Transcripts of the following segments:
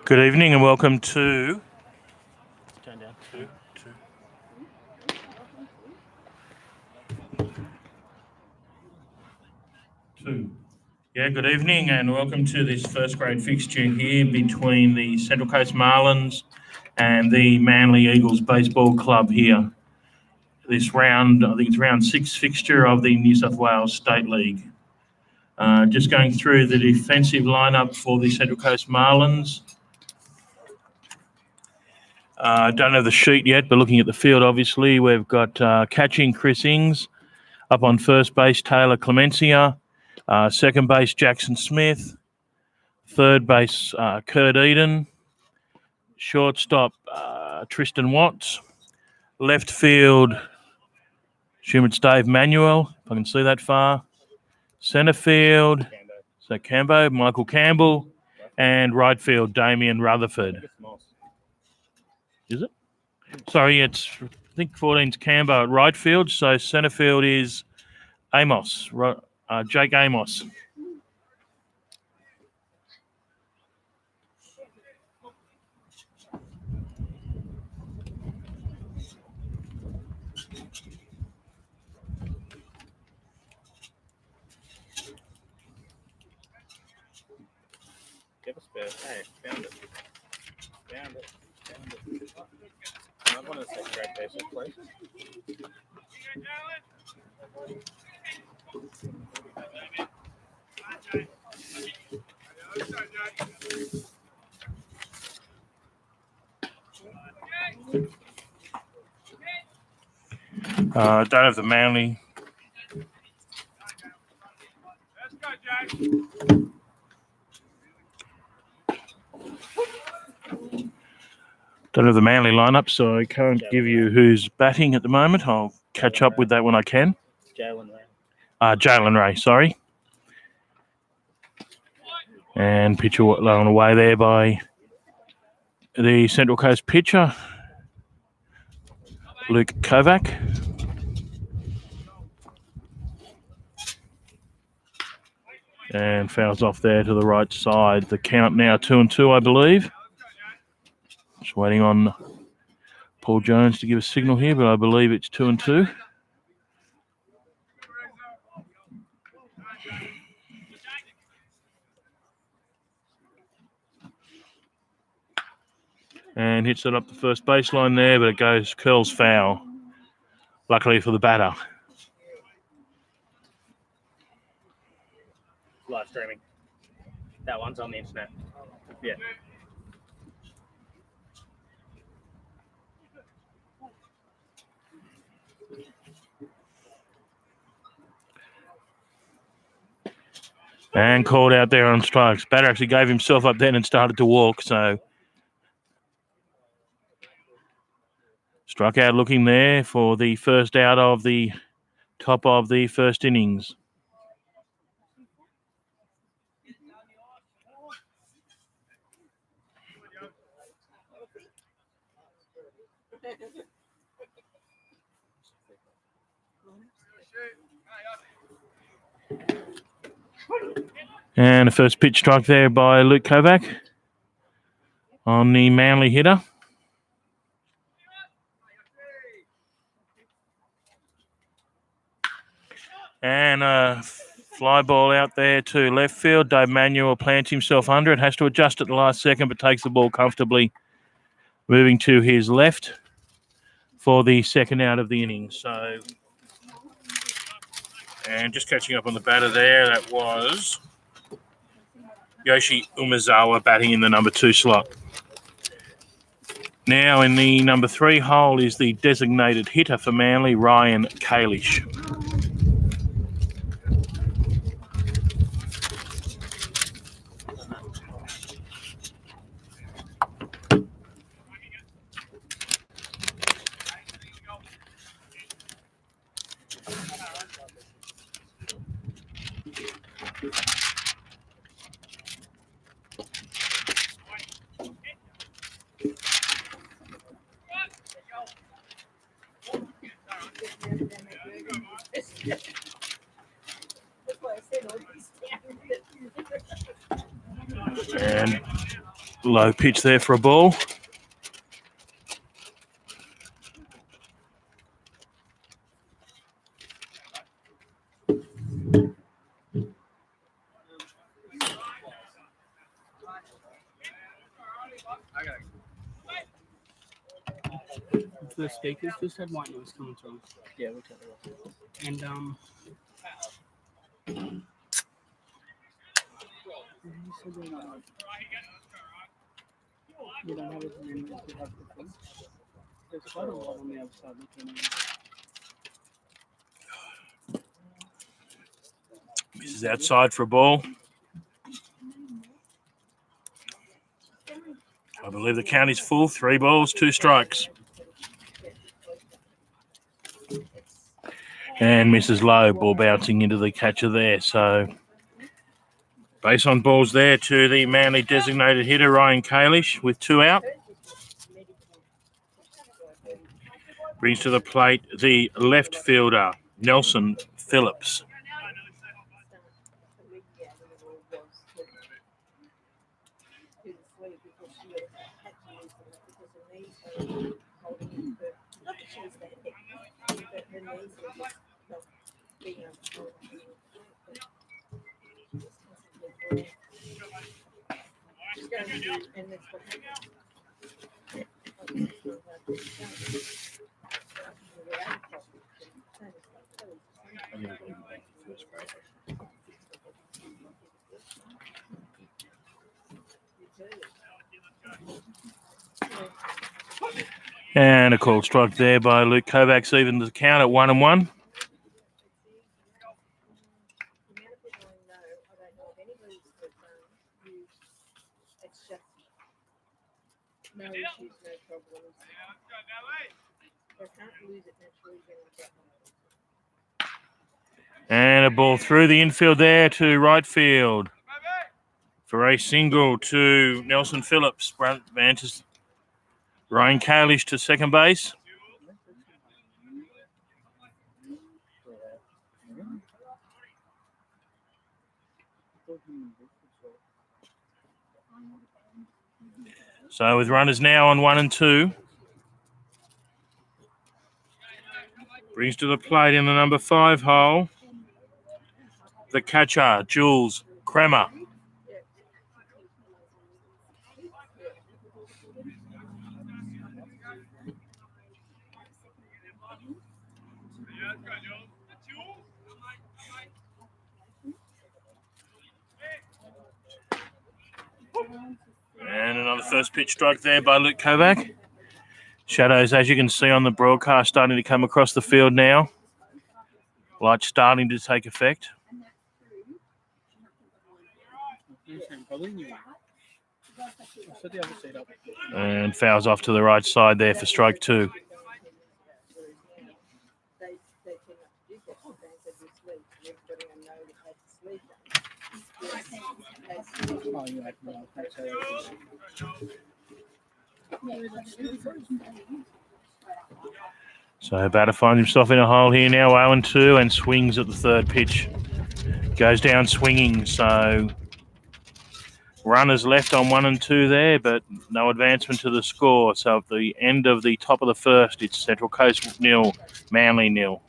Good evening and welcome to. Turn down. Two. Yeah, good evening and welcome to this first grade fixture here between the Central Coast Marlins and the Manly Eagles Baseball Club here. This round, I think it's round 6 fixture of the New South Wales State League. Just going through the defensive lineup for the Central Coast Marlins. I don't have the sheet yet, but looking at the field, obviously, we've got catching Chris Ings, up on first base Taylor Clemencia, second base Jackson Smith, third base Kurt Eden, shortstop Tristan Watts, left field Shumit's Dave Manuel, if I can see that far, centre field, so Cambo, Michael Campbell, and right field Damien Rutherford. Is it? Sorry, I think 14's Cambo at right field, so centre field is Amos, Jake Amos. Give a spare. Hey, found it. Found it. I want to say great basic, please. Don't have the Manly. Let's go, Jack. Don't have the Manly lineup, so I can't give you who's batting at the moment. I'll catch up with that when I can. Jalen Ray. Jalen Ray, sorry. And pitcher blown away there by the Central Coast pitcher, Luke Kovac. And fouls off there to the right side. The count now 2-2, I believe. Just waiting on Paul Jones to give a signal here, but I believe it's 2-2. And hits it up the first baseline there, but it curls foul. Luckily for the batter. Live streaming. That one's on the internet. Yeah. And called out there on strikes. Batter actually gave himself up then and started to walk, so struck out looking there for the first out of the top of the first innings. And the first pitch struck there by Luke Kovac on the Manly hitter. And a fly ball out there to left field. Dave Manuel plants himself under it, has to adjust at the last second, but takes the ball comfortably, moving to his left for the second out of the innings. So, and just catching up on the batter there, that was Yoshi Umezawa batting in the number 2 slot. Now in the number 3 hole is the designated hitter for Manly, Ryan Kalish. And Low pitch there for a ball. The speakers just had white noise coming through. Yeah, we'll take it off. And you don't have it in any of the other things. There's quite a lot on the other side. This is outside for a ball. I believe the count is full. 3 balls, 2 strikes. And misses low. Ball bouncing into the catcher there. So base on balls there to the Manly designated hitter, Ryan Kalish, with 2 out. Brings to the plate the left fielder, Nelson Phillips. And a called strike there by Luke Kovacs, even the count at 1-1. No issues, no problems. They can't lose it naturally when they get one. And a ball through the infield there to right field for a single to Nelson Phillips. Vantis Ryan Kalish to second base. So with runners now on 1 and 2. Brings to the plate in the number 5 hole the catcher, Jules Kremer. And another first pitch strike there by Luke Kovac. Shadows, as you can see on the broadcast, starting to come across the field now. Light starting to take effect. And fouls off to the right side there for strike 2. So batter finds himself in a hole here now, 0-2, and swings at the third pitch. Goes down swinging, so runners left on 1 and 2 there, but no advancement to the score. So at the end of the top of the first, it's Central Coast 0, Manly 0.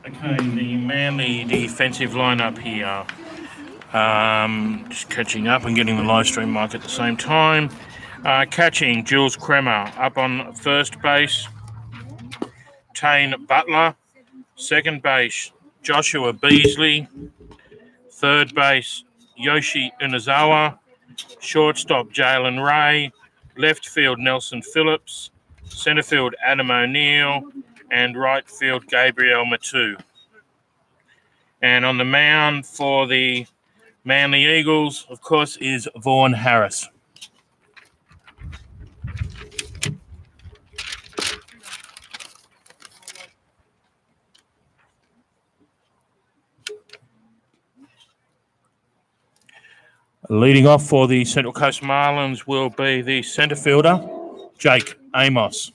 Okay, the Manly defensive lineup here. Just catching up and getting the live stream mic at the same time. Catching, Jules Kremer up on first base. Octane Butler. Second base, Joshua Beasley. Third base, Yoshi Unazawa. Shortstop, Jalen Ray. Left field, Nelson Phillips. Centre field, Adam O'Neill. And right field, Gabriel Matu. And on the mound for the Manly Eagles, of course, is Vaughan Harris. Leading off for the Central Coast Marlins will be the centre fielder, Jake Amos.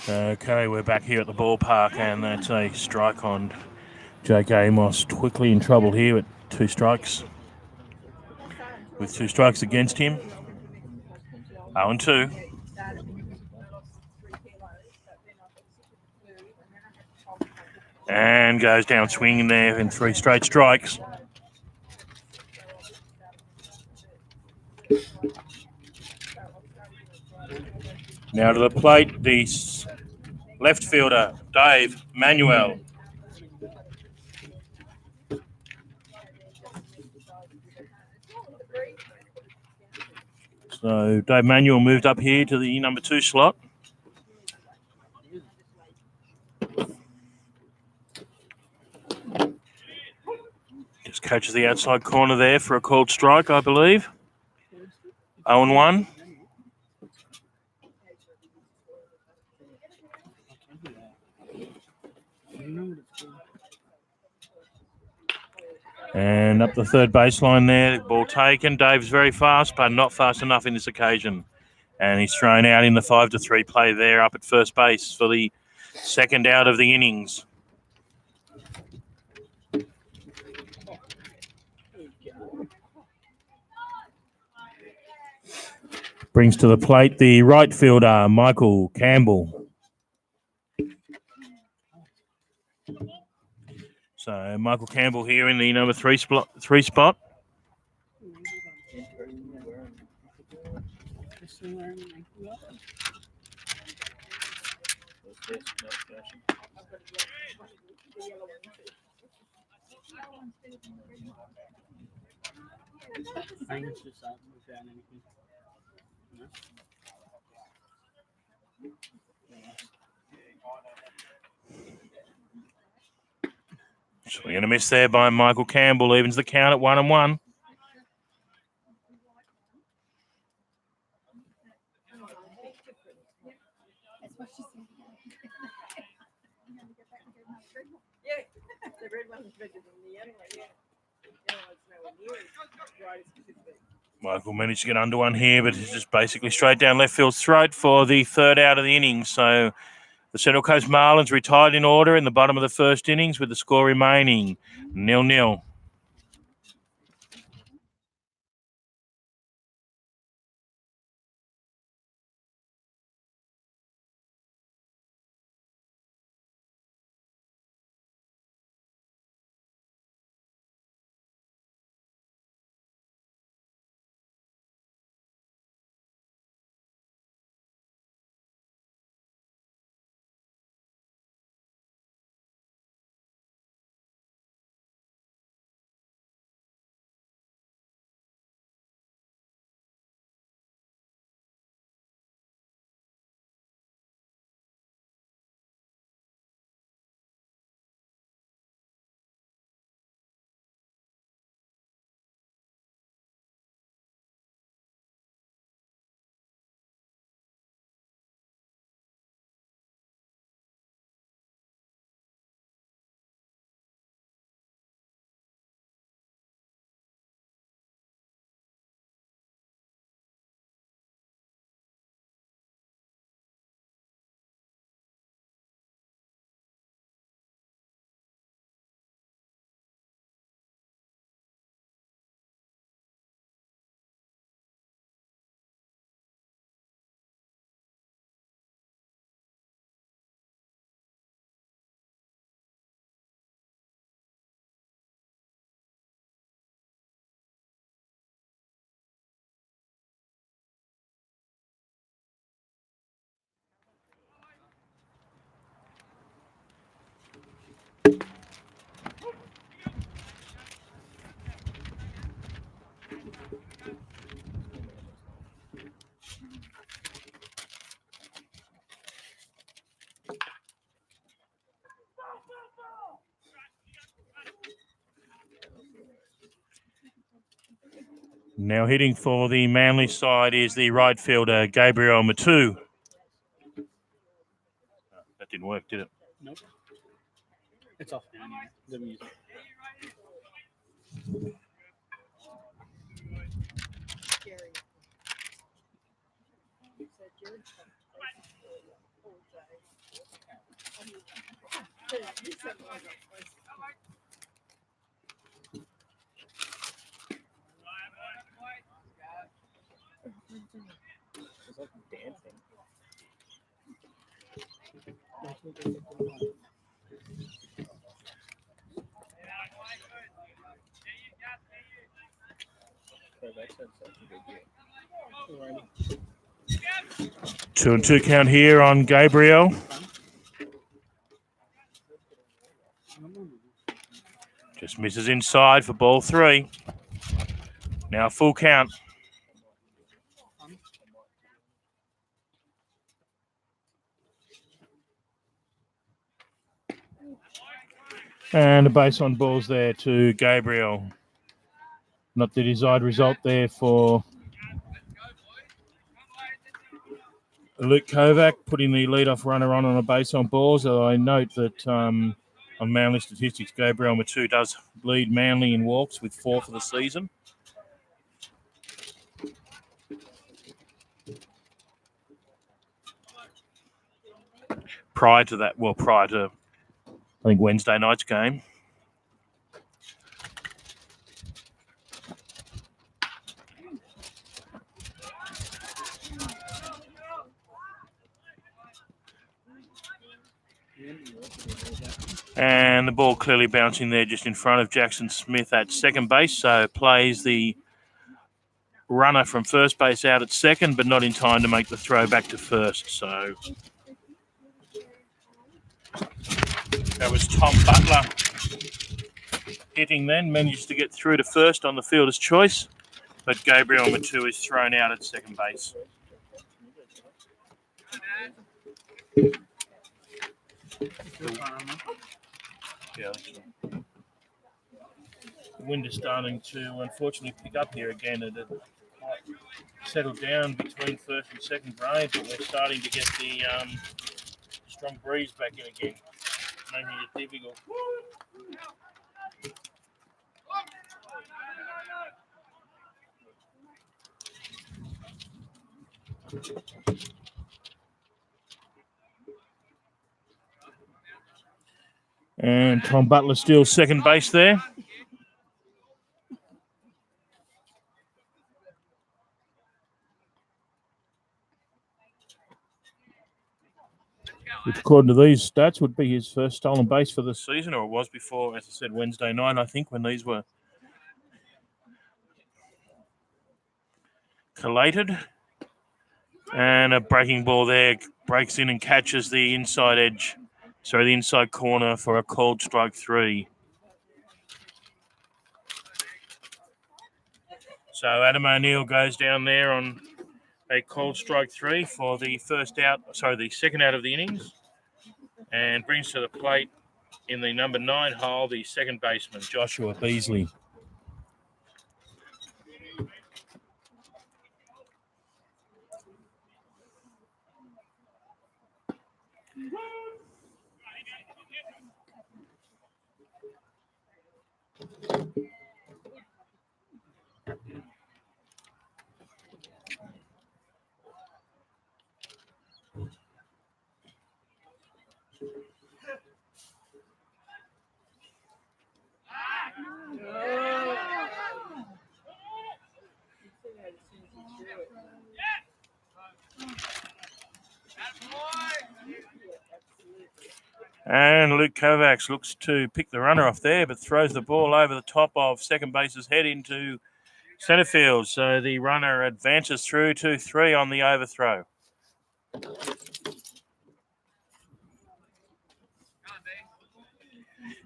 Okay, we're back here at the ballpark, and that's a strike on Jake Amos. Quickly in trouble here with 2 strikes. With 2 strikes against him. 0-2. And goes down swinging there in 3 straight strikes. Now to the plate, the left fielder, Dave Manuel. So Dave Manuel moved up here to the number 2 slot. Just catches the outside corner there for a called strike, I believe. 0-1. And up the third baseline there, ball taken. Dave's very fast, but not fast enough in this occasion. And he's thrown out in the 5-3 play there up at first base for the second out of the innings. Brings to the plate the right fielder, Michael Campbell. So Michael Campbell here in the number 3 spot. Swing and a miss there by Michael Campbell. Evens the count at 1-1. Michael managed to get under one here, but it's just basically straight down left field's throat for the third out of the innings. So the Central Coast Marlins retired in order in the bottom of the first innings with the score remaining 0-0. Now hitting for the Manly side is the right fielder, Gabriel Matu. That didn't work, did it? Nope. It's off now anyway. The music. Jerry. Said Jerry. Oh, Jay. You said it was a place. It's like dancing. That's such a good game. Alrighty. 2-2 count here on Gabriel. Just misses inside for ball 3. Now full count. And a base on balls there to Gabriel. Not the desired result there for Luke Kovac, putting the leadoff runner on a base on balls. Although I note that on Manly statistics, Gabriel Matu does lead Manly in walks with 4 for the season. Prior to, I think, Wednesday night's game. And the ball clearly bouncing there just in front of Jackson Smith at second base. So plays the runner from first base out at second, but not in time to make the throw back to first. So that was Tom Butler hitting then. Managed to get through to first on the fielder's choice, but Gabriel Matu is thrown out at second base. Yeah, that's right. The wind is starting to, unfortunately, pick up here again. It had settled down between first and second grade, but we're starting to get the strong breeze back in again, making it difficult. And Tom Butler still second base there. Which, according to these stats, would be his first stolen base for the season, or it was before, as I said, Wednesday night, I think, when these were collated. And a breaking ball there breaks in and catches the inside edge. Sorry, the inside corner for a called strike 3. So Adam O'Neill goes down there on a called strike 3 for the the second out of the innings, and brings to the plate in the number 9 hole the second baseman, Joshua Beasley. And Luke Kovacs looks to pick the runner off there, but throws the ball over the top of second base's head into centre field. So the runner advances through 2-3 on the overthrow.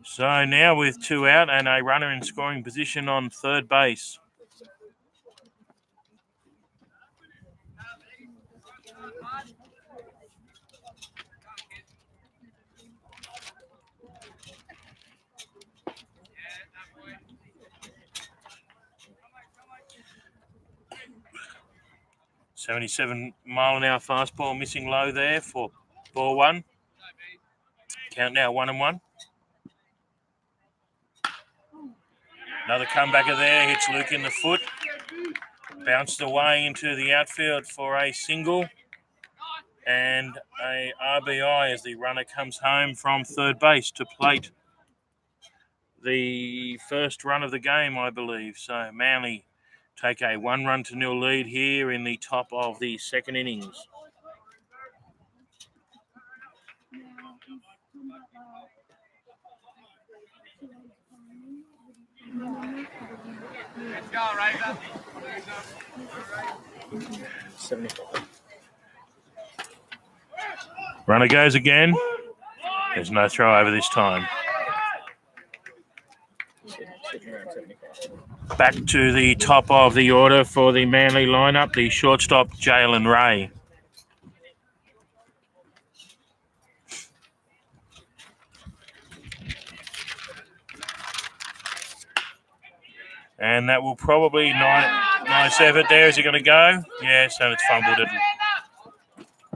So now with 2 out and a runner in scoring position on third base. 77-mile-an-hour fastball missing low there for ball one. Count now 1-1. Another comebacker there, hits Luke in the foot. Bounced away into the outfield for a single and a RBI as the runner comes home from third base to plate the first run of the game, I believe. So Manly take a 1-0 lead here in the top of the second innings. Let's go, Razor. 75. Runner goes again. There's no throw over this time. Sitting around 75. Back to the top of the order for the Manly lineup, the shortstop, Jalen Ray. And that will probably, nice effort there. Is he going to go? Yes, and it's fumbled at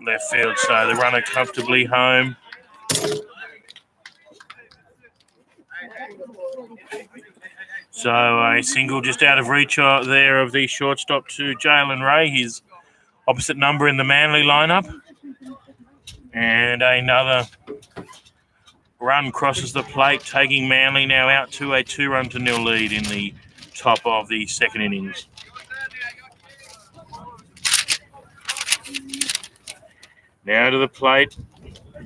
left field. So the runner comfortably home. So a single just out of reach there of the shortstop to Jalen Ray, his opposite number in the Manly lineup. And another run crosses the plate, taking Manly now out to a 2-0 lead in the top of the second innings. Now to the plate,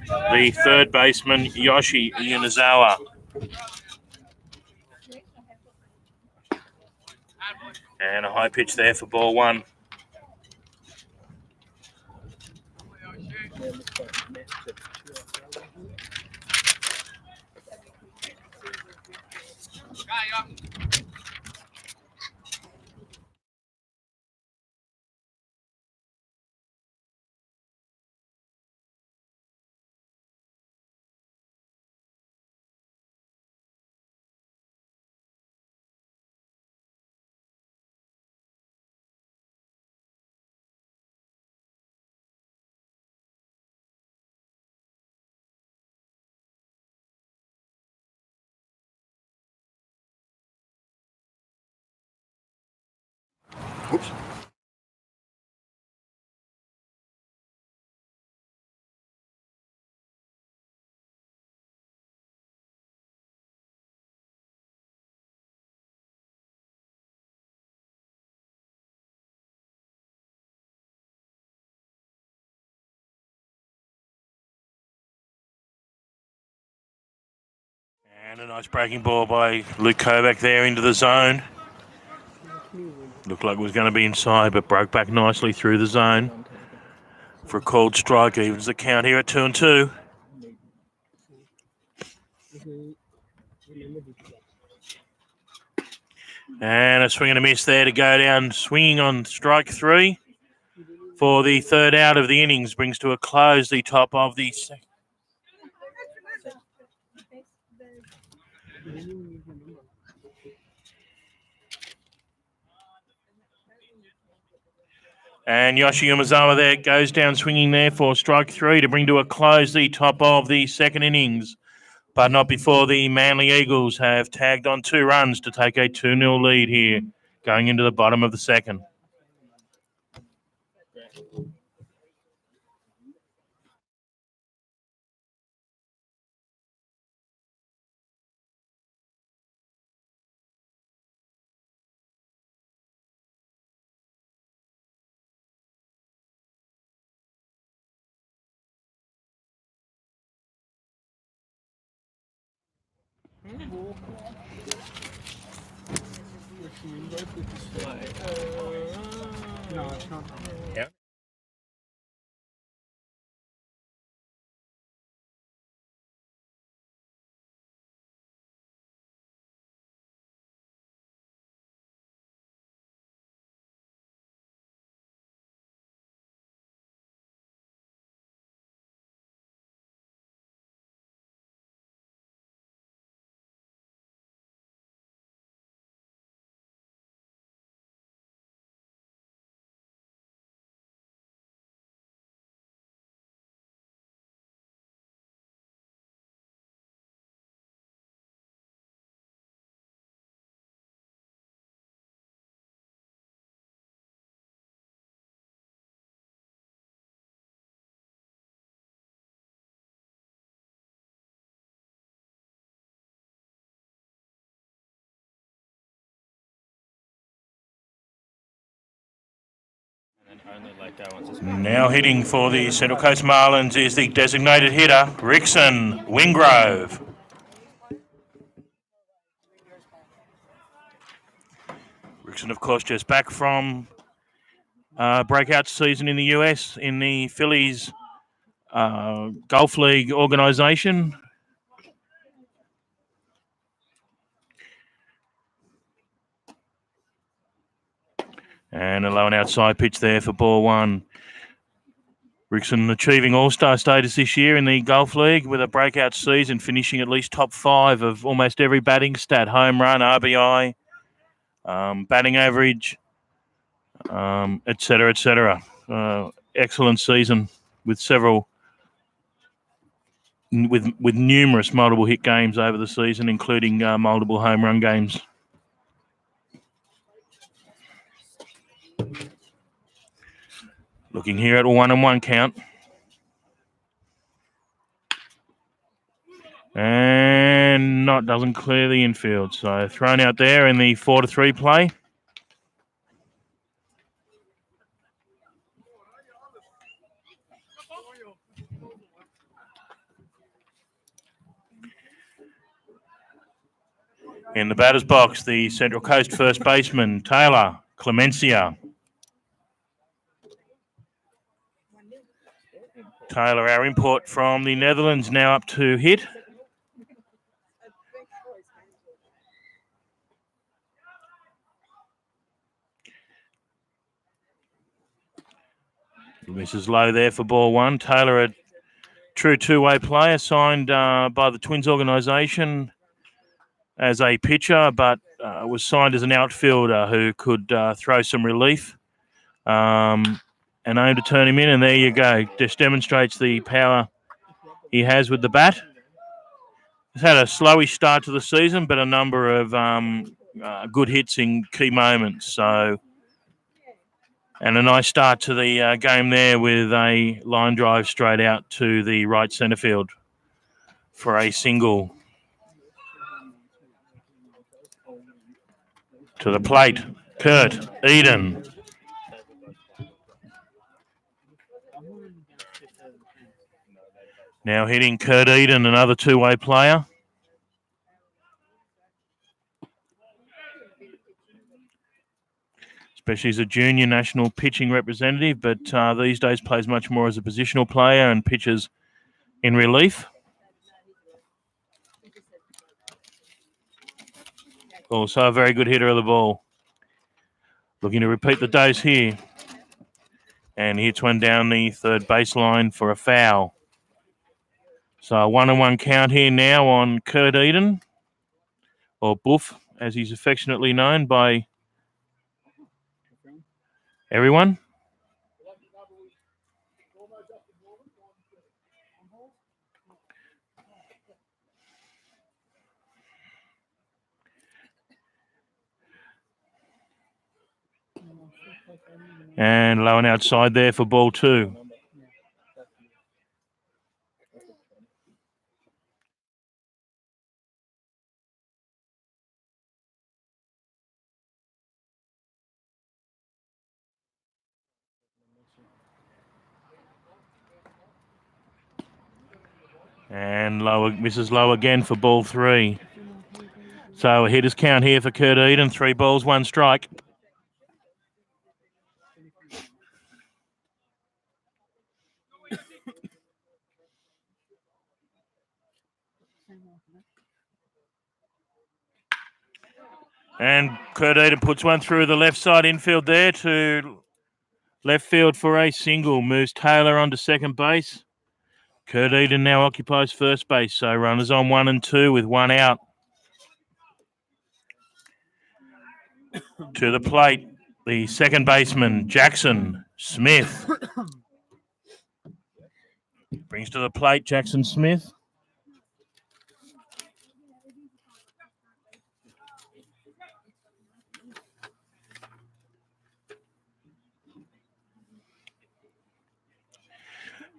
the third baseman, Yoshi Yunazawa. And a high pitch there for ball one. Oops. And a nice breaking ball by Luke Kovac there into the zone. Looked like it was going to be inside, but broke back nicely through the zone for a called strike. Evens the count here at 2-2. And a swing and a miss there to go down, swinging on strike three for the third out of the innings. Brings to a close the top of the second. And Yoshi Umezawa there goes down swinging there for strike three to bring to a close the top of the second innings. But not before the Manly Eagles have tagged on 2 runs to take a 2-0 lead here going into the bottom of the second. No, it's not. Yeah. Now hitting for the Central Coast Marlins is the designated hitter, Rickson Wingrove. Rickson, of course, just back from breakout season in the US in the Phillies Golf League organization. And a low and outside pitch there for ball one. Rickson achieving all-star status this year in the Golf League with a breakout season, finishing at least top 5 of almost every batting stat: home run, RBI, batting average, et cetera, et cetera. Excellent season with numerous multiple hit games over the season, including multiple home run games. Looking here at a 1-1 count. And doesn't clear the infield. So thrown out there in the 4-3 play. In the batter's box, the Central Coast first baseman, Taylor Clemencia. Taylor, our import from the Netherlands, now up to hit. Misses low there for ball one. Taylor, a true two-way player, signed by the Twins organisation as a pitcher, but was signed as an outfielder who could throw some relief. And aim to turn him in, and there you go. Just demonstrates the power he has with the bat. He's had a slowish start to the season, but a number of good hits in key moments. So, and a nice start to the game there with a line drive straight out to the right centre field for a single. To the plate, Kurt Eden. Now hitting Kurt Eden, another two-way player. Especially as a junior national pitching representative, but these days plays much more as a positional player and pitches in relief. Also a very good hitter of the ball. Looking to repeat the dose here. And hits one down the third baseline for a foul. So a 1-1 count here now on Kurt Eden, or Buff, as he's affectionately known by everyone. And low and outside there for ball two. And low, misses low again for ball three. So a hitter's count here for Kurt Eden. 3 balls, 1 strike. And Kurt Eden puts one through the left side infield there to left field for a single. Moves Taylor onto second base. Kurt Eden now occupies first base, so runners on 1 and 2 with 1 out. To the plate, the second baseman, Jackson Smith. Brings to the plate Jackson Smith.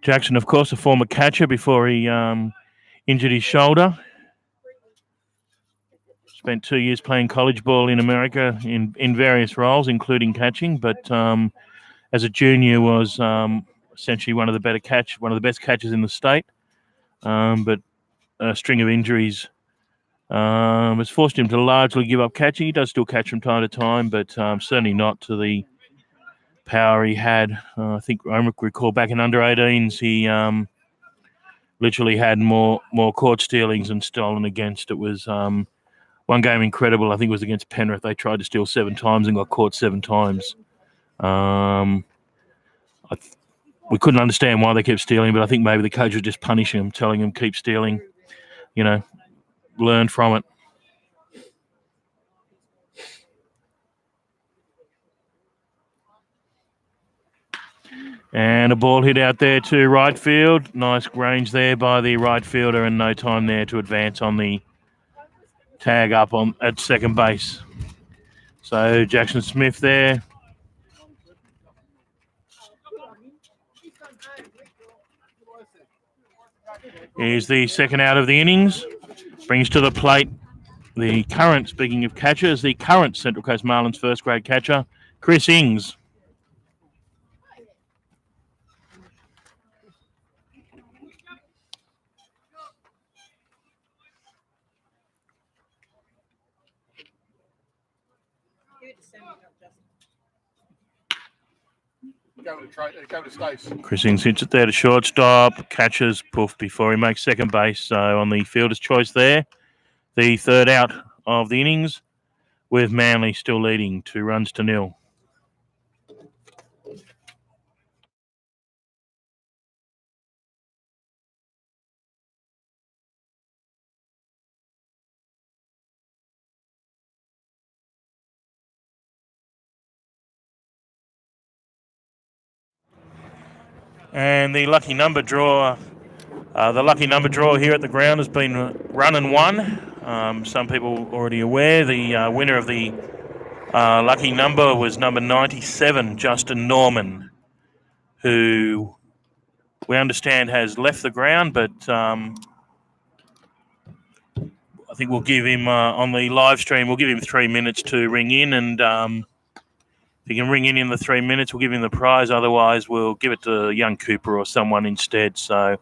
Jackson, of course, a former catcher before he injured his shoulder. Spent 2 years playing college ball in America in various roles, including catching, but as a junior was essentially one of the best catchers in the state. But a string of injuries has forced him to largely give up catching. He does still catch from time to time, but certainly not to the power he had. I think I recall back in under 18s, he literally had more caught stealings than stolen against. It was one game incredible. I think it was against Penrith. They tried to steal 7 times and got caught 7 times. We couldn't understand why they kept stealing, but I think maybe the coach was just punishing them, telling them keep stealing. Learn from it. And a ball hit out there to right field. Nice range there by the right fielder, and no time there to advance on the tag up at second base. So Jackson Smith there. Here's the second out of the innings. Brings to the plate speaking of catchers, the current Central Coast Marlins first grade catcher, Chris Ings. Chris Ings hits it there to shortstop. Catches poof before he makes second base. So on the fielder's choice there, the third out of the innings, with Manly still leading 2 runs to 0. And the lucky number draw here at the ground has been run and won. Some people already aware the winner of the lucky number was number 97, Justin Norman, who we understand has left the ground, but I think we'll give him on the live stream. We'll give him 3 minutes to ring in, and if he can ring in the 3 minutes, we'll give him the prize. Otherwise, we'll give it to young Cooper or someone instead. So,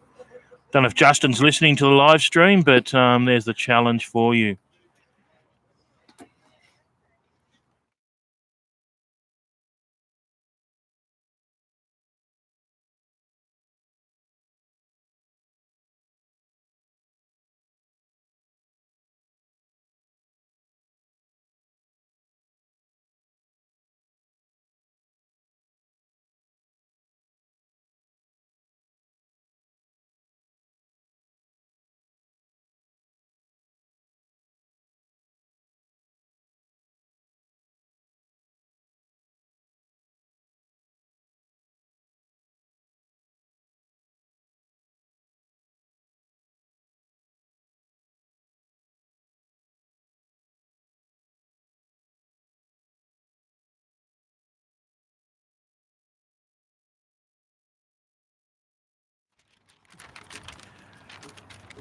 don't know if Justin's listening to the live stream, but there's the challenge for you.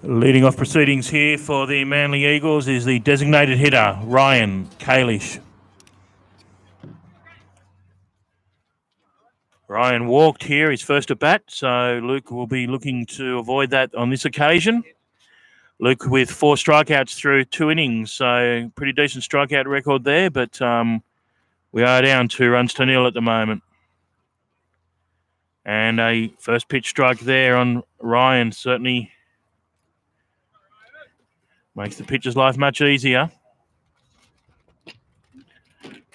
Leading off proceedings here for the Manly Eagles is the designated hitter, Ryan Kalish. Ryan walked here, his first at bat, so Luke will be looking to avoid that on this occasion. Luke with 4 strikeouts through 2 innings, so pretty decent strikeout record there, but we are down 2 runs to 0 at the moment. And a first pitch strike there on Ryan certainly makes the pitcher's life much easier.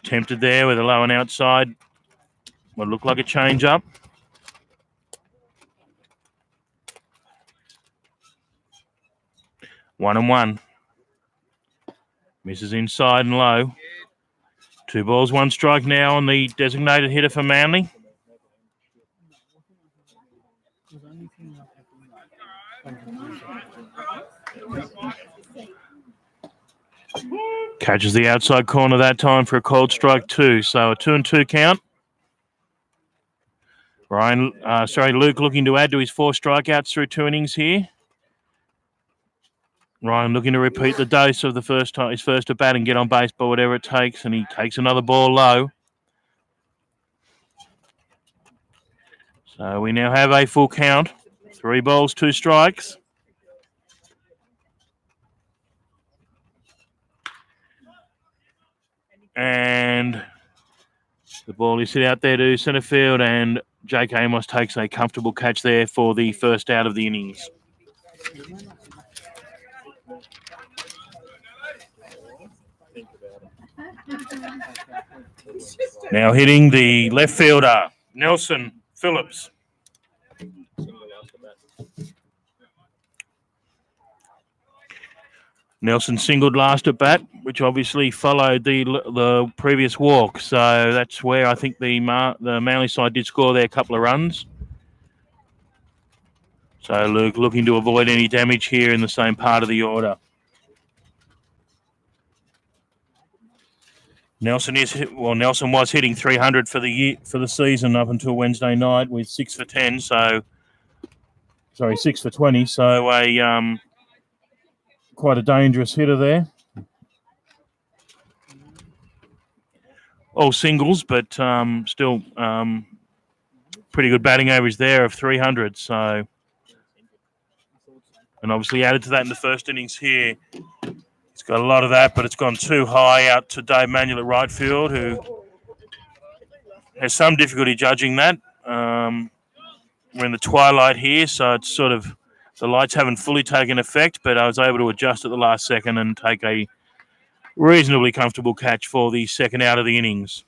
Tempted there with a low and outside. What looked like a change-up. One and one. Misses inside and low. 2 balls, 1 strike now on the designated hitter for Manly. Catches the outside corner that time for a cold strike 2. So a 2-2 count. Luke looking to add to his 4 strikeouts through 2 innings here. Ryan looking to repeat the dose of his first at bat and get on base by whatever it takes, and he takes another ball low. So we now have a full count. 3 balls, 2 strikes. And the ball is hit out there to centre field, and Jake Amos takes a comfortable catch there for the first out of the innings. Now hitting the left fielder, Nelson Phillips. Nelson singled last at bat, which obviously followed the previous walk. So that's where I think the Manly side did score their couple of runs. So Luke looking to avoid any damage here in the same part of the order. Nelson was hitting 300 for the season up until Wednesday night with 6 for 10. So 6 for 20. So quite a dangerous hitter there. All singles, but still pretty good batting average there of 300. So, and obviously added to that in the first innings here. It's got a lot of that, but it's gone too high out to Dave Manuel at right field, who has some difficulty judging that. We're in the twilight here, so it's sort of the lights haven't fully taken effect, but I was able to adjust at the last second and take a reasonably comfortable catch for the second out of the innings.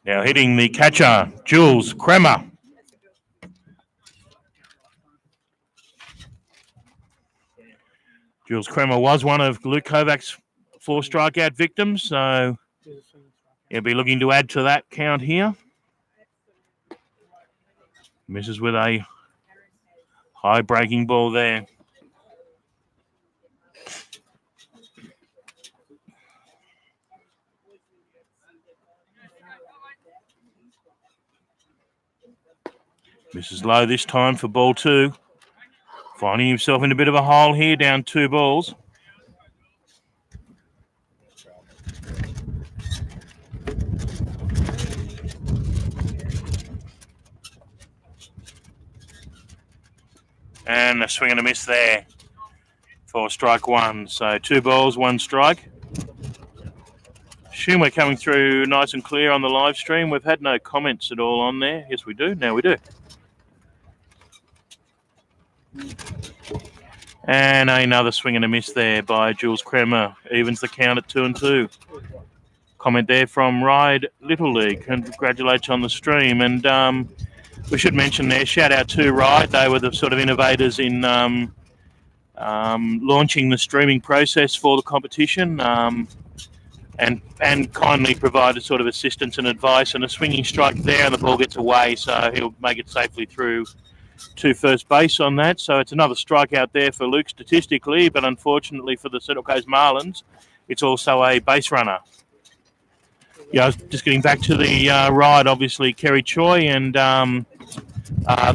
Now hitting the catcher, Jules Kremer. Jules Kremer was one of Luke Kovac's 4 strikeout victims, so he'll be looking to add to that count here. Misses with a high breaking ball there. Misses low this time for ball 2. Finding himself in a bit of a hole here, down 2 balls. And a swing and a miss there for strike 1. So 2 balls, 1 strike. Assume we're coming through nice and clear on the live stream. We've had no comments at all on there. Yes, we do. Now we do. And another swing and a miss there by Jules Kremer. Evens the count at 2-2. Comment there from Ride Little League. Congratulations on the stream. And we should mention there, shout out to Ride. They were the sort of innovators in launching the streaming process for the competition. And kindly provided sort of assistance and advice, and a swinging strike there and the ball gets away, so he'll make it safely through to first base on that. So it's another strikeout there for Luke statistically, but unfortunately for the Central Coast Marlins, it's also a base runner. Yeah, I was just getting back to the ride, obviously Kerry Choi and the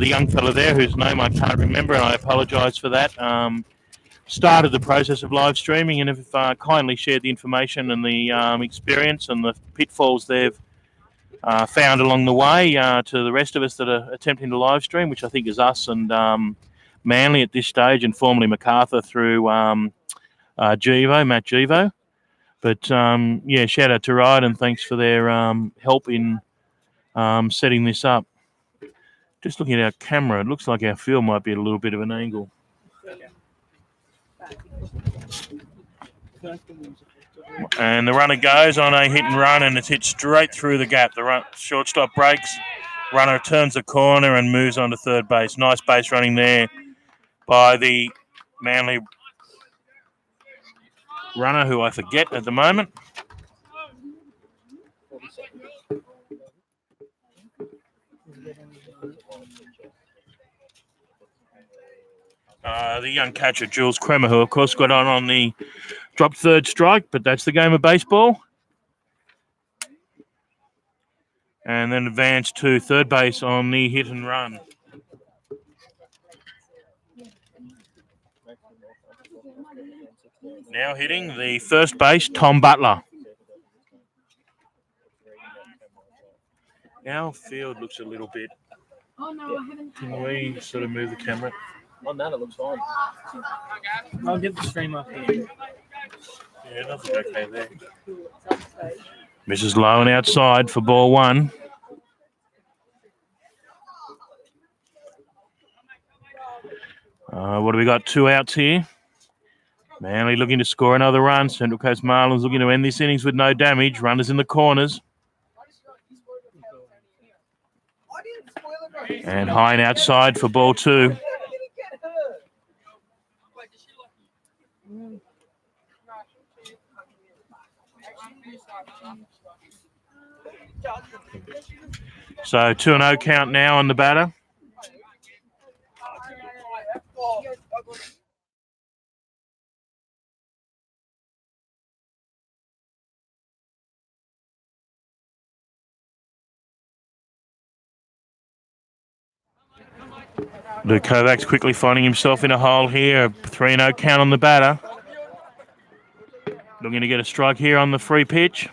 young fella there whose name I can't remember, and I apologise for that. Started the process of live streaming and have kindly shared the information and the experience and the pitfalls they've found along the way to the rest of us that are attempting to live stream, which I think is us and Manly at this stage, and formerly MacArthur through Matt Givo. But yeah, shout out to Ride and thanks for their help in setting this up. Just looking at our camera, it looks like our field might be at a little bit of an angle. And the runner goes on a hit and run, and it's hit straight through the gap. The shortstop breaks, runner turns the corner and moves on to third base. Nice base running there by the Manly runner, who I forget at the moment. The young catcher, Jules Kremer, who of course got on the dropped third strike, but that's the game of baseball. And then advanced to third base on the hit and run. Now hitting the first base, Tom Butler. Our field looks a little bit. Oh no, I haven't. Can we sort of move the camera? On that, it looks fine. I'll get the stream up here. Yeah, nothing okay there. Mrs. Low and outside for ball one. What do we got? 2 outs here. Manly looking to score another run. Central Coast Marlins looking to end this innings with no damage. Runners in the corners. And high and outside for ball 2. So 2-0 count now on the batter. Luke Kovacs quickly finding himself in a hole here. A 3-0 count on the batter. Looking to get a strike here on the free pitch.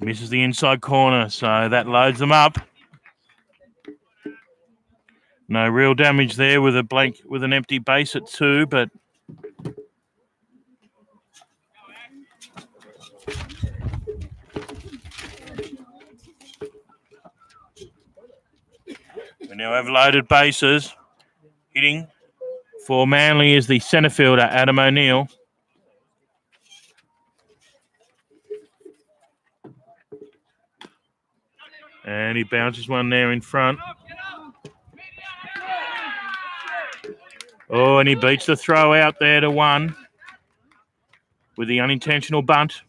Misses the inside corner, so that loads them up. No real damage there with an empty base at 2, but we now have loaded bases. Hitting for Manly is the centre fielder, Adam O'Neill. And he bounces one there in front. Oh, and he beats the throw out there to 1 with the unintentional bunt.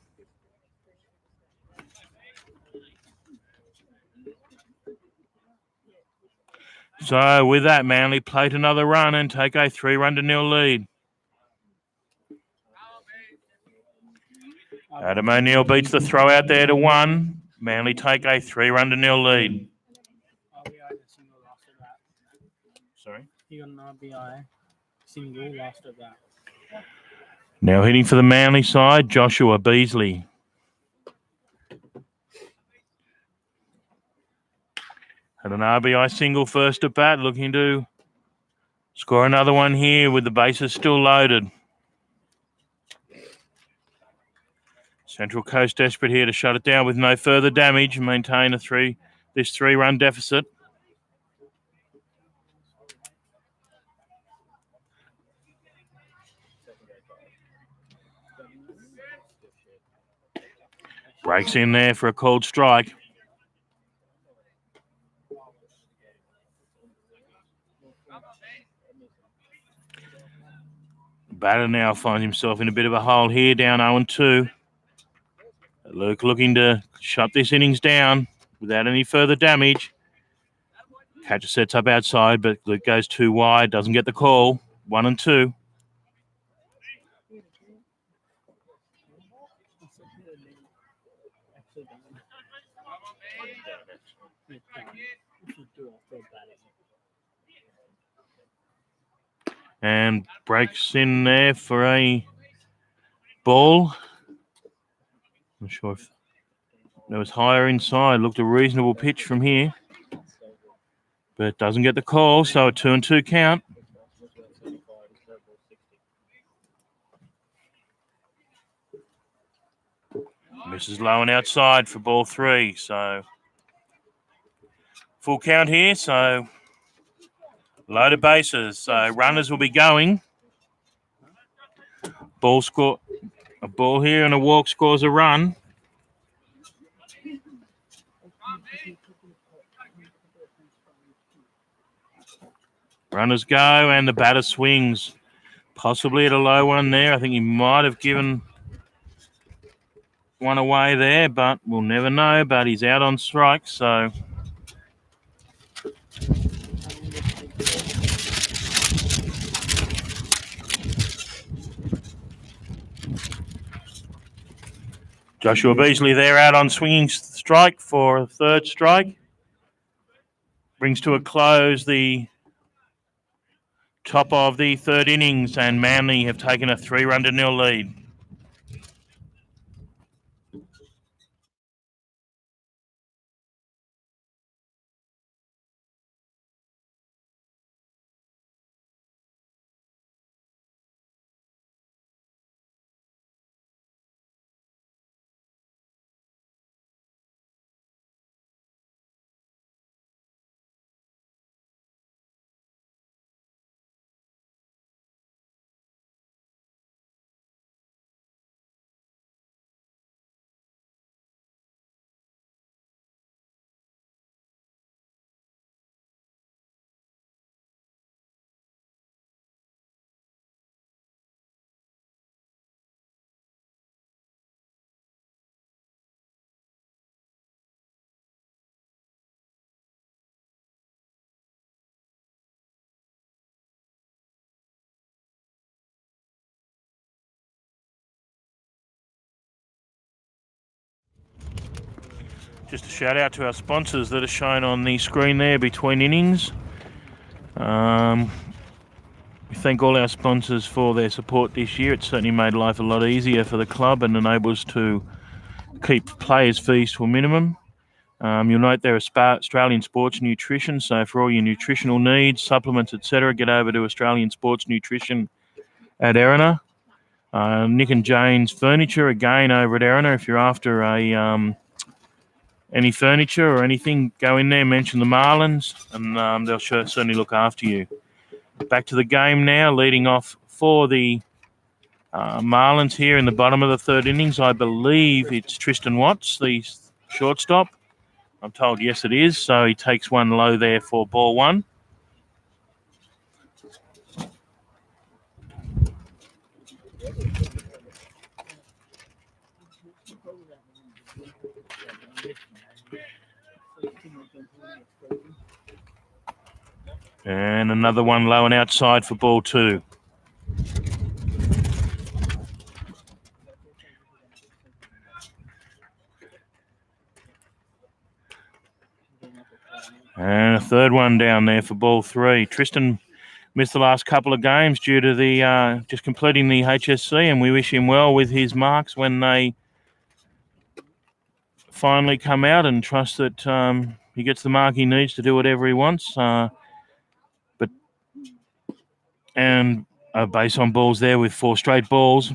So with that, Manly plate another run and take a 3-0 lead. Adam O'Neill beats the throw out there to 1. Manly take a 3-0 lead. RBI single last of that. Sorry? He got an RBI single last of that. Now hitting for the Manly side, Joshua Beasley. Had an RBI single first at bat, looking to score another one here with the bases still loaded. Central Coast desperate here to shut it down with no further damage and maintain this 3-run deficit. Breaks in there for a called strike. Batter now finds himself in a bit of a hole here, down 0-2. Luke looking to shut this innings down without any further damage. Catcher sets up outside, but Luke goes too wide, doesn't get the call. 1-2. And breaks in there for a ball. Not sure if that was higher inside. Looked a reasonable pitch from here. But doesn't get the call, so a 2-2 count. Misses low and outside for ball 3. So full count here. So loaded bases. So runners will be going. A ball here and a walk scores a run. Runners go and the batter swings. Possibly at a low one there. I think he might have given one away there, but we'll never know. But he's out on strike, so Joshua Beasley there out on swinging strike for a 3rd strike. Brings to a close the top of the 3rd innings, and Manly have taken a 3-0 lead. Just a shout out to our sponsors that are shown on the screen there between innings. We thank all our sponsors for their support this year. It's certainly made life a lot easier for the club and enables to keep players' fees to a minimum. You'll note there are Australian Sports Nutrition, so for all your nutritional needs, supplements, etc., get over to Australian Sports Nutrition at Erina. Nick and Jane's Furniture, again, over at Erina. If you're after any furniture or anything, go in there, mention the Marlins, and they'll certainly look after you. Back to the game now, leading off for the Marlins here in the bottom of the third innings. I believe it's Tristan Watts, the shortstop. I'm told yes it is, so he takes one low there for ball one. And another one low and outside for ball two. And a third one down there for ball three. Tristan missed the last couple of games due to the just completing the HSC, and we wish him well with his marks when they finally come out, and trust that he gets the mark he needs to do whatever he wants. And a base on balls there with 4 straight balls.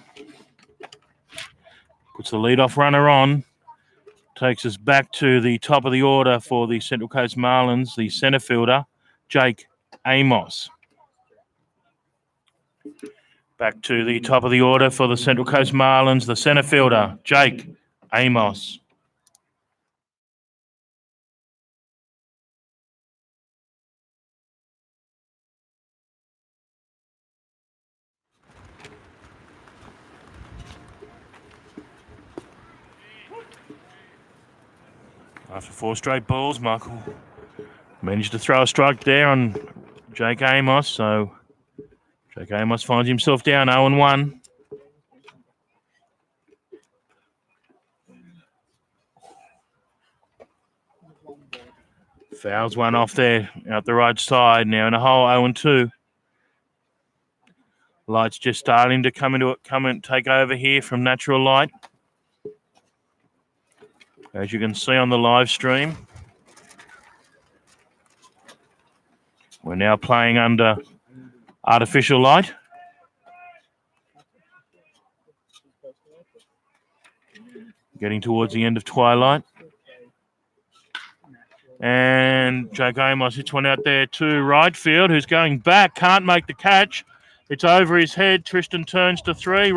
Puts the leadoff runner on. Takes us back to the top of the order for the Central Coast Marlins, the centre fielder, Jake Amos. Back to the top of the order for the Central Coast Marlins, the centre fielder, Jake Amos. After 4 straight balls, Michael managed to throw a strike there on Jake Amos. So Jake Amos finds himself down 0-1. Fouls one off there out the right side. Now in a hole, 0-2. Light's just starting to come and take over here from natural light. As you can see on the live stream, we're now playing under artificial light. Getting towards the end of twilight. And Jake Amos hits one out there to right field, who's going back, can't make the catch. It's over his head. Tristan turns to 3.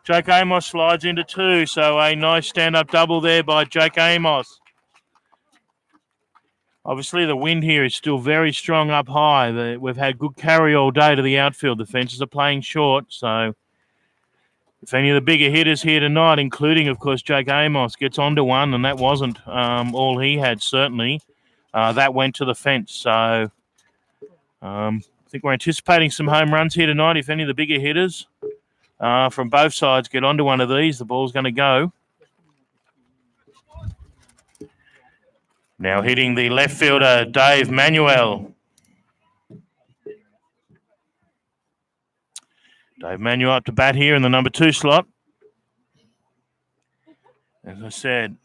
Jake Amos slides into 2, so a nice stand-up double there by Jake Amos. Obviously, the wind here is still very strong up high. We've had good carry all day to the outfield. The fences are playing short, so if any of the bigger hitters here tonight, including, of course, Jake Amos, gets onto one, and that wasn't all he had, certainly, that went to the fence. So I think we're anticipating some home runs here tonight. If any of the bigger hitters from both sides get onto one of these, the ball's going to go. Now hitting the left fielder, Dave Manuel. Dave Manuel up to bat here in the number 2 slot. As I said,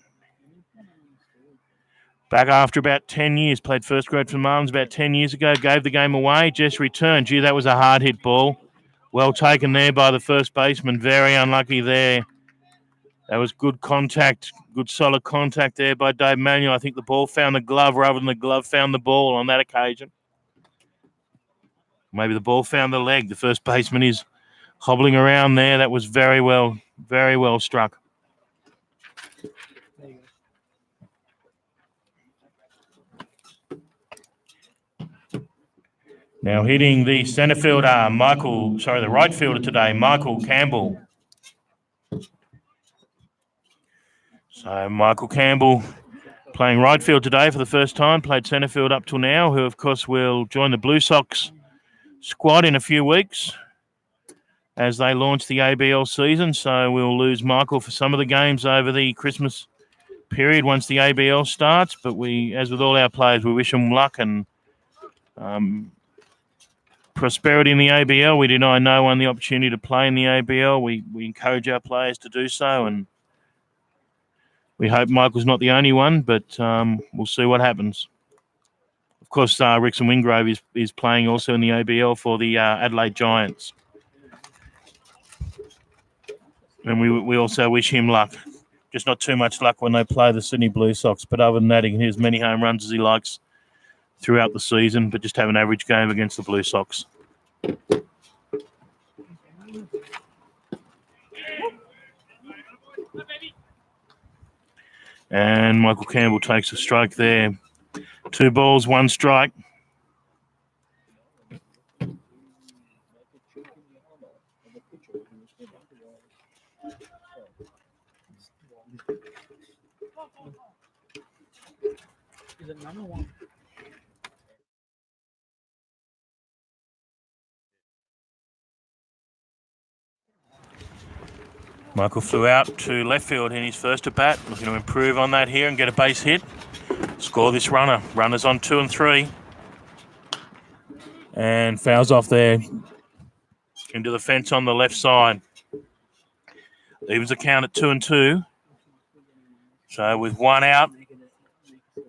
back after about 10 years, played first grade for the Marlins about 10 years ago, gave the game away, just returned. Gee, that was a hard hit ball. Well taken there by the first baseman. Very unlucky there. That was good contact, good solid contact there by Dave Manuel. I think the ball found the glove rather than the glove found the ball on that occasion. Maybe the ball found the leg. The first baseman is hobbling around there. That was very well struck. Now hitting the centre fielder, the right fielder today, Michael Campbell. So Michael Campbell playing right field today for the first time, played centre field up till now, who of course will join the Blue Sox squad in a few weeks as they launch the ABL season. So we'll lose Michael for some of the games over the Christmas period once the ABL starts. But we, as with all our players, we wish them luck and prosperity in the ABL. We deny no one the opportunity to play in the ABL. We encourage our players to do so, and we hope Michael's not the only one, but we'll see what happens. Of course, Rickson Wingrove is playing also in the ABL for the Adelaide Giants. And we also wish him luck. Just not too much luck when they play the Sydney Blue Sox. But other than that, he can hit as many home runs as he likes throughout the season, but just have an average game against the Blue Sox. And Michael Campbell takes a strike there. 2 balls, 1 strike. Is it number 1? Michael flew out to left field in his first at bat, looking to improve on that here and get a base hit. Score this runner. Runners on 2 and 3. And fouls off there into the fence on the left side. Evens the count at 2 and 2. So with 1 out,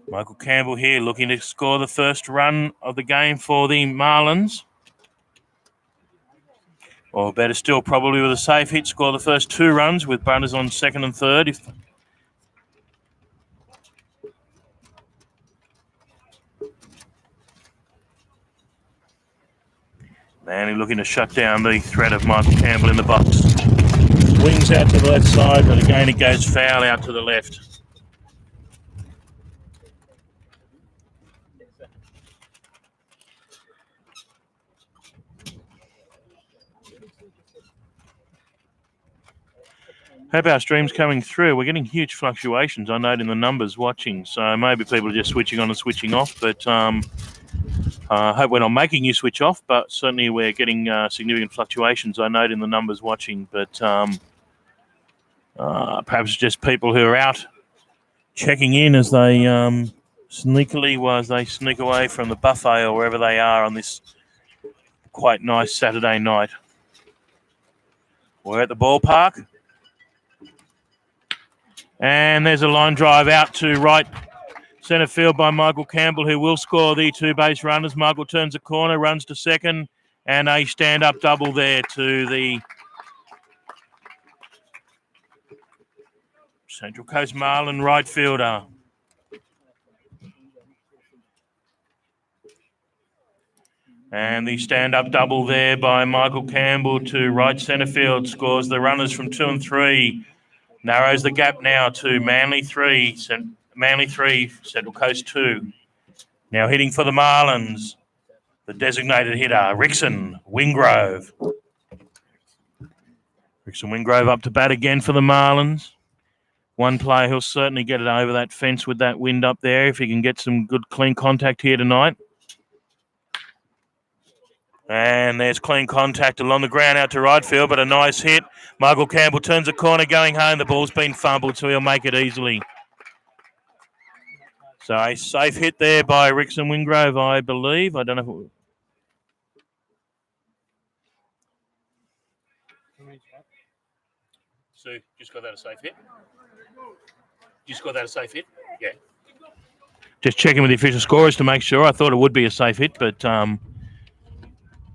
Michael Campbell here looking to score the first run of the game for the Marlins. Or better still, probably with a safe hit, score the first 2 runs with runners on 2nd and 3rd. Manley looking to shut down the threat of Michael Campbell in the box. Wings out to the left side, but again it goes foul out to the left. Hope our stream's coming through. We're getting huge fluctuations, I note, in the numbers watching. So maybe people are just switching on and switching off. But I hope we're not making you switch off. But certainly we're getting significant fluctuations, I note, in the numbers watching. But perhaps just people who are out checking in as they sneak away from the buffet or wherever they are on this quite nice Saturday night. We're at the ballpark. And there's a line drive out to right centre field by Michael Campbell, who will score the 2 base runners. Michael turns the corner, runs to second, and a stand-up double there to the Central Coast Marlin right fielder. And the stand-up double there by Michael Campbell to right centre field scores the runners from 2 and 3. Narrows the gap now to Manly 3, Central Coast 2. Now hitting for the Marlins, the designated hitter, Rickson Wingrove. Rickson Wingrove up to bat again for the Marlins. One player who'll certainly get it over that fence with that wind up there if he can get some good clean contact here tonight. And there's clean contact along the ground out to right field, but a nice hit. Michael Campbell turns the corner going home. The ball's been fumbled, so he'll make it easily. So a safe hit there by Rickson Wingrove, I believe. I don't know if it... So just got that a safe hit? Just got that a safe hit? Yeah. Just checking with the official scorers to make sure. I thought it would be a safe hit, but...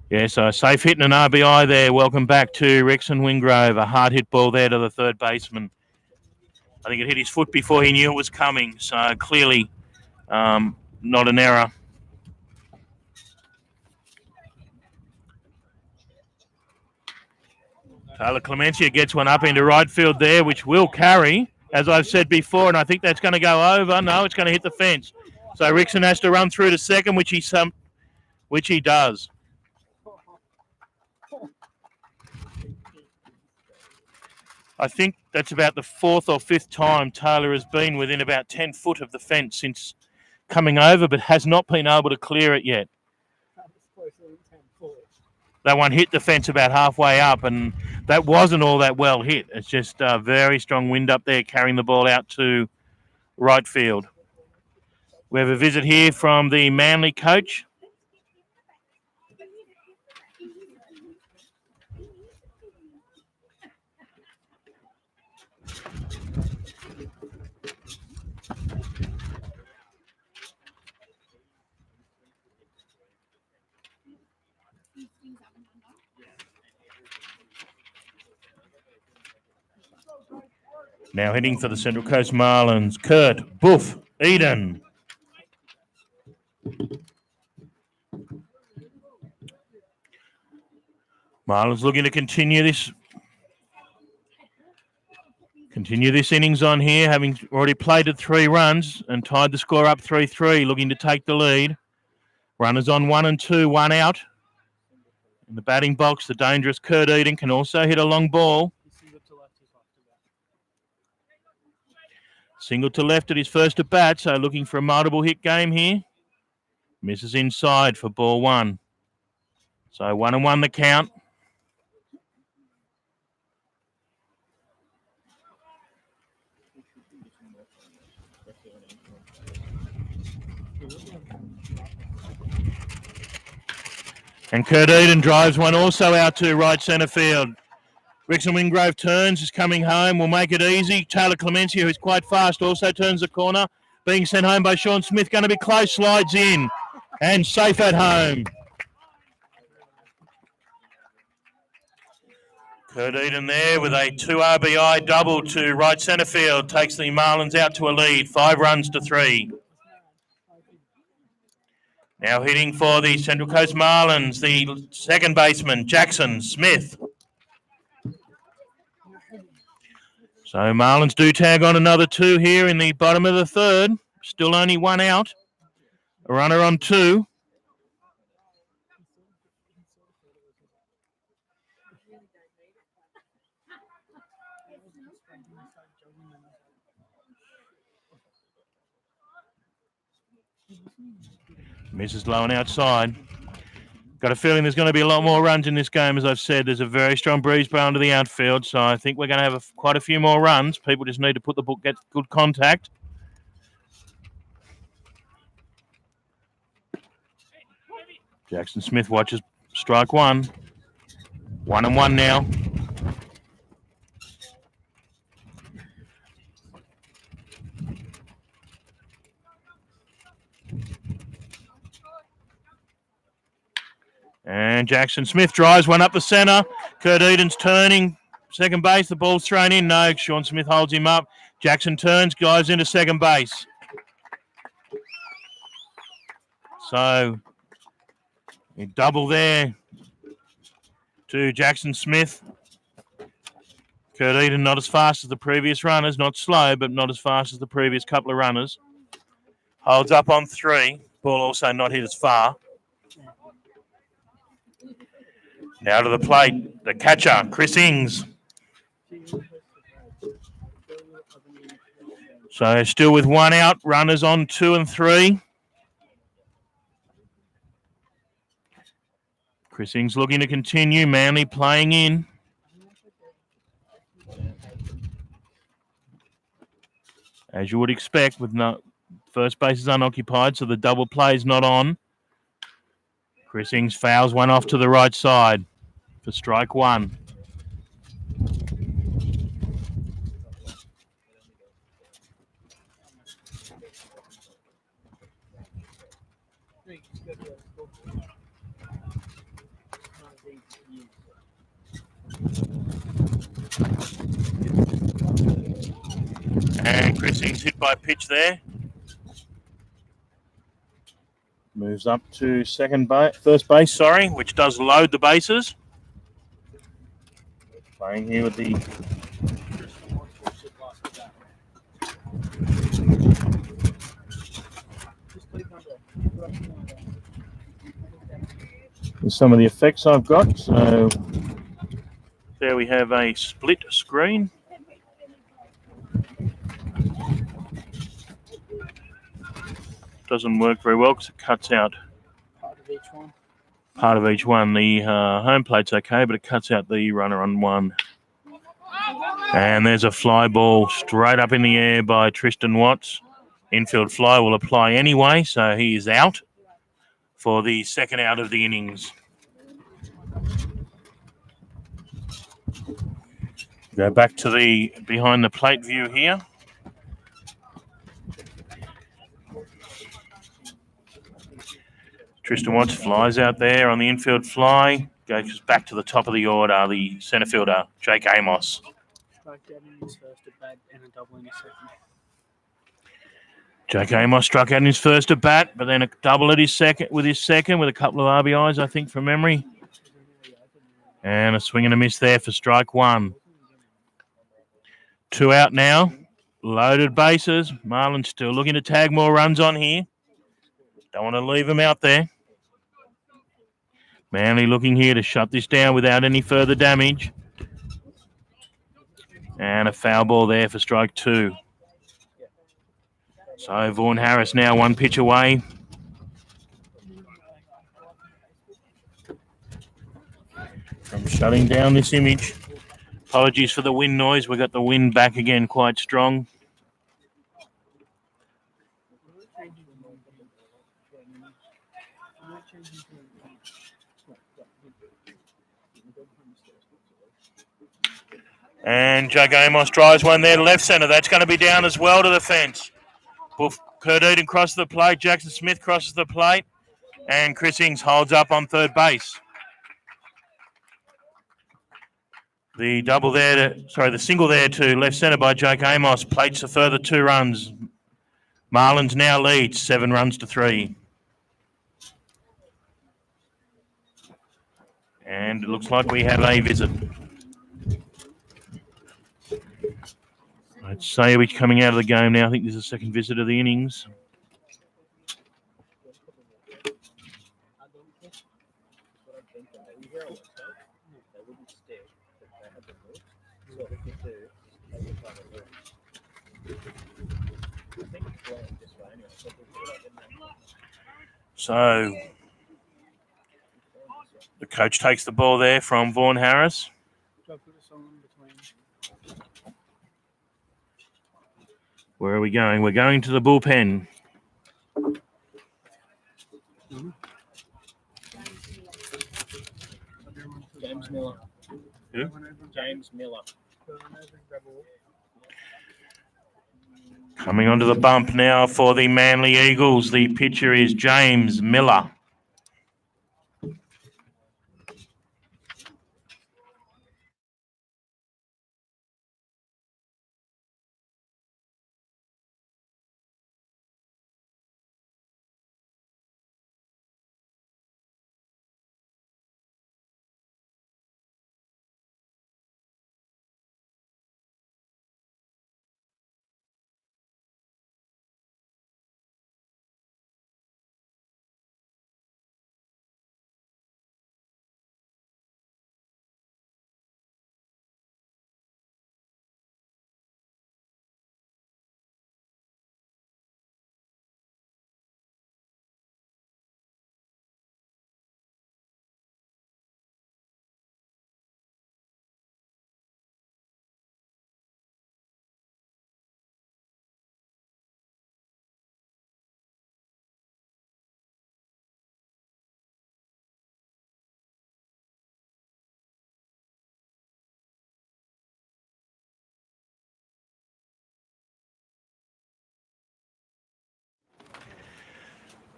yeah, so a safe hit and an RBI there. Welcome back to Rickson Wingrove. A hard hit ball there to the 3rd baseman. I think it hit his foot before he knew it was coming. So clearly not an error. Taylor Clemencia gets one up into right field there, which will carry, as I've said before, and I think that's going to go over. No, it's going to hit the fence. So Rickson has to run through to second, which he does. I think that's about the 4th or 5th time Taylor has been within about 10 foot of the fence since coming over, but has not been able to clear it yet. That one hit the fence about halfway up, and that wasn't all that well hit. It's just a very strong wind up there carrying the ball out to right field. We have a visit here from the Manly coach. Now hitting for the Central Coast Marlins, Kurt Boof Eden. Marlins looking to continue this innings on here, having already played at 3 runs and tied the score up 3-3, looking to take the lead. Runners on 1 and 2, 1 out. In the batting box, the dangerous Kurt Eden can also hit a long ball. Single to left at his first at bat, so looking for a multiple hit game here. Misses inside for ball 1. So 1-1 the count. And Kurt Eden drives one also out to right centre field. Rickson Wingrove turns, is coming home, will make it easy. Taylor Clemencia, who's quite fast, also turns the corner. Being sent home by Sean Smith, going to be close, slides in. And safe at home. Kurt Eden there with a 2 RBI double to right centre field. Takes the Marlins out to a lead, 5 runs to 3. Now hitting for the Central Coast Marlins, the second baseman, Jackson Smith. So Marlins do tag on another 2 here in the bottom of the 3rd. Still only 1 out. A runner on 2. Misses low and outside. Got a feeling there's going to be a lot more runs in this game. As I've said, there's a very strong breeze blowing to the outfield, so I think we're going to have quite a few more runs. People just need to get good contact. Jackson Smith watches strike 1. 1-1 now. And Jackson Smith drives one up the centre. Kurt Eden's turning. Second base, the ball's thrown in. No, Sean Smith holds him up. Jackson turns, dives into second base. So, a double there to Jackson Smith. Kurt Eden not as fast as the previous runners. Not slow, but not as fast as the previous couple of runners. Holds up on 3. Ball also not hit as far. Now to the plate, the catcher, Chris Ings. So still with 1 out, runners on 2 and 3. Chris Ings looking to continue, Manly playing in. As you would expect, with no first base is unoccupied, so the double play is not on. Chris Ings fouls one off to the right side for strike 1. And Chris Ings hit by pitch there. Moves up to first base, which does load the bases. Playing here with the some of the effects I've got. So there we have a split screen. Doesn't work very well because it cuts out part of each one. The home plate's okay, but it cuts out the runner on 1. And there's a fly ball straight up in the air by Tristan Watts. Infield fly will apply anyway, so he is out for the second out of the innings. Go back to the behind the plate view here. Tristan Watts flies out there on the infield fly. Goes back to the top of the order, the centre fielder, Jake Amos. Strike out in his first at bat and a double in his second. Jake Amos struck out in his first at bat, but then a double at his second with a couple of RBIs, I think, from memory. And a swing and a miss there for strike one. 2 out now. Loaded bases. Marlins still looking to tag more runs on here. Don't want to leave them out there. Manly looking here to shut this down without any further damage. And a foul ball there for strike two. So Vaughan Harris now 1 pitch away. From shutting down this image. Apologies for the wind noise. We got the wind back again quite strong. And Jake Amos drives one there to left centre. That's going to be down as well to the fence. Kurt Eden crosses the plate. Jackson Smith crosses the plate. And Chris Ings holds up on third base. The single there to left centre by Jake Amos plates a further 2 runs. Marlins now leads 7 runs to 3. And it looks like we have a visit. I'd say we're coming out of the game now. I think this is the second visit of the innings. So the coach takes the ball there from Vaughan Harris. Where are we going? We're going to the bullpen. James Miller. Who? James Miller. Coming onto the bump now for the Manly Eagles. The pitcher is James Miller.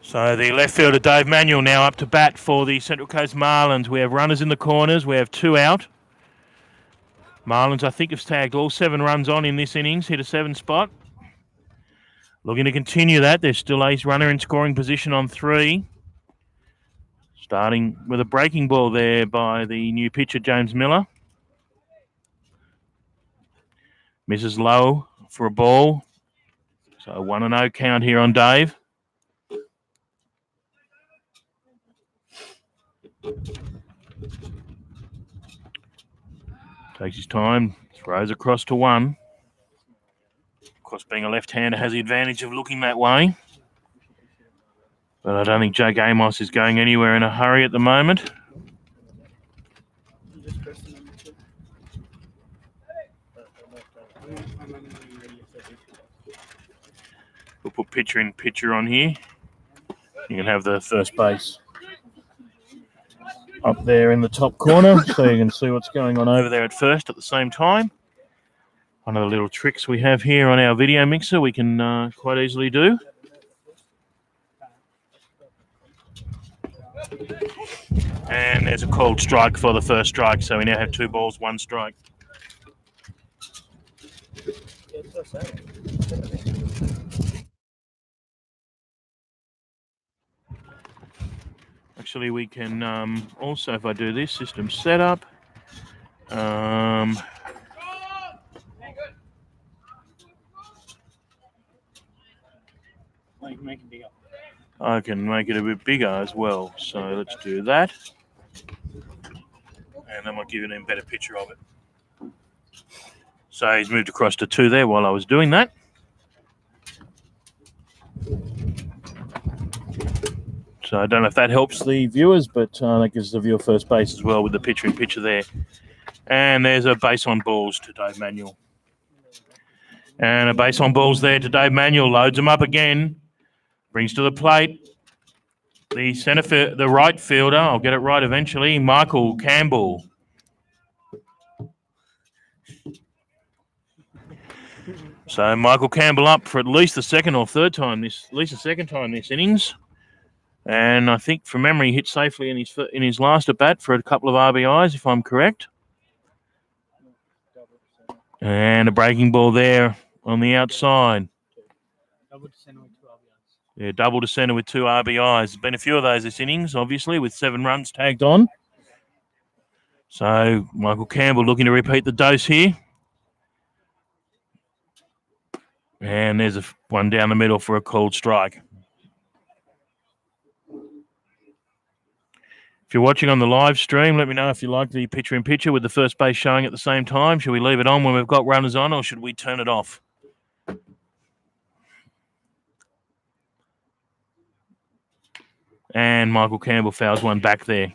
So the left fielder, Dave Manuel, now up to bat for the Central Coast Marlins. We have runners in the corners. We have 2 out. Marlins, I think, have tagged all 7 runs on in this innings, hit a 7 spot. Looking to continue that. There's still a runner in scoring position on 3. Starting with a breaking ball there by the new pitcher, James Miller. Misses low for a ball. So 1-0 count here on Dave. Takes his time, throws across to 1. Of course, being a left-hander has the advantage of looking that way. But I don't think Jake Amos is going anywhere in a hurry at the moment. We'll put picture in picture on here. You can have the first base up there in the top corner so you can see what's going on over there at first at the same time. One of the little tricks we have here on our video mixer we can quite easily do. And there's a called strike for the first strike, so we now have 2 balls, 1 strike. Actually, we can also, if I do this, system setup. Make it bigger. I can make it a bit bigger as well. So let's do that. And then I'll give you an even better picture of it. So he's moved across to 2 there while I was doing that. So I don't know if that helps the viewers, but that gives the viewer first base as well with the picture in picture there. And there's a base on balls to Dave Manuel. And a base on balls there to Dave Manuel. Loads them up again. Brings to the plate the right fielder. I'll get it right eventually. Michael Campbell. So Michael Campbell up for at least the second time this innings. And I think from memory hit safely in his last at bat for a couple of RBIs, if I'm correct. And a breaking ball there on the outside. Double to center with 2 RBIs. Yeah, double to center with 2 RBIs. There's been a few of those this innings, obviously, with 7 runs tagged on. So Michael Campbell looking to repeat the dose here. And there's one down the middle for a called strike. If you're watching on the live stream, let me know if you like the picture in picture with the first base showing at the same time. Should we leave it on when we've got runners on, or should we turn it off? And Michael Campbell fouls one back there.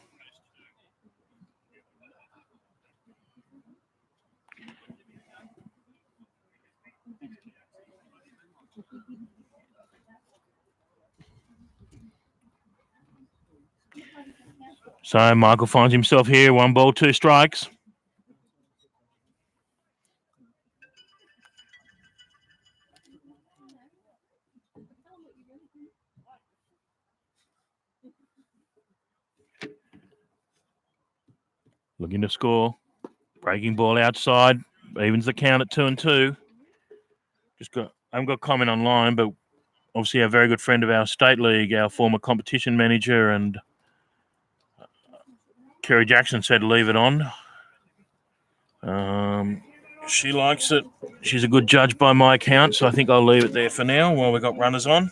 So Michael finds himself here, 1 ball, 2 strikes. Looking to score. Breaking ball outside. Evens the count at 2-2. I haven't got comment online, but obviously a very good friend of our state league, our former competition manager, and Kerry Jackson said leave it on. She likes it. She's a good judge by my account, so I think I'll leave it there for now while we've got runners on.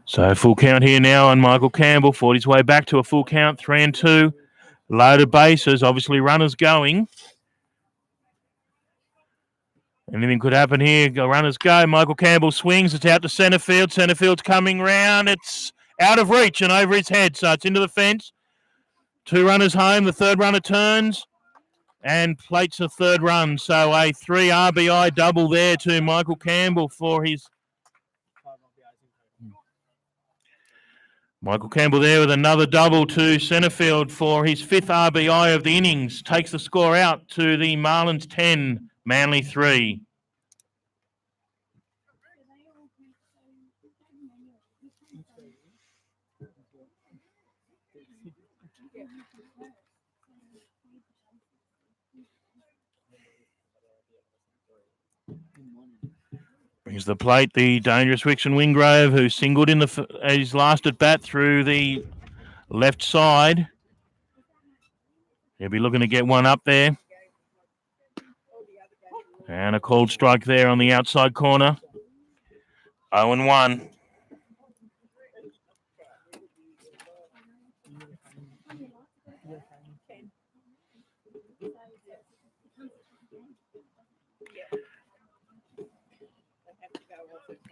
So full count here now on Michael Campbell. Fought his way back to a full count, 3-2. Loaded bases, obviously runners going. Anything could happen here. Runners go. Michael Campbell swings. It's out to centre field. Centre field's coming round. It's out of reach and over his head. So it's into the fence. 2 runners home. The 3rd runner turns and plates a 3rd run. So a 3 RBI double there to Michael Campbell for his... Michael Campbell there with another double to centre field for his 5th RBI of the innings. Takes the score out to the Marlins 10, Manly 3. Brings the plate the dangerous Rickson Wingrove, who singled in his last at bat through the left side. He'll be looking to get one up there. And a called strike there on the outside corner. 0-1.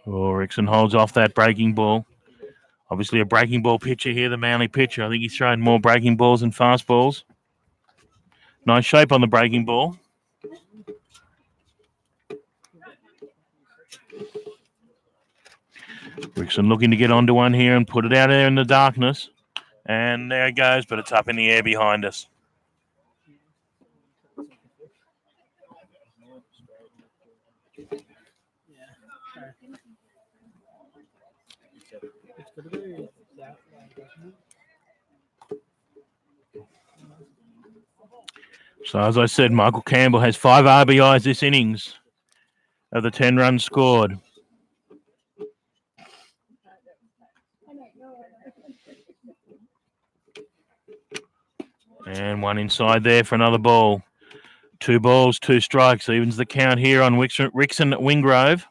Rickson holds off that breaking ball. Obviously a breaking ball pitcher here, the Manly pitcher. I think he's throwing more breaking balls than fast balls. Nice shape on the breaking ball. Rickson looking to get onto one here and put it out there in the darkness. And there it goes, but it's up in the air behind us. So as I said, Michael Campbell has 5 RBIs this innings of the 10 runs scored. And one inside there for another ball. 2 balls, 2 strikes. Evens the count here on Rickson Wingrove.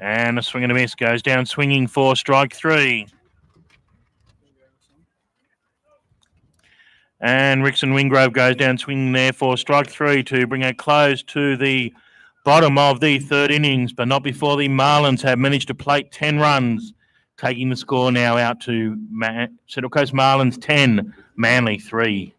And a swing and a miss. Goes down swinging for strike 3. And Rickson Wingrove goes down swinging there for strike 3 to bring a close to the bottom of the 3rd innings, but not before the Marlins have managed to plate 10 runs, taking the score now out to Central Coast Marlins 10, Manly 3.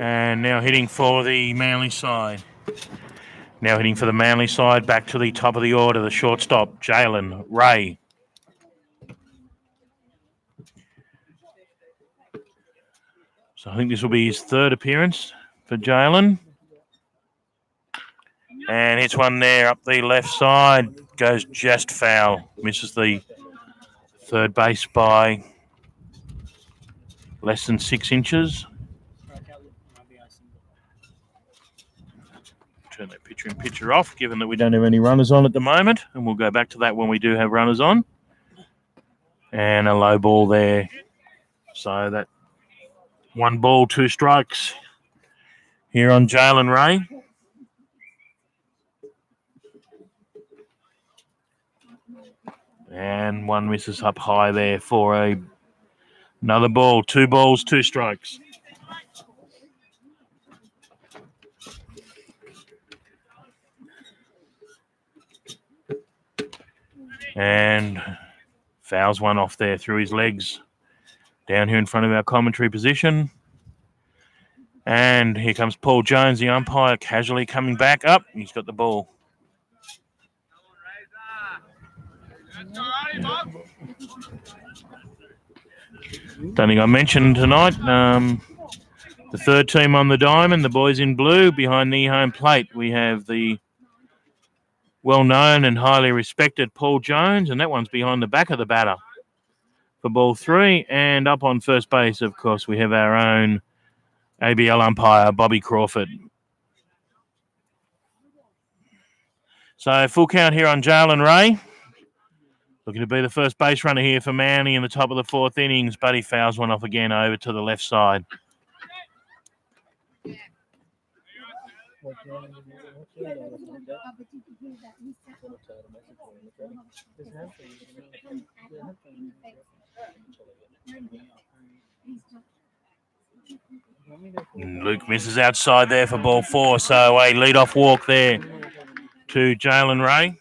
And now hitting for the Manly side. Now hitting for the Manly side, back to the top of the order, the shortstop, Jalen Ray. So I think this will be his 3rd appearance for Jalen. And hits one there up the left side, goes just foul, misses the 3rd base by less than 6 inches. Turn that pitcher and pitcher off, given that we don't have any runners on at the moment, and we'll go back to that when we do have runners on. And a low ball there. So that 1 ball, 2 strikes here on Jalen Ray. And one misses up high there for another ball. 2 balls, 2 strikes. And fouls one off there through his legs. Down here in front of our commentary position. And here comes Paul Jones, the umpire, casually coming back up. He's got the ball. Don't think I mentioned tonight, the 3rd team on the diamond, the boys in blue, behind the home plate. We have the well-known and highly respected Paul Jones, and that one's behind the back of the batter. for ball 3. And up on first base, of course, we have our own ABL umpire, Bobby Crawford. So full count here on Jalen Ray. Looking to be the first base runner here for Manly in the top of the 4th innings, but he fouls one off again over to the left side. And Luke misses outside there for ball 4, so a lead-off walk there to Jalen Ray.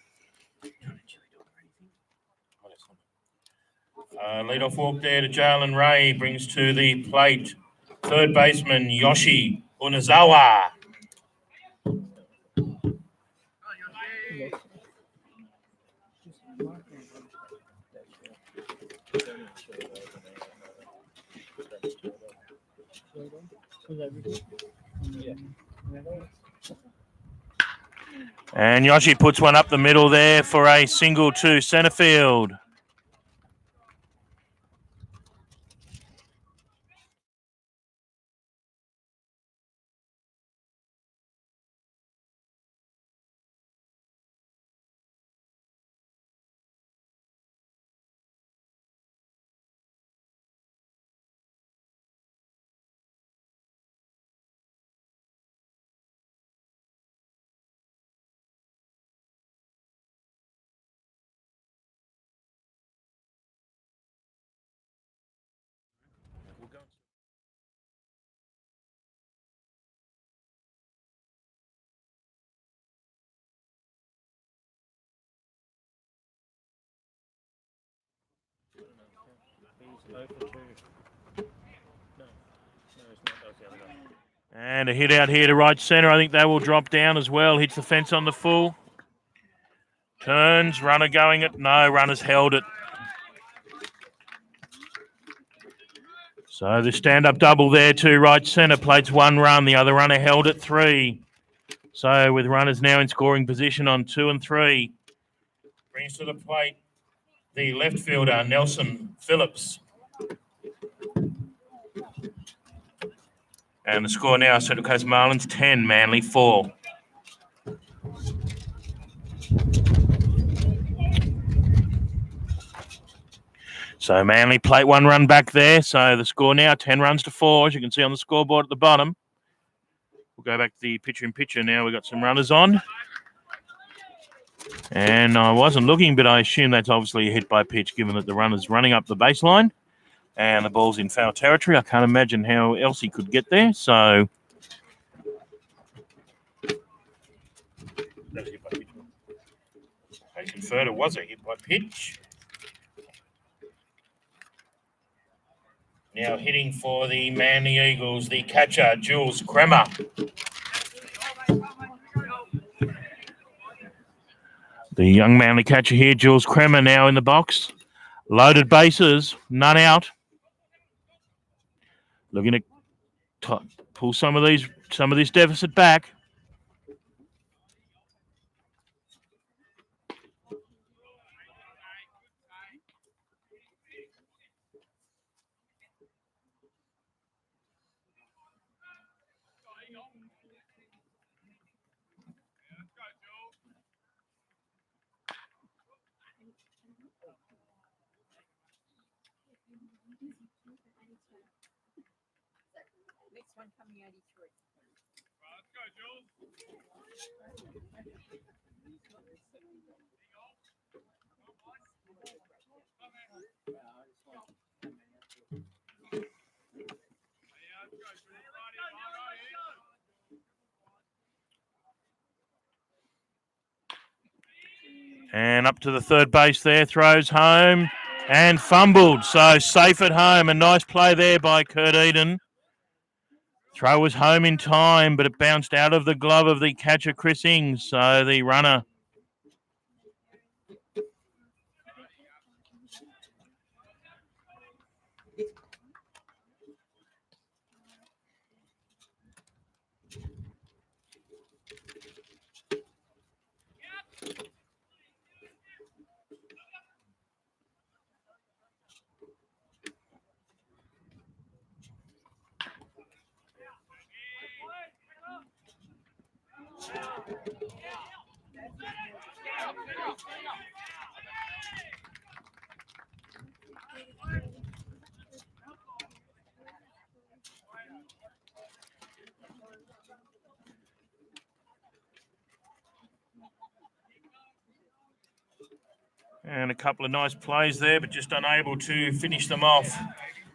Lead-off walk there to Jalen Ray brings to the plate third baseman Yoshi Unazawa. And Yoshi puts one up the middle there for a single to centre field. And a hit out here to right centre. I think they will drop down as well. Hits the fence on the full. Turns, runner going it. No, runner's held it. So the stand-up double there to right centre. Plates 1 run. The other runner held it 3. So with runners now in scoring position on 2 and 3. Brings to the plate the left fielder, Nelson Phillips. And the score now, Central Coast Marlins 10, Manly 4. So Manly plate 1 run back there. So the score now 10 runs to 4, as you can see on the scoreboard at the bottom. We'll go back to the pitcher-in-pitcher now. We've got some runners on. And I wasn't looking, but I assume that's obviously a hit by pitch, given that the runner's running up the baseline and the ball's in foul territory. I can't imagine how else he could get there. So I conferred it was a hit by pitch. Now hitting for the Manly Eagles, the catcher, Jules Kremer. The young Manly catcher here, Jules Kremer, now in the box. Loaded bases, none out. Looking to pull some of this deficit back. Next one coming 83. Let's go, Jules. And up to the third base there, throws home and fumbled. So safe at home. A nice play there by Kurt Eden. Throw was home in time, but it bounced out of the glove of the catcher, Chris Ings. So the runner. And a couple of nice plays there, but just unable to finish them off.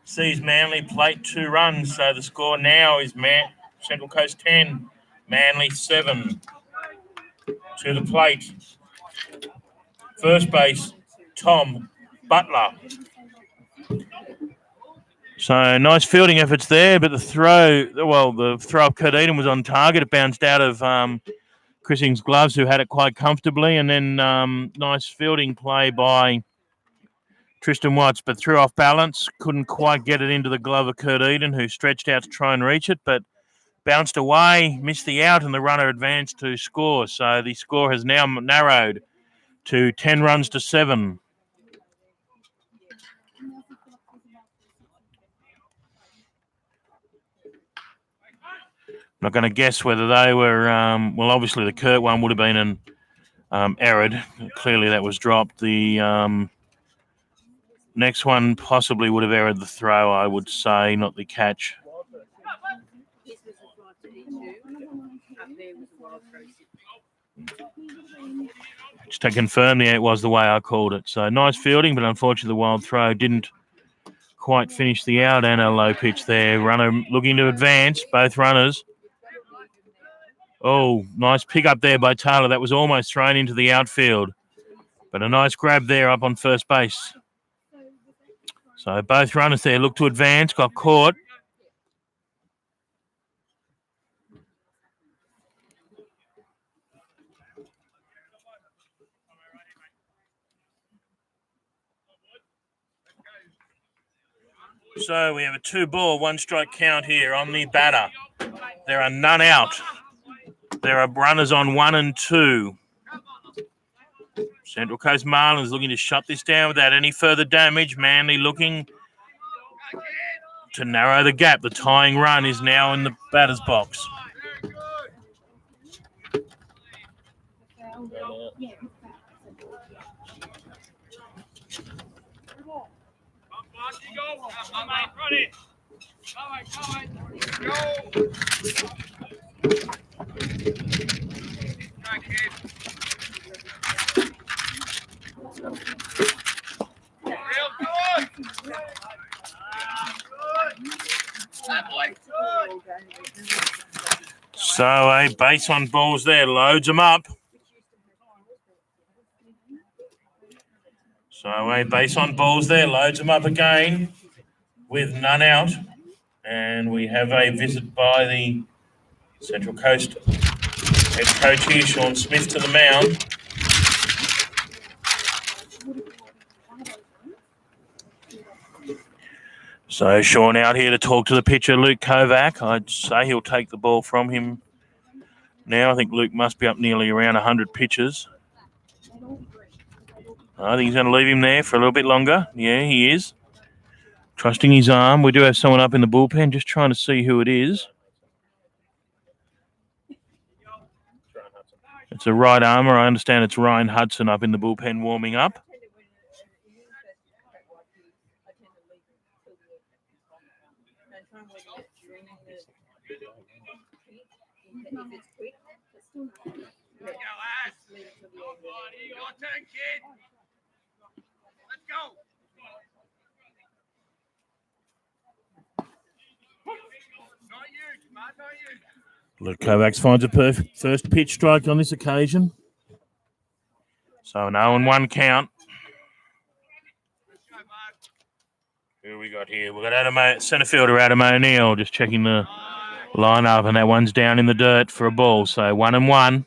Sees Manly plate 2 runs, so the score now is Central Coast 10, Manly 7. To the plate, first base, Tom Butler. So nice fielding efforts there, but the throw of Kurt Eden was on target. It bounced out of Chrising's gloves, who had it quite comfortably, and then nice fielding play by Tristan Watts, but threw off balance, couldn't quite get it into the glove of Kurt Eden, who stretched out to try and reach it, but bounced away, missed the out, and the runner advanced to score. So the score has now narrowed to 10 runs to 7. Not going to guess whether they were, obviously the Kurt one would have been an errored. Clearly that was dropped. The next one possibly would have errored the throw, I would say, not the catch. This was a 5-2. Up there was a wild throw. Just to confirm, it was the way I called it. So nice fielding, but unfortunately the wild throw didn't quite finish the out, and a low pitch there. Runner looking to advance, both runners. Oh, nice pick up there by Taylor. That was almost thrown into the outfield. But a nice grab there up on first base. So both runners there look to advance, got caught. So we have a 2-ball, 1-strike count here on the batter. There are none out. There are runners on 1 and 2. Central Coast Marlins looking to shut this down without any further damage. Manly looking to narrow the gap. The tying run is now in the batter's box. So a base on balls there, loads them up. So a base on balls there, loads them up again with none out. And we have a visit by the Central Coast head coach here, Sean Smith, to the mound. So Sean out here to talk to the pitcher, Luke Kovac. I'd say he'll take the ball from him now. I think Luke must be up nearly around 100 pitches. I think he's going to leave him there for a little bit longer. Yeah, he is. Trusting his arm. We do have someone up in the bullpen, just trying to see who it is. It's a right armer. I understand it's Ryan Hudson up in the bullpen warming up. Luke Kovacs finds a perfect first pitch strike on this occasion. So an 0-1 count. Who we got here? We've got centre fielder Adam O'Neill, just checking the line-up, and that one's down in the dirt for a ball. So 1-1.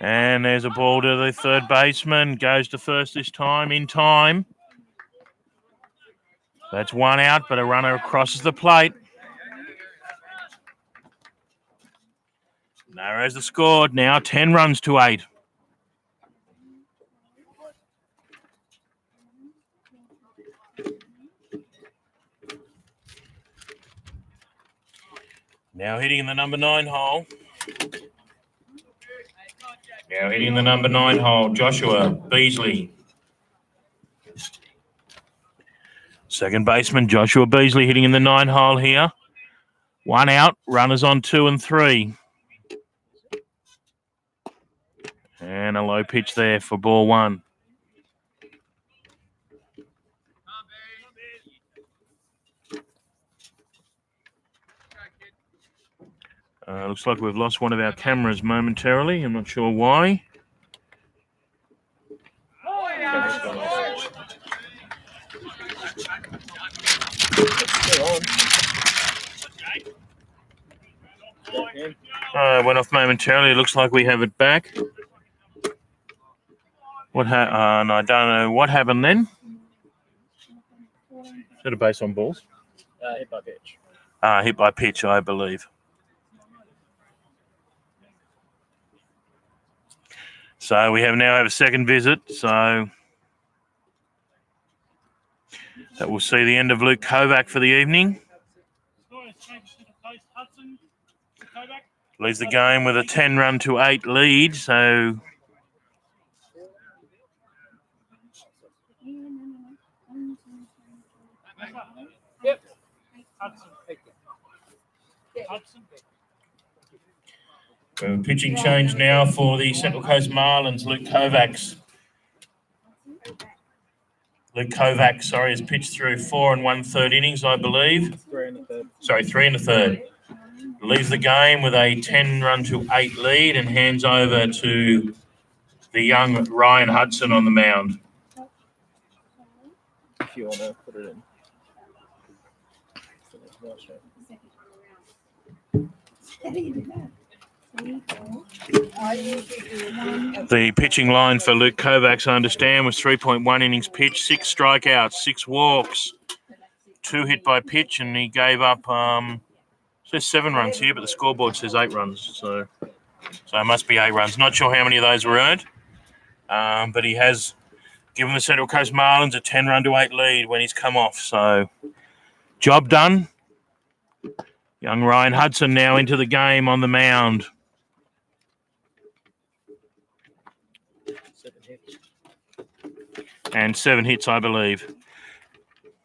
And there's a ball to the third baseman. Goes to first this time, in time. That's one out, but a runner crosses the plate. Narrows the score. Now 10 runs to 8. Now hitting in the number 9 hole. Now hitting the number 9 hole, Joshua Beasley. Second baseman, Joshua Beasley, hitting in the 9 hole here. 1 out, runners on 2 and 3. And a low pitch there for ball 1. Looks like we've lost one of our cameras momentarily. I'm not sure why. Went off momentarily. It looks like we have it back. No, I don't know what happened then. Is that a base on balls? Hit by pitch. Hit by pitch, I believe. So we now have a second visit. So that will see the end of Luke Kovac for the evening. Leaves the game with a 10-run to 8 lead. So pitching change now for the Central Coast Marlins. Luke Kovac, has pitched through 4 1/3 innings, I believe. 3 in the third. Sorry, 3 1/3. Leaves the game with a 10-run to 8 lead and hands over to the young Ryan Hudson on the mound. If you want to put it in. The pitching line for Luke Kovac, I understand, was 3.1 innings pitched, 6 strikeouts, 6 walks, 2 hit by pitch, and he gave up, it says 7 runs here, but the scoreboard says 8 runs. So it must be 8 runs. Not sure how many of those were earned, but he has given the Central Coast Marlins a 10-run to 8 lead when he's come off. So job done. Young Ryan Hudson now into the game on the mound. 7 hits. And 7 hits, I believe.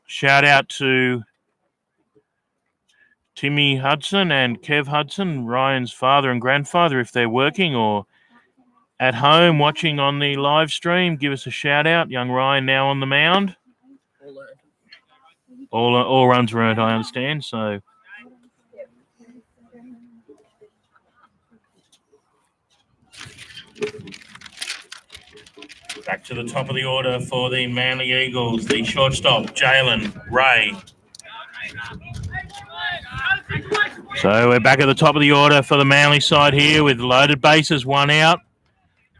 Shout out to Timmy Hudson and Kev Hudson, Ryan's father and grandfather, if they're working or at home watching on the live stream. Give us a shout out. Young Ryan now on the mound. All runs were earned, I understand. So back to the top of the order for the Manly Eagles, the shortstop, Jalen Ray. So we're back at the top of the order for the Manly side here with loaded bases, 1 out.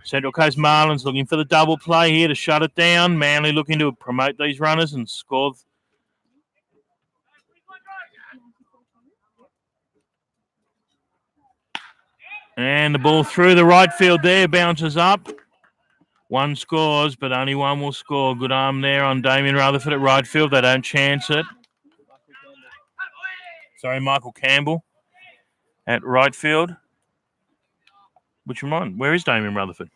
Central Coast Marlins looking for the double play here to shut it down. Manly looking to promote these runners and score. And the ball through the right field there, bounces up. 1 scores, but only 1 will score. Good arm there on Damien Rutherford at right field. They don't chance it. Sorry, Michael Campbell at right field. Which one? Where is Damien Rutherford?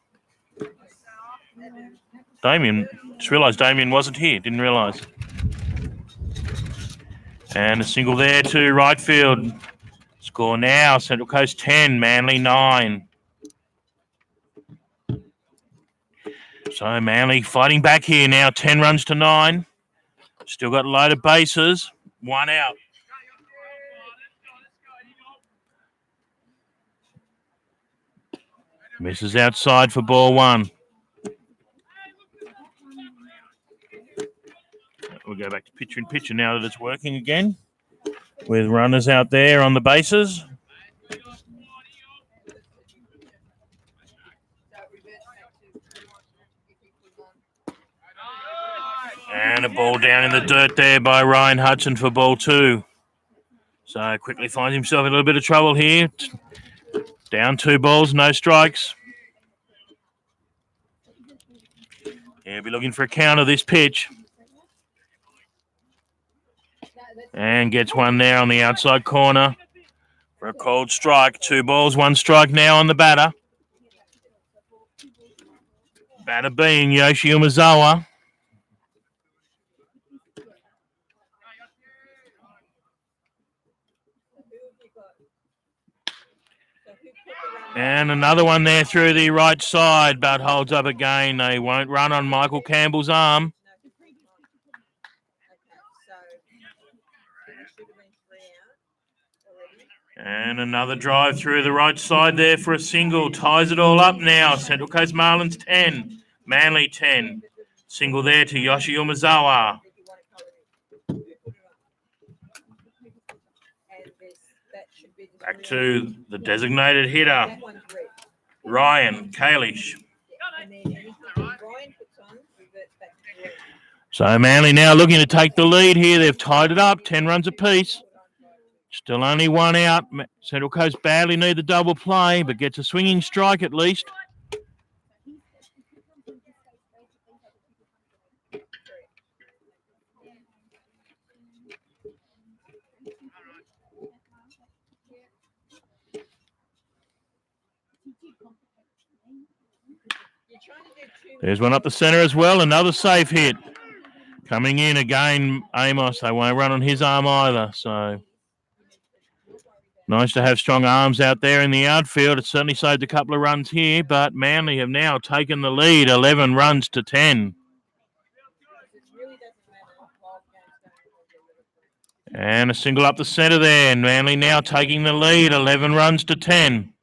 Damien. Just realised Damien wasn't here. Didn't realise. And a single there to right field. Score now, Central Coast 10, Manly 9. So Manly fighting back here now, 10 runs to 9. Still got loaded bases, 1 out. Misses outside for ball 1. We'll go back to pitcher and pitcher now that it's working again. With runners out there on the bases. And a ball down in the dirt there by Ryan Hudson for ball 2. So quickly finds himself in a little bit of trouble here. Down 2 balls, no strikes. He'll be looking for a count of this pitch. And gets one there on the outside corner for a called strike. 2 balls, 1 strike now on the batter. Batter being Yoshi Umezawa. And another one there through the right side, but holds up again. They won't run on Michael Campbell's arm. And another drive through the right side there for a single. Ties it all up now. Central Coast Marlins 10, Manly 10. Single there to Yoshi Umezawa. Back to the designated hitter, Ryan Kalish. So Manly now looking to take the lead here. They've tied it up, 10 runs apiece. Still only 1 out. Central Coast badly need the double play, but gets a swinging strike at least. There's one up the centre as well. Another safe hit. Coming in again, Amos. They won't run on his arm either. So nice to have strong arms out there in the outfield. It certainly saved a couple of runs here, but Manly have now taken the lead, 11 runs to 10. And a single up the centre there. And Manly now taking the lead, 11 runs to 10.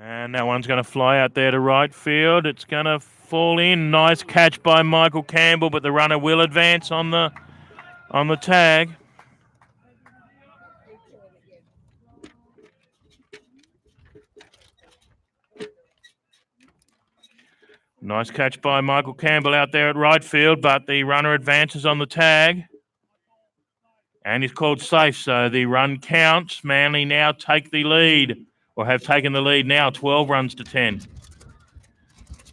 And that one's going to fly out there to right field. It's going to fall in. Nice catch by Michael Campbell, but the runner will advance on the tag. Nice catch by Michael Campbell out there at right field, but the runner advances on the tag. And he's called safe, so the run counts. Manly now take the lead, or have taken the lead now, 12 runs to 10.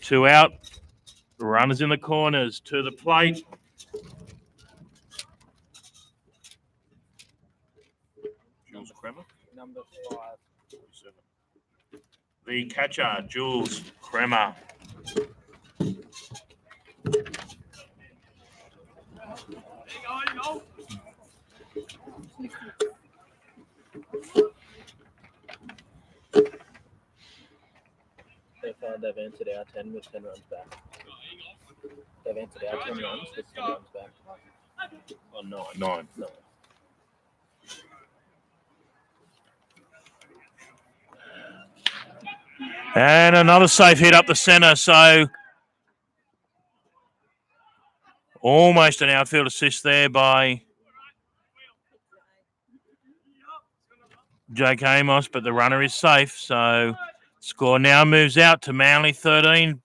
2 out. Runners in the corners to the plate. Jules Kremer. Number 5. The catcher, Jules Kremer. They've answered our 10 with 10 runs back. They've answered our 10 runs with 10 runs back. Oh, 9. No. And another safe hit up the centre, so almost an outfield assist there by Jake Amos, but the runner is safe, so score now moves out to Manly 13,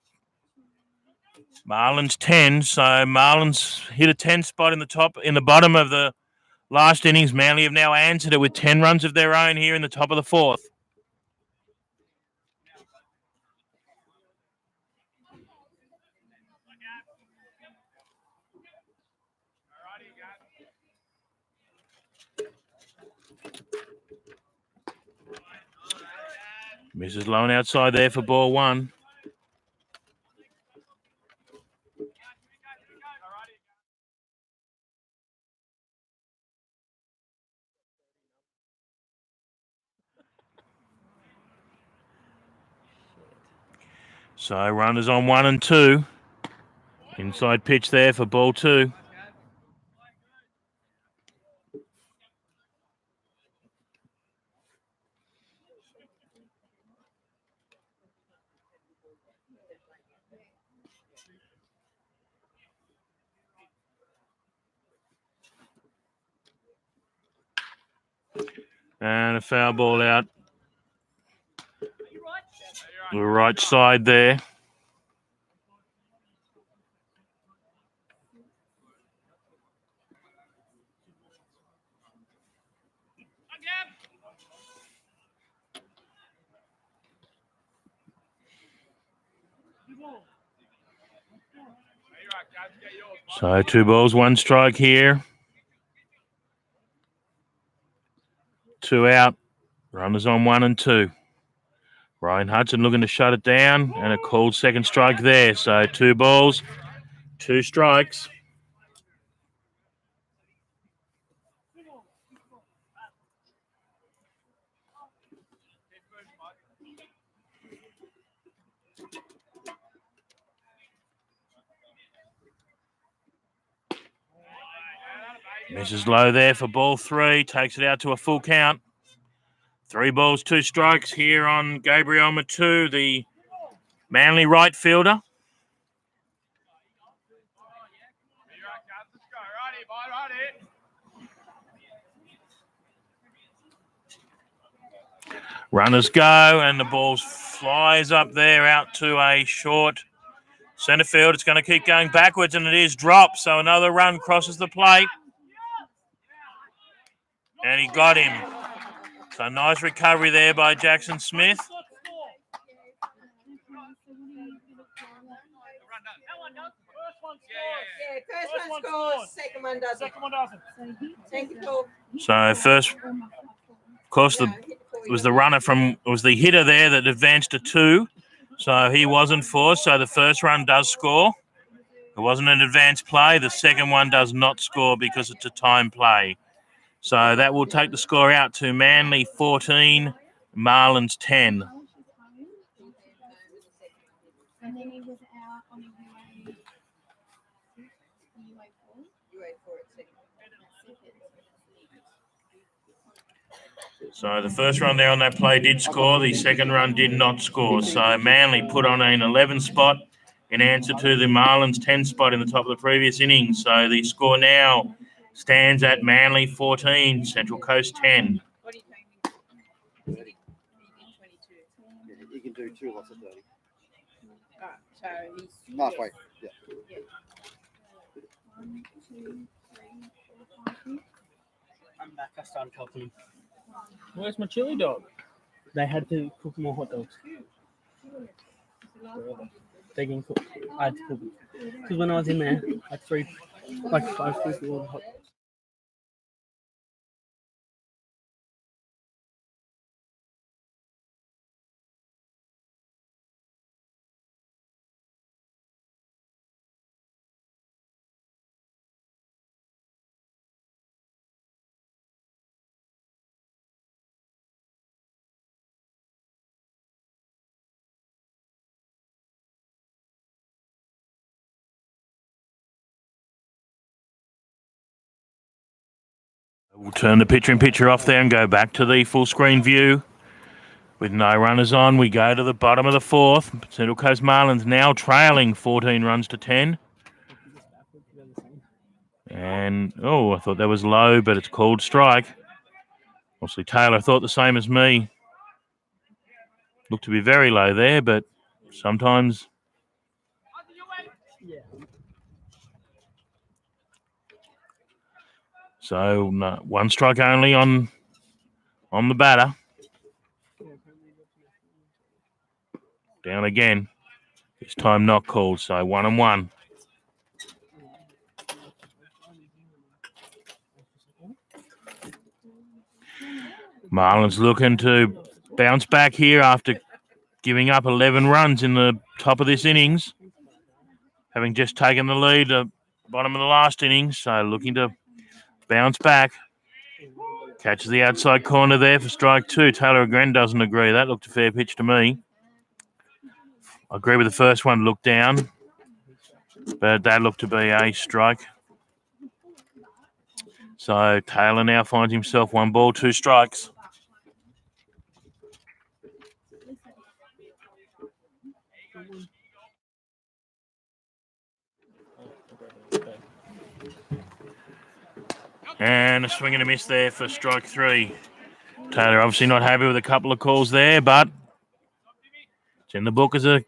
Marlins 10. So Marlins hit a 10 spot in the bottom of the last innings. Manly have now answered it with 10 runs of their own here in the top of the 4th. Misses Lone outside there for ball 1. So runners on 1 and 2. Inside pitch there for ball 2. And a foul ball out The right side there. So 2 balls, 1 strike here. 2 out. Runners on 1 and 2. Ryan Hudson looking to shut it down, and a called second strike there. So 2 balls, 2 strikes. Misses low there for ball 3. Takes it out to a full count. 3 balls, 2 strikes here on Gabriel Matu, the Manly right fielder. Runners go, and the ball flies up there out to a short centre field. It's going to keep going backwards, and it is dropped. So another run crosses the plate. And he got him. So nice recovery there by Jackson Smith. Yeah, first one scores, second one doesn't. Thank you, Paul. So first, of course, it was the hitter there that advanced to 2. So he wasn't forced. So the first run does score. It wasn't an advanced play. The second one does not score because it's a time play. So that will take the score out to Manly 14, Marlins 10. And then he was out on a So the first run there on that play did score. The second run did not score. So Manly put on an 11 spot in answer to the Marlins 10 spot in the top of the previous innings. So the score now stands at Manly 14, Central Coast 10. What are you paying me? 22. You can do 2 lots of 30. So he's Halfway. Yeah. I'm back. I started helping him. Where's my chili dog? They had to cook more hot dogs. They can cook. I had to cook them. Because when I was in there, I had 5 people of hot dogs. We'll turn the picture-in-picture off there and go back to the full-screen view. With no runners on, we go to the bottom of the 4th. Central Coast Marlins now trailing 14 runs to 10. And, I thought that was low, but it's called strike. Obviously, Taylor thought the same as me. Looked to be very low there, but sometimes... So, no, 1 strike only on the batter. Down again. This time not called, so 1-1. Marlins looking to bounce back here after giving up 11 runs in the top of this innings. Having just taken the lead at the bottom of the last innings, so looking to bounce back. Catches the outside corner there for strike 2. Taylor again doesn't agree. That looked a fair pitch to me. I agree with the first one, looked down. But that looked to be a strike. So Taylor now finds himself 1 ball, 2 strikes. And a swing and a miss there for strike 3. Taylor obviously not happy with a couple of calls there, but in the book as a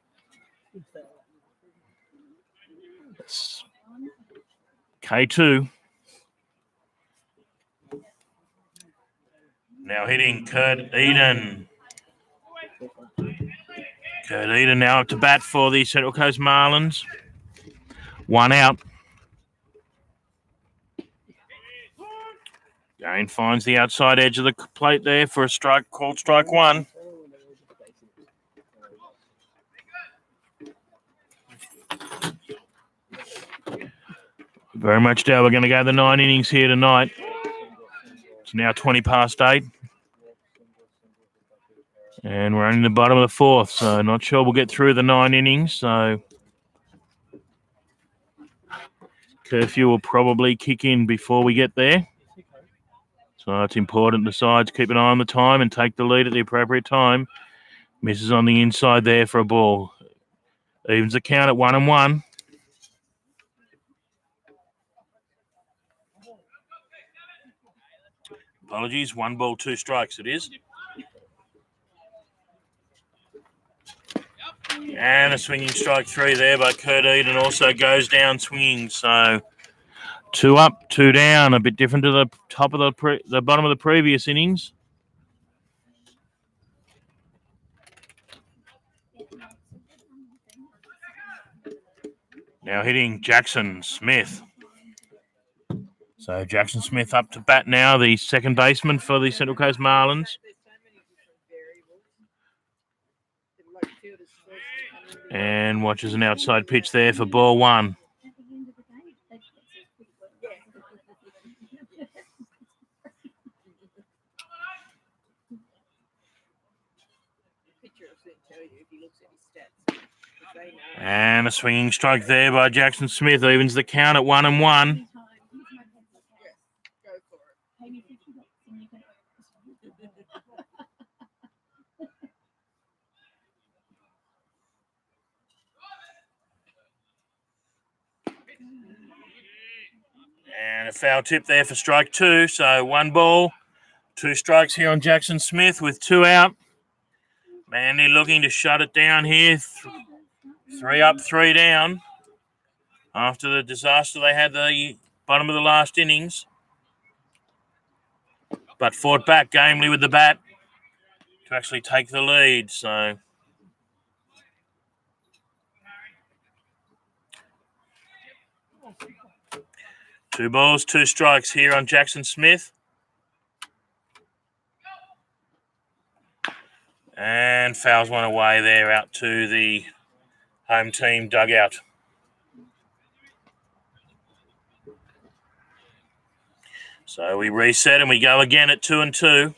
K2. Now hitting Kurt Eden. Kurt Eden now up to bat for the Central Coast Marlins. One out. Gain finds the outside edge of the plate there for a strike, called strike one. Very much doubt we're going to go the 9 innings here tonight. It's now 20 past 8. And we're only in the bottom of the 4th, so not sure we'll get through the 9 innings. So curfew will probably kick in before we get there. So it's important the sides keep an eye on the time and take the lead at the appropriate time. Misses on the inside there for a ball. Evens the count at 1-1. Apologies, 1 ball, 2 strikes it is. And a swinging strike 3 there by Kurt Eden also goes down swinging. So 2 up, 2 down, a bit different to the top of the bottom of the previous innings. Now hitting Jackson Smith. So Jackson Smith up to bat now, the second baseman for the Central Coast Marlins. And watches an outside pitch there for ball 1. And a swinging strike there by Jackson Smith evens the count at 1-1. And a foul tip there for strike 2. So 1 ball, 2 strikes here on Jackson Smith with 2 out. Manly looking to shut it down here. 3 up, 3 down. After the disaster they had the bottom of the last innings. But fought back gamely with the bat to actually take the lead. So 2 balls, 2 strikes here on Jackson Smith. And fouls one away there out to the home team dugout. So we reset and we go again at 2-2.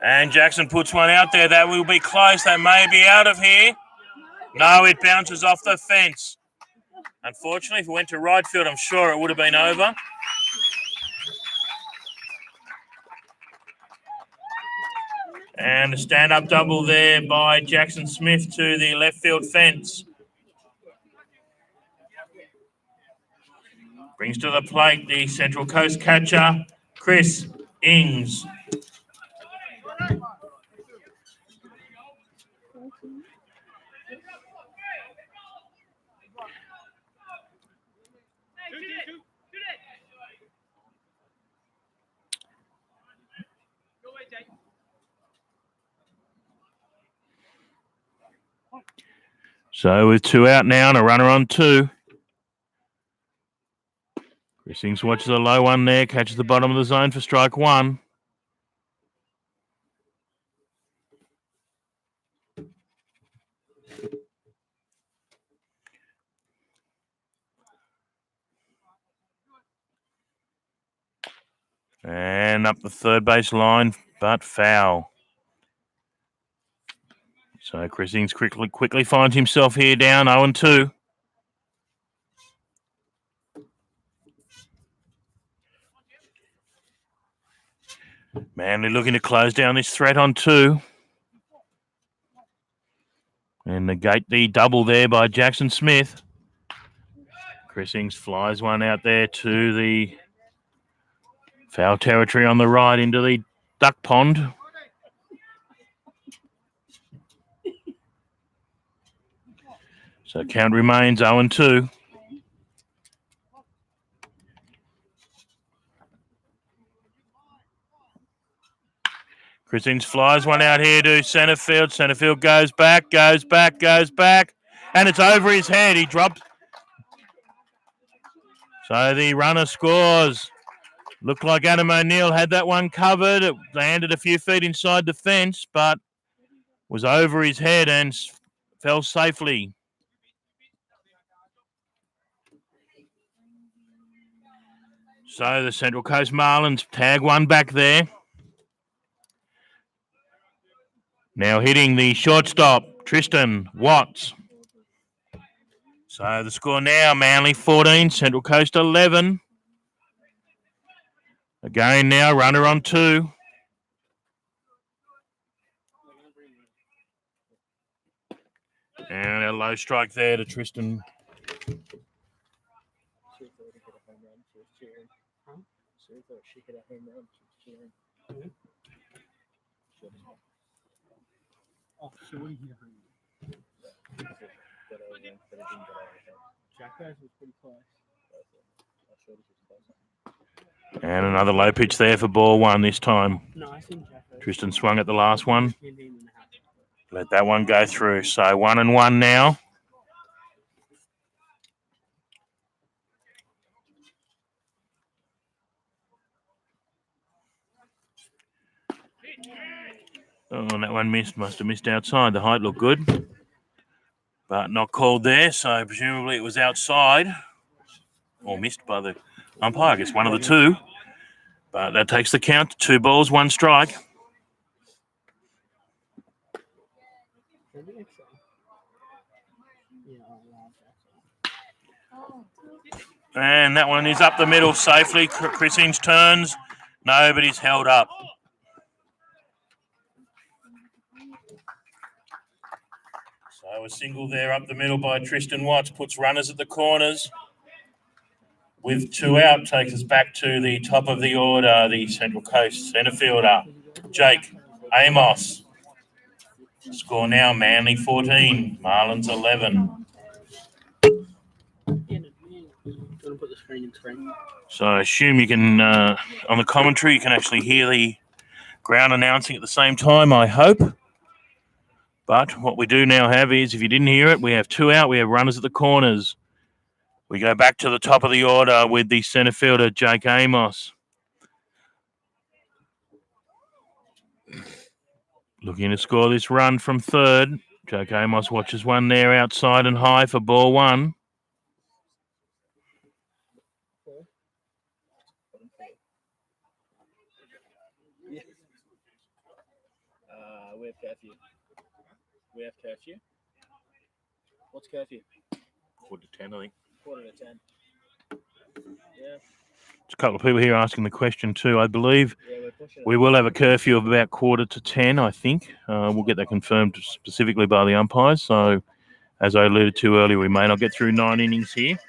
And Jackson puts one out there. That will be close. That may be out of here. No, it bounces off the fence. Unfortunately, if it went to right field, I'm sure it would have been over. And a stand-up double there by Jackson Smith to the left field fence. Brings to the plate the Central Coast catcher, Chris Ings. So with 2 out now and a runner on 2. Chris Ings watches a low one there, catches the bottom of the zone for strike 1. And up the third base line, but foul. So Chris Ings quickly finds himself here down 0-2. Manly looking to close down this threat on 2. And negate the double there by Jackson Smith. Chrisings flies one out there to the foul territory on the right into the duck pond. So count remains 0-2. Christings flies one out here to centre field. Centre field goes back. And it's over his head. He drops. So the runner scores. Looked like Adam O'Neill had that one covered. It landed a few feet inside the fence, but was over his head and fell safely. So the Central Coast Marlins tag one back there. Now hitting the shortstop, Tristan Watts. So the score now, Manly 14, Central Coast 11. Again now, runner on 2. And a low strike there to Tristan. She thought he hit a home run. She was cheering. Huh? She thought she hit a home run. She was cheering. Mhm. She was Oh, so what do you hear? got over, but it didn't get over her head. Jack Rose was pretty close. I showed it to close. And another low pitch there for ball 1 this time. No, I think Jack Rose. Tristan swung at the last one. 15.5. Let that one go through. So 1-1 now. Oh, that one missed. Must have missed outside. The height looked good, but not called there. So presumably it was outside or missed by the umpire. I guess one of the two. But that takes the count to 2 balls, 1 strike. I think so. Yeah, I'll allow that. And that one is up the middle safely. Chrisings turns. Nobody's held up. So a single there up the middle by Tristan Watts puts runners at the corners. With 2 out, takes us back to the top of the order, the Central Coast centre fielder, Jake Amos. Score now, Manly 14, Marlins 11. Yeah, no, put the screen in screen. So I assume you can, on the commentary, you can actually hear the ground announcing at the same time, I hope. But what we do now have is, if you didn't hear it, we have 2 out, we have runners at the corners. We go back to the top of the order with the centre fielder, Jake Amos. Looking to score this run from third. Jake Amos watches one there outside and high for ball 1. We have curfew. We have curfew. What's curfew? Quarter to 10, I think. 10:45. Yeah. There's a couple of people here asking the question too. I believe Yeah, we're pushing it. we will have a curfew of about 9:45, I think. We'll get that confirmed specifically by the umpires. So, as I alluded to earlier, we may not get through 9 innings here.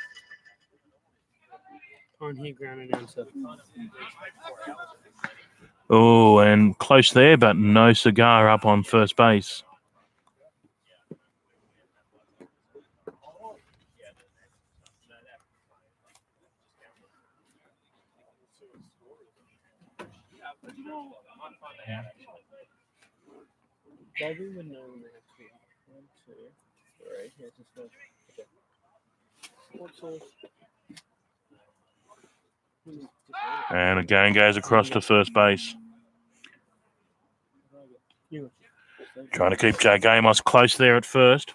On here, ground announcer. Oh, and close there, but no cigar up on first base. Bobby would know when they have 2. 1, 2, 3. Yeah, just go. Okay. What sauce? And again goes across to first base. Trying to keep Jake Amos close there at first.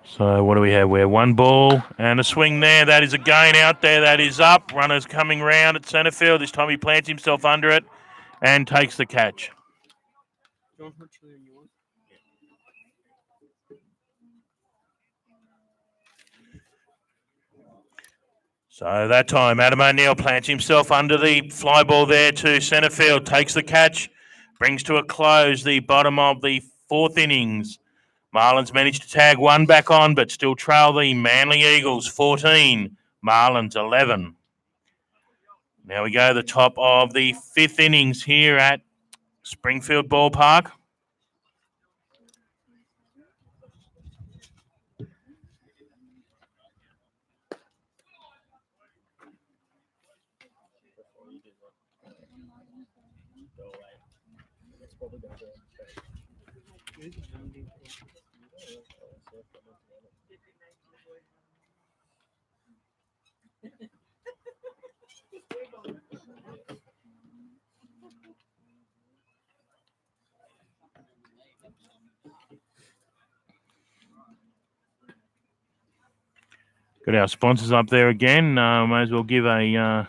So what do we have? We're 1 ball and a swing there. That is a gain out there. That is up. Runner's coming round at centre field. This time he plants himself under it and takes the catch. So that time, Adam O'Neill plants himself under the fly ball there to centre field, takes the catch, brings to a close the bottom of the fourth innings. Marlins managed to tag one back on, but still trail the Manly Eagles 14, Marlins 11. Now we go to the top of the fifth innings here at Springfield Ballpark. Before you do that. Go away. It's probably going to go Got our sponsors up there again. May as well give a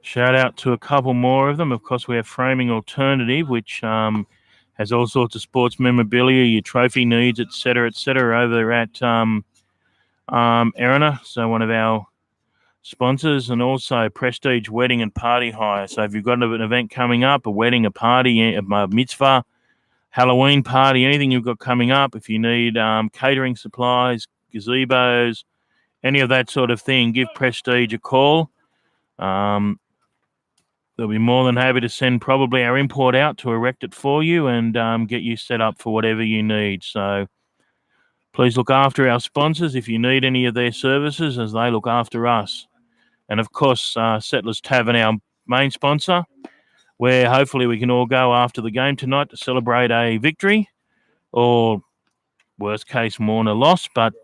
shout out to a couple more of them. Of course, we have Framing Alternative, which has all sorts of sports memorabilia, your trophy needs, etc., over at Erina. So one of our sponsors, and also Prestige Wedding and Party Hire. So if you've got an event coming up, a wedding, a party, a mitzvah, Halloween party, anything you've got coming up, if you need catering supplies, gazebos, any of that sort of thing, give Prestige a call. They'll be more than happy to send probably our import out to erect it for you and get you set up for whatever you need. So please look after our sponsors if you need any of their services, as they look after us. And of course, Settlers Tavern, our main sponsor, where hopefully we can all go after the game tonight to celebrate a victory, or worst case, mourn a loss. But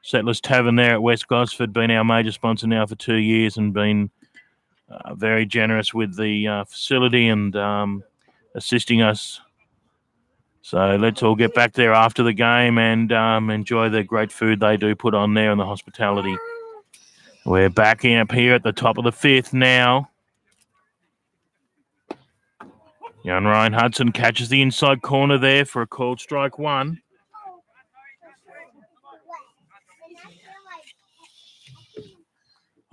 Settlers Tavern there at West Gosford, been our major sponsor now for 2 years, and been very generous with the facility and assisting us. So let's all get back there after the game and enjoy the great food they do put on there and the hospitality. We're backing up here at the top of the fifth now. Young Ryan Hudson catches the inside corner there for a called strike one.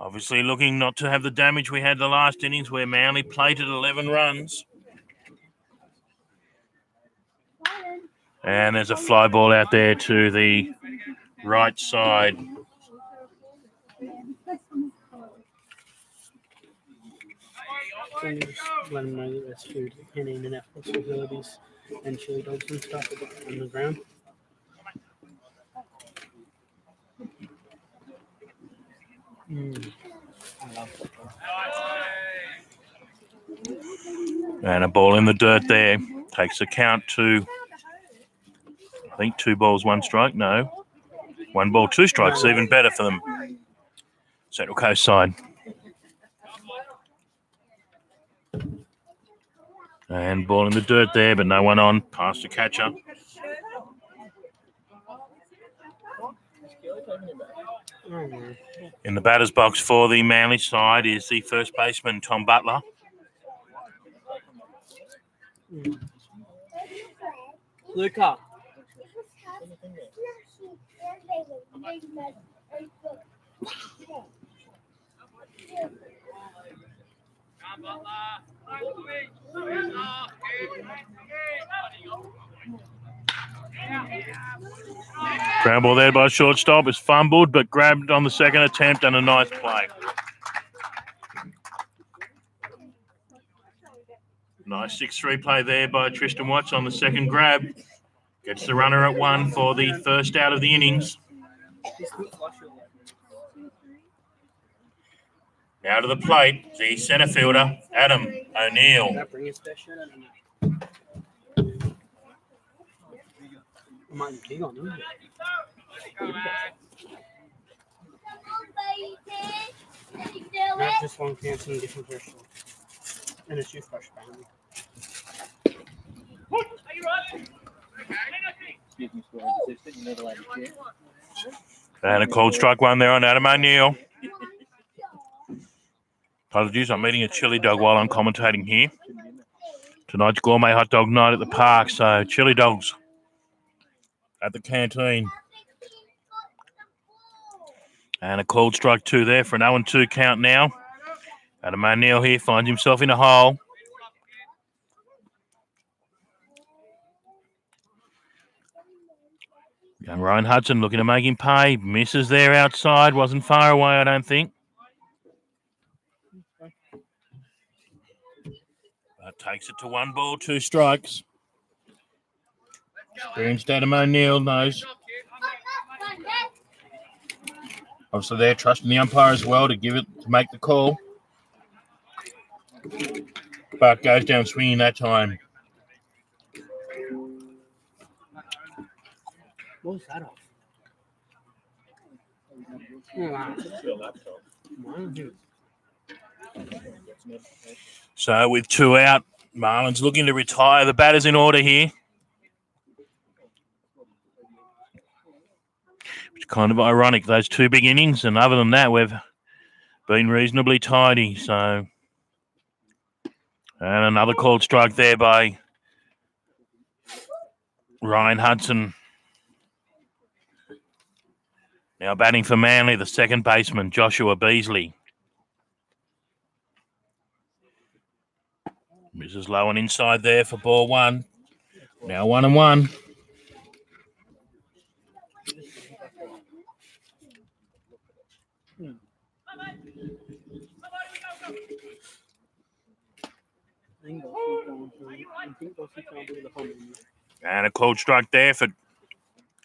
Obviously looking not to have the damage we had the last innings, where Manly plated 11 runs. And there's a fly ball out there to the right side. Can you just let them know that there's food and in-and-out possibilities and chili dogs and stuff on the ground? I love football. And a ball in the dirt there. Takes the count to, I think, 2 balls, 1 strike. No. 1 ball, 2 strikes. Even better for them. Central Coast side. And ball in the dirt there, but no one on. Past the catcher. In the batter's box for the Manly side is the first baseman, Tom Butler. Luca. Ground ball there by shortstop is fumbled, but grabbed on the second attempt, and a nice play. Nice 6-3 play there by Tristan Watts on the second grab. Gets the runner at 1 for the first out of the innings. Now to the plate, the centre fielder, Adam O'Neill. Might be big on him. Not just one fancy and different brush. And a toothbrush apparently. Excuse me, score assistant. You know the lady here. And a cold strike one there on Adam O'Neill. Apologies, I'm eating a chili dog while I'm commentating here. Tonight's gourmet hot dog night at the park, so chili dogs at the canteen. And a called strike 2 there for an 0-2 count now. Adam O'Neill here finds himself in a hole. Young Ryan Hudson looking to make him pay. Misses there outside. Wasn't far away, I don't think. But takes it to 1 ball, 2 strikes. Experienced Adam O'Neill knows. Obviously, they're trusting the umpire as well to make the call. But goes down swinging that time. What was that off? Wow. So with 2 out, Marlins looking to retire. The batter's in order here. It's kind of ironic, those 2 big innings. And other than that, we've been reasonably tidy. So, and another called strike there by Ryan Hudson. Now batting for Manly, the second baseman, Joshua Beasley. Misses low and inside there for ball 1. Now 1-1. And a called strike there for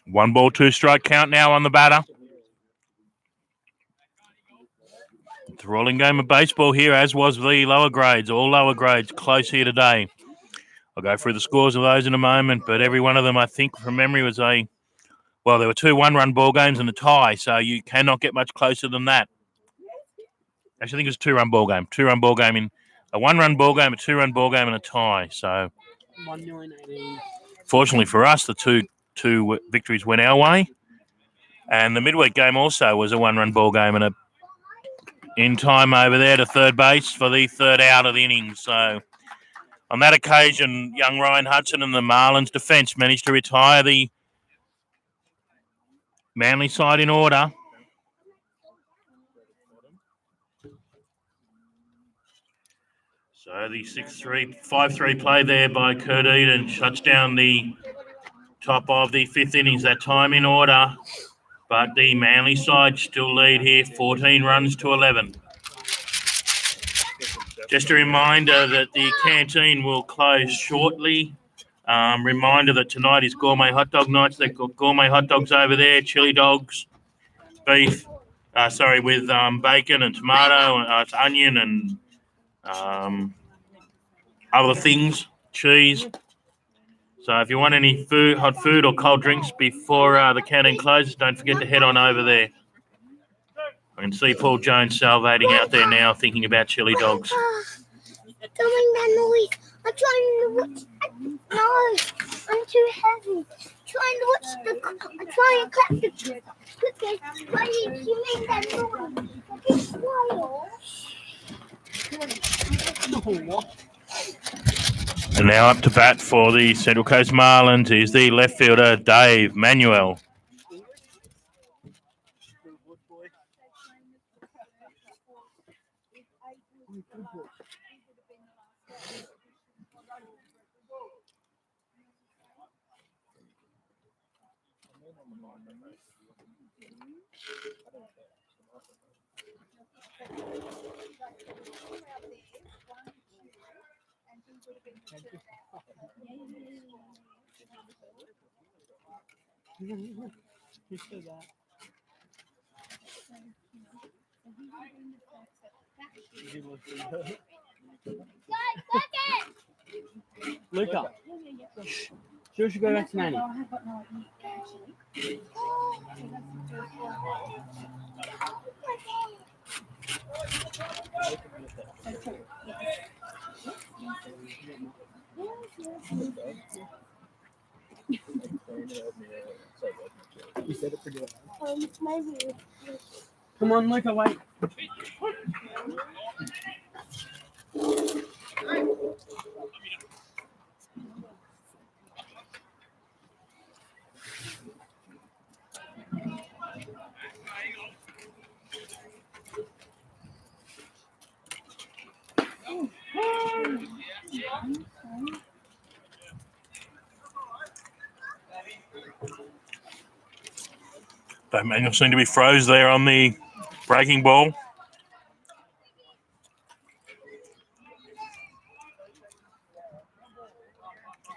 1 ball, 2 strike count now on the batter. It's a rolling game of baseball here, as was the lower grades. All lower grades close here today. I'll go through the scores of those in a moment, but every one of them, I think, from memory, was there were 2 one-run ball games and a tie, so you cannot get much closer than that. Actually, I think it was a 2-run ball game. 2-run ball game in a 1-run ball game, a 2-run ball game, and a tie. So, fortunately for us, the two victories went our way. And the midweek game also was a 1-run ball game and in time over there to third base for the 3rd out of the innings. So, on that occasion, young Ryan Hudson and the Marlins defence managed to retire the Manly side in order. So the 5-3 play there by Kurt Eden shuts down the top of the 5th innings. That time in order, but the Manly side still lead here, 14 runs to 11. Just a reminder that the canteen will close shortly. Reminder that tonight is gourmet hot dog night. They've got gourmet hot dogs over there, chili dogs, beef, with bacon and tomato, onion and other things, cheese. So if you want any hot food or cold drinks before the canteen closes, don't forget to head on over there. I can see Paul Jones salivating out there now, thinking about chili dogs. Doing that noise. I'm trying to watch. No, I'm too heavy. I'm trying to clap the cookie. Why did you make that noise? And now up to bat for the Central Coast Marlins is the left fielder, Dave Manuel. Luca, she should go back to Nanny. You said it pretty well. Maybe. Come on, Luca, wait. Dave Manuel seemed to be froze there on the breaking ball.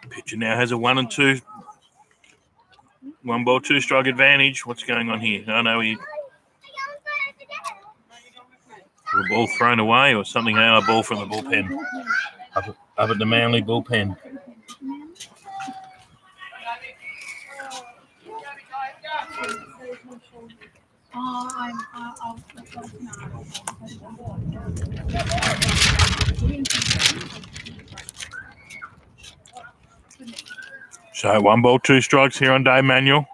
Pitcher now has a 1 and 2. 1 ball, 2 strike advantage. What's going on here? I know he. A ball thrown away or something. A ball from the bullpen. Up at the Manly bullpen. So 1 ball, 2 strikes here on Dave Manuel.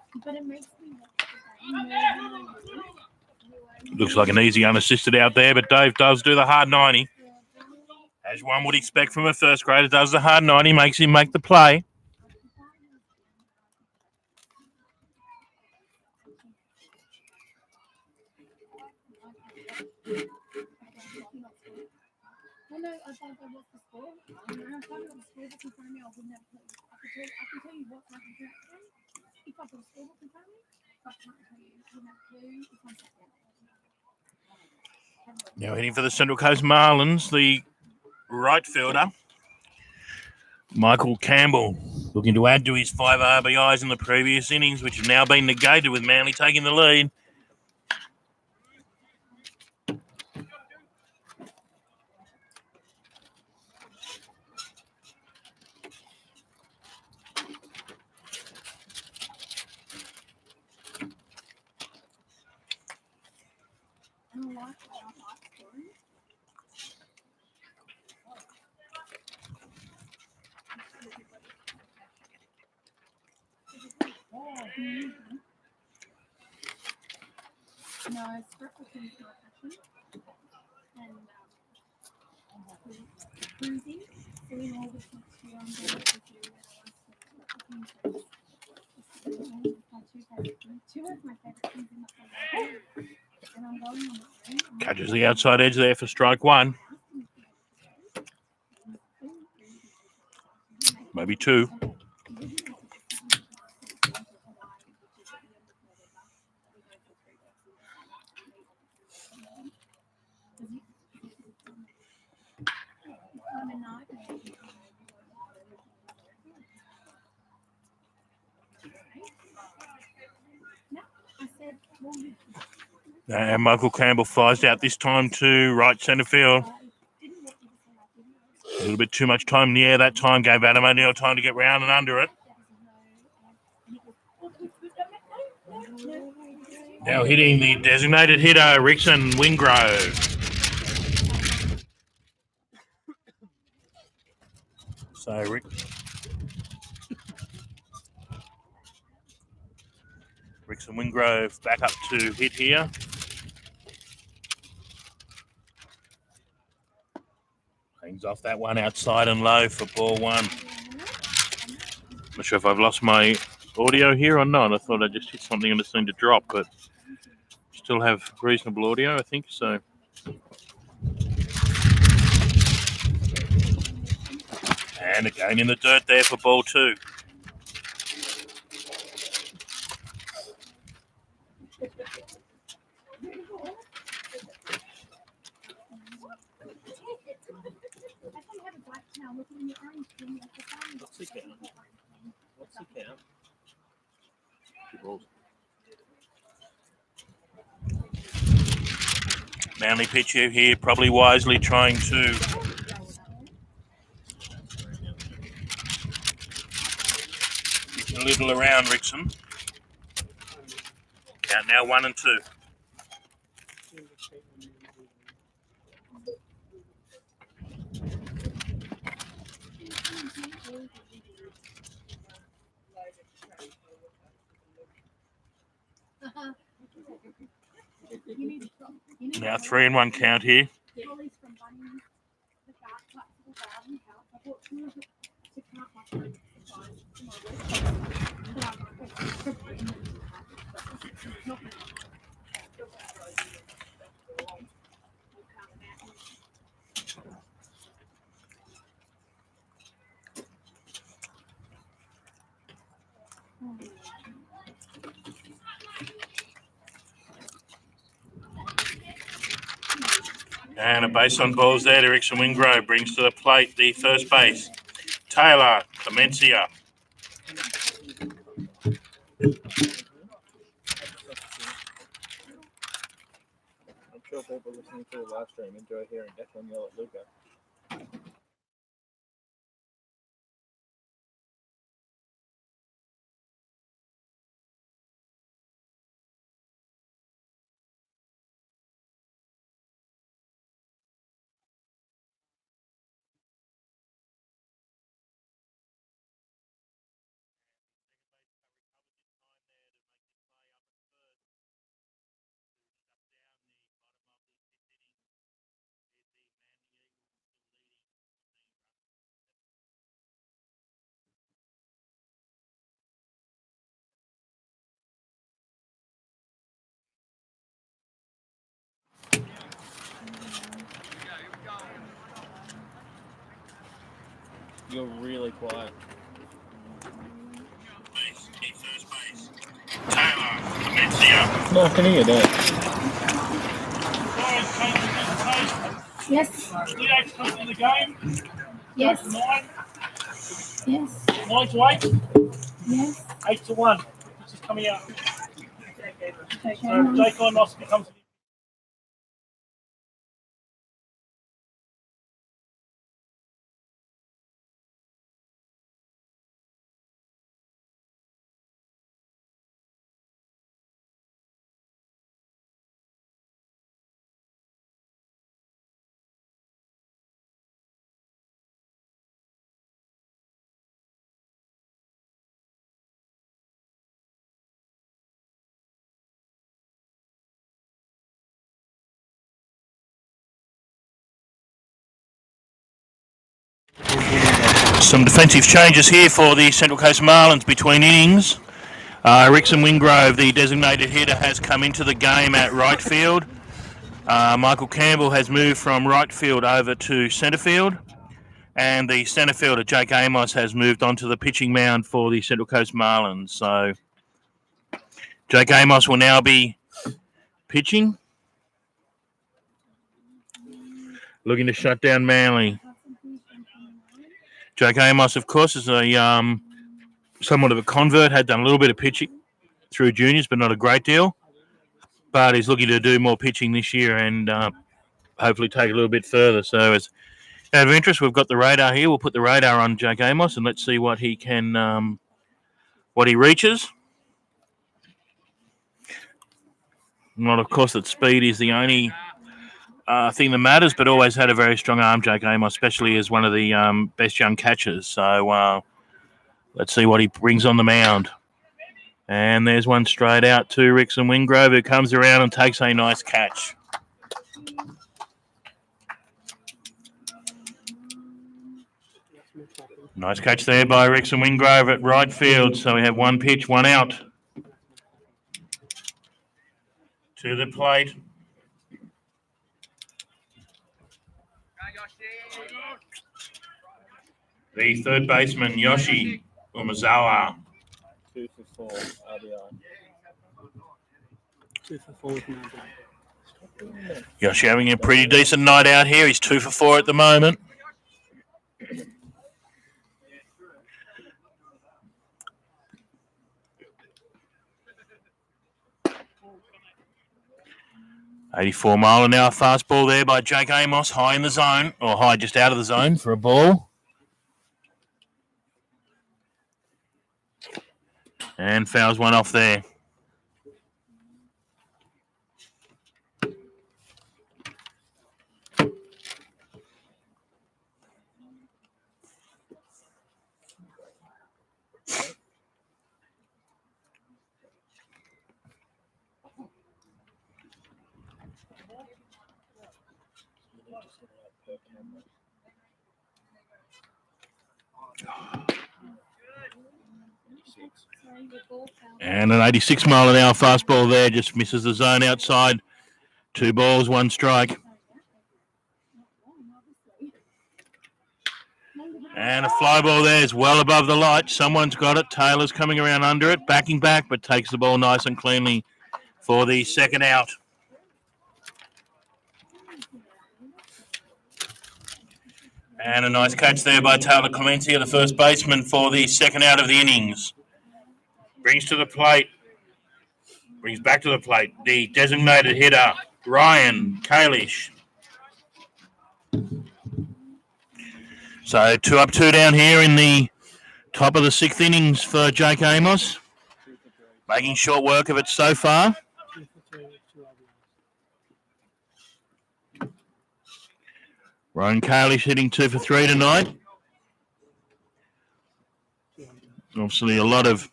Looks like an easy unassisted out there, but Dave does do the hard 90. As one would expect from a first grader, does the hard 90, makes him make the play. Now heading for the Central Coast Marlins, the right fielder, Michael Campbell, looking to add to his 5 RBIs in the previous innings, which have now been negated with Manly taking the lead. Catches the outside edge there for strike 1. Maybe 2. And Michael Campbell flies out this time to right centre field. A little bit too much time in the air that time. Gave Adam O'Neill time to get round and under it. Now hitting the designated hitter, Rickson Wingrove. So Rickson Wingrove back up to hit here. Hangs off that one outside and low for ball 1. Not sure if I've lost my audio here or not. I thought I just hit something and it seemed to drop, but still have reasonable audio, I think. So and again in the dirt there for ball 2. What's the count? Manly pitcher here, probably wisely trying to a little around Rickson. Count now 1 and 2. Now 3 and 1 count here. And a base on balls there. Erickson Wingrove brings to the plate the first base. Taylor Clemencia. I'm sure people listening to the live stream enjoy hearing Declan yell at Luca. You're really quiet. First base. Taylor Clemencia. No, I can hear that. Yes. Leo's coach in the game. Yes. 9. Yes. 9 to 8. Yes. 8 to 1. This is coming out. Okay. So Jake Moss becomes. Some defensive changes here for the Central Coast Marlins between innings. Rickson Wingrove, the designated hitter, has come into the game at right field. Michael Campbell has moved from right field over to centre field. And the centre fielder, Jake Amos, has moved onto the pitching mound for the Central Coast Marlins. So Jake Amos will now be pitching. Looking to shut down Manly. Jake Amos, of course, is a somewhat of a convert, had done a little bit of pitching through juniors, but not a great deal. But he's looking to do more pitching this year and hopefully take it a little bit further. So as out of interest, we've got the radar here. We'll put the radar on Jake Amos and let's see what he can, what he reaches. Not, of course, that speed is the only thing that matters, but always had a very strong arm, Jake Amos, especially as one of the best young catchers. So let's see what he brings on the mound. And there's one straight out to Rickson Wingrove, who comes around and takes a nice catch. Nice catch there by Rickson Wingrove at right field. So we have one pitch, one out. To the plate. The third baseman, Yoshi Umazawa. 2 for 4 RBI. 2 for 4 with no doubt. Yoshi having a pretty decent night out here. He's 2 for 4 at the moment. .84 mile an hour fastball there by Jake Amos, high in the zone, or high just out of the zone for a ball. And fouls one off there. And an 86 mile an hour fastball there, just misses the zone outside. 2 balls, 1 strike. And a fly ball there is well above the light. Someone's got it. Taylor's coming around under it, backing back, but takes the ball nice and cleanly for the second out. And a nice catch there by Taylor Clemencia, the first baseman for the second out of the innings. Brings to the plate. Brings back to the plate the designated hitter, Ryan Kalish. So 2 up, 2 down here in the top of the 6th innings for Jake Amos. Making short work of it so far. 2 for 3 with 2 RBIs. Ryan Kalish hitting 2 for 3 tonight. Obviously a lot of...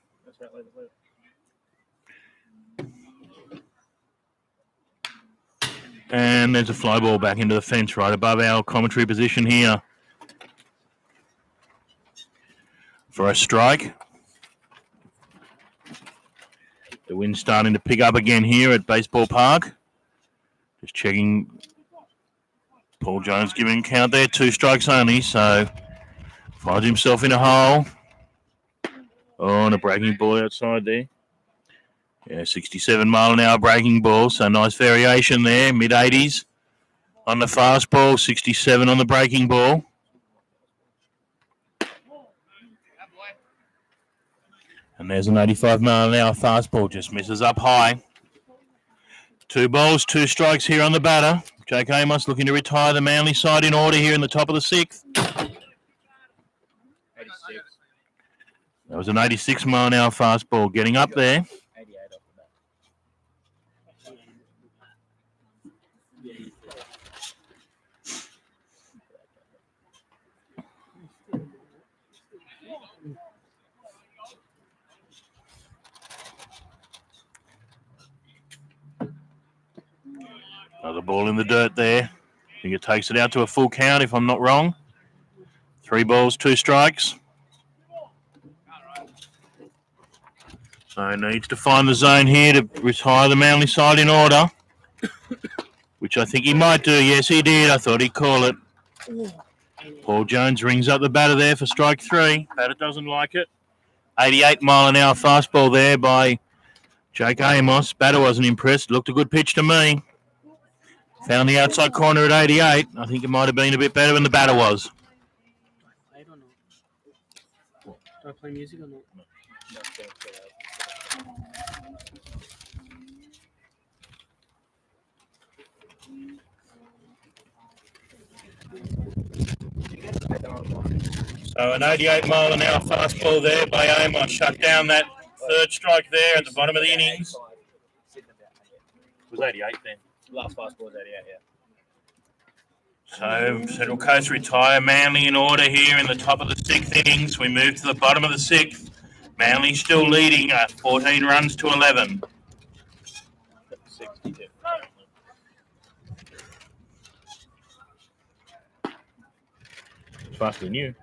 And there's a fly ball back into the fence right above our commentary position here. For a strike. The wind's starting to pick up again here at Baseball Park. Just checking. Paul Jones giving a count there. 2 strikes only, so finds himself in a hole. Oh, and a breaking ball outside there. Yeah, 67 mile an hour breaking ball, so nice variation there. Mid-80s on the fastball, 67 on the breaking ball. And there's an 85 mile an hour fastball, just misses up high. 2 balls, 2 strikes here on the batter. Jake Amos looking to retire the Manly side in order here in the top of the 6th. 86. That was an 86 mile an hour fastball getting up there. 88 off the bat. Another ball in the dirt there. I think it takes it out to a full count if I'm not wrong. 3 balls, 2 strikes. So needs to find the zone here to retire the Manly side in order. Which I think he might do. Yes, he did. I thought he'd call it. Paul Jones rings up the batter there for strike 3. Batter doesn't like it. 88 mile an hour fastball there by Jake Amos. Batter wasn't impressed. Looked a good pitch to me. Found the outside corner at 88. I think it might have been a bit better than the batter was. I don't know. Do I play music or not? So an 88 mile an hour fastball there by Amos. Shut down that 3rd strike there at the bottom of the innings. It was 88 then. Last fastball was 88, yeah. So Central Coast retire Manly in order here in the top of the 6th innings. We move to the bottom of the 6th. Manly still leading at 14 runs to 11. 62. Faster than you.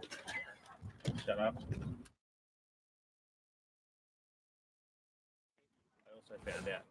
Shut up. I also found out.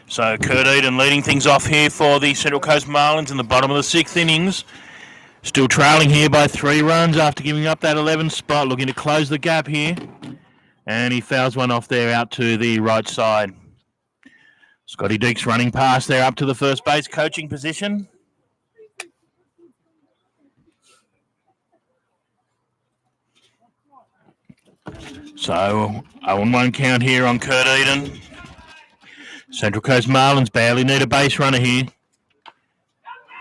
So Kurt Eden leading things off here for the Central Coast Marlins in the bottom of the 6th innings. Still trailing here by 3 runs after giving up that 11th spot. Looking to close the gap here. And he fouls one off there out to the right side. Scotty Deeks running past there up to the first base coaching position. So 0-1 count here on Kurt Eden. Central Coast Marlins barely need a base runner here.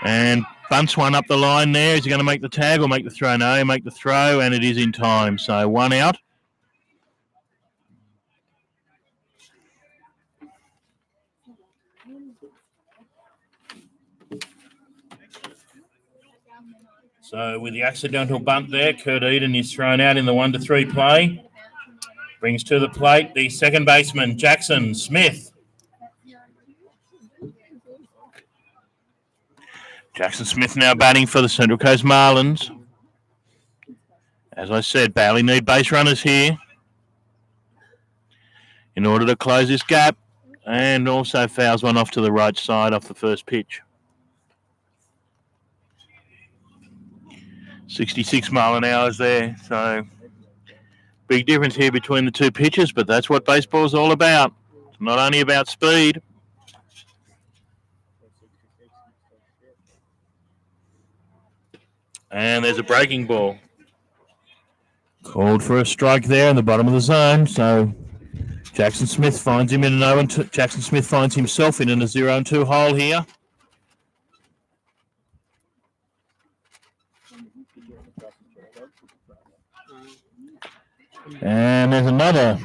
And bunts one up the line there. Is he going to make the tag or make the throw? No, he'll make the throw, and it is in time. So 1 out. So with the accidental bunt there, Kurt Eden is thrown out in the 1-3 play. Brings to the plate the second baseman, Jackson Smith. Jackson Smith now batting for the Central Coast Marlins. As I said, barely need base runners here. in order to close this gap, and also fouls one off to the right side off the first pitch. 66 mile an hour there, so big difference here between the two pitches, but that's what baseball's all about. It's not only about speed. And there's a breaking ball. Called for a strike there in the bottom of the zone, so Jackson Smith finds him in an 0-2. Jackson Smith finds himself in a 0-2 hole here. And there's another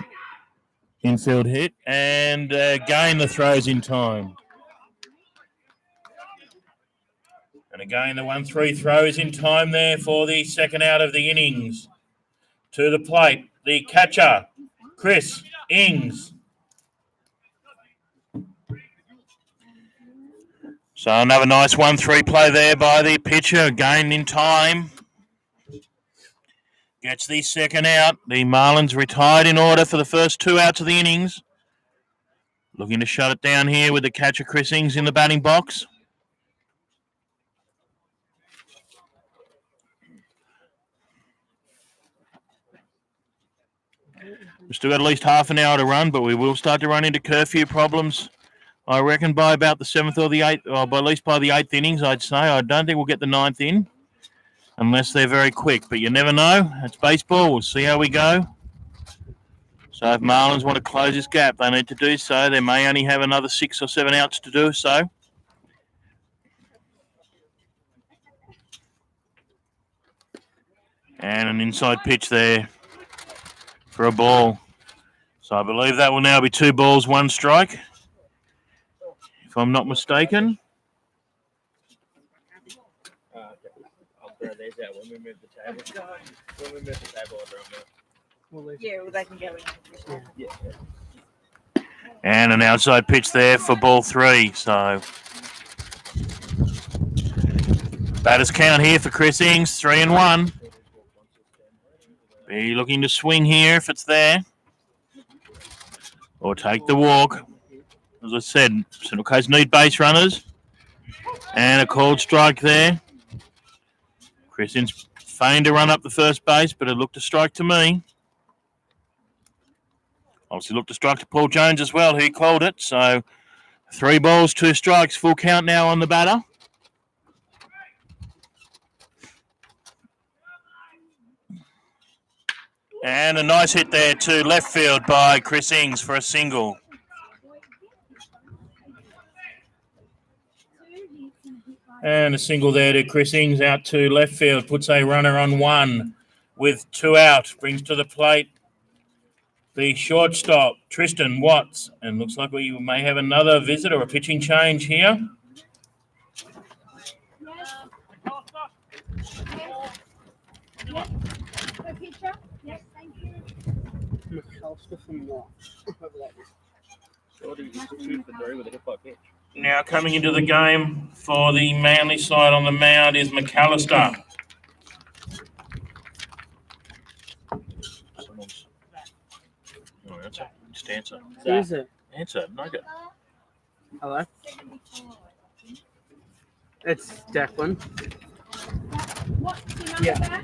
infield hit, and again the throw's in time. And again the 1-3 throw is in time there for the second out of the innings. To the plate, the catcher, Chris Ings. So another nice 1-3 play there by the pitcher, again in time. Gets the second out. The Marlins retired in order for the first 2 outs of the innings. Looking to shut it down here with the catcher, Chris Ings, in the batting box. We've still got at least half an hour to run, but we will start to run into curfew problems, I reckon, by about the 7th or the 8th, or by at least by the 8th innings, I'd say. I don't think we'll get the 9th in, unless they're very quick. But you never know. It's baseball. We'll see how we go. So if Marlins want to close this gap, they need to do so. They may only have another 6 or 7 outs to do so. And an inside pitch there for a ball. So I believe that will now be 2 balls, 1 strike, if I'm not mistaken. Okay. I'll throw these out when we move the table. When we move the table, I'll throw them out. Yeah, well, they can go in. Yeah. And an outside pitch there for ball 3. So batters count here for Chris Ings, 3-1. Be looking to swing here if it's there, or take the walk. As I said, Central Coast need base runners, and a called strike there. Chris Ings feigned to run up the first base, but it looked a strike to me. Obviously looked a strike to Paul Jones as well. He called it. So 3 balls, 2 strikes, full count now on the batter. And a nice hit there to left field by Chris Ings for a single. And a single there to Chris Ings out to left field. Puts a runner on 1 with 2 out. Brings to the plate the shortstop, Tristan Watts. And looks like we may have another visit or a pitching change here. McAllister from what? Shorty used to shoot for 3 with a hit by pitch. Now coming into the game for the Manly side on the mound is McAllister. Oh, that's it. Just answer. Who is it? Answer. Nugget. Hello? It's Declan. Yeah.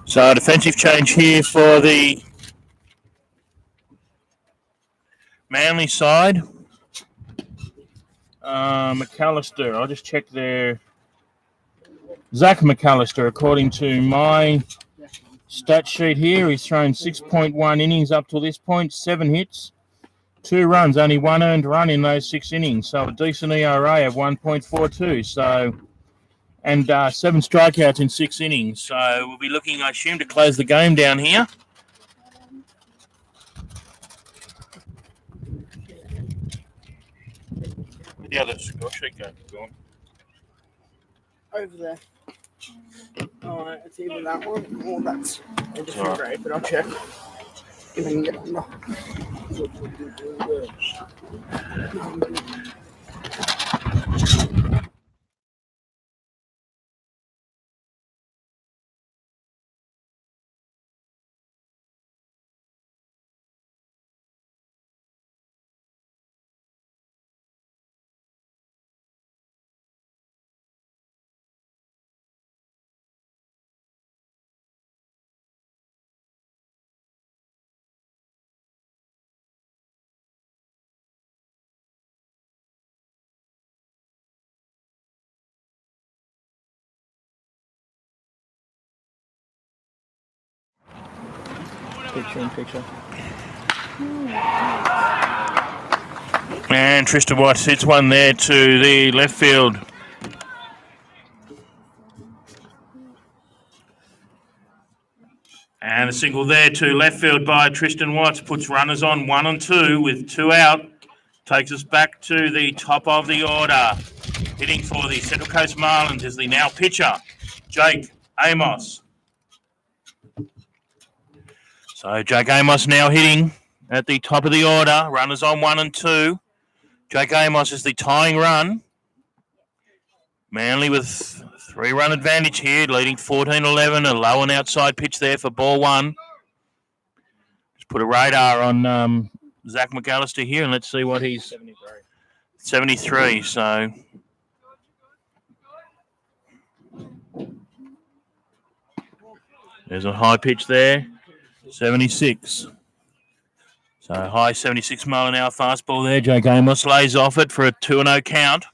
So a defensive change here for the Manly side. McAllister, I'll just check there. Zach McAllister, according to my stat sheet here, he's thrown 6.1 innings up to this point, 7 hits, 2 runs, only 1 earned run in those 6 innings. So a decent ERA of 1.42. So, and 7 strikeouts in 6 innings. So we'll be looking, I assume, to close the game down here. Where'd the other score sheet go? Gone. Over there. Alright, it's either that one or that's a different Alright. grade, but I'll check. If I can get under. Picture in picture. And Tristan White hits one there to the left field. And a single there to left field by Tristan Watts puts runners on 1 and 2 with 2 out. Takes us back to the top of the order. Hitting for the Central Coast Marlins is the now pitcher, Jake Amos. So Jake Amos now hitting at the top of the order. Runners on 1 and 2. Jake Amos is the tying run. Manly with 3-run advantage here, leading 14-11. A low and outside pitch there for ball 1. Just put a radar on Zach McAllister here, and let's see what he's 73. So there's a high pitch there, 76. So high 76 mile an hour fastball there. Jake Amos lays off it for a 2-0 count.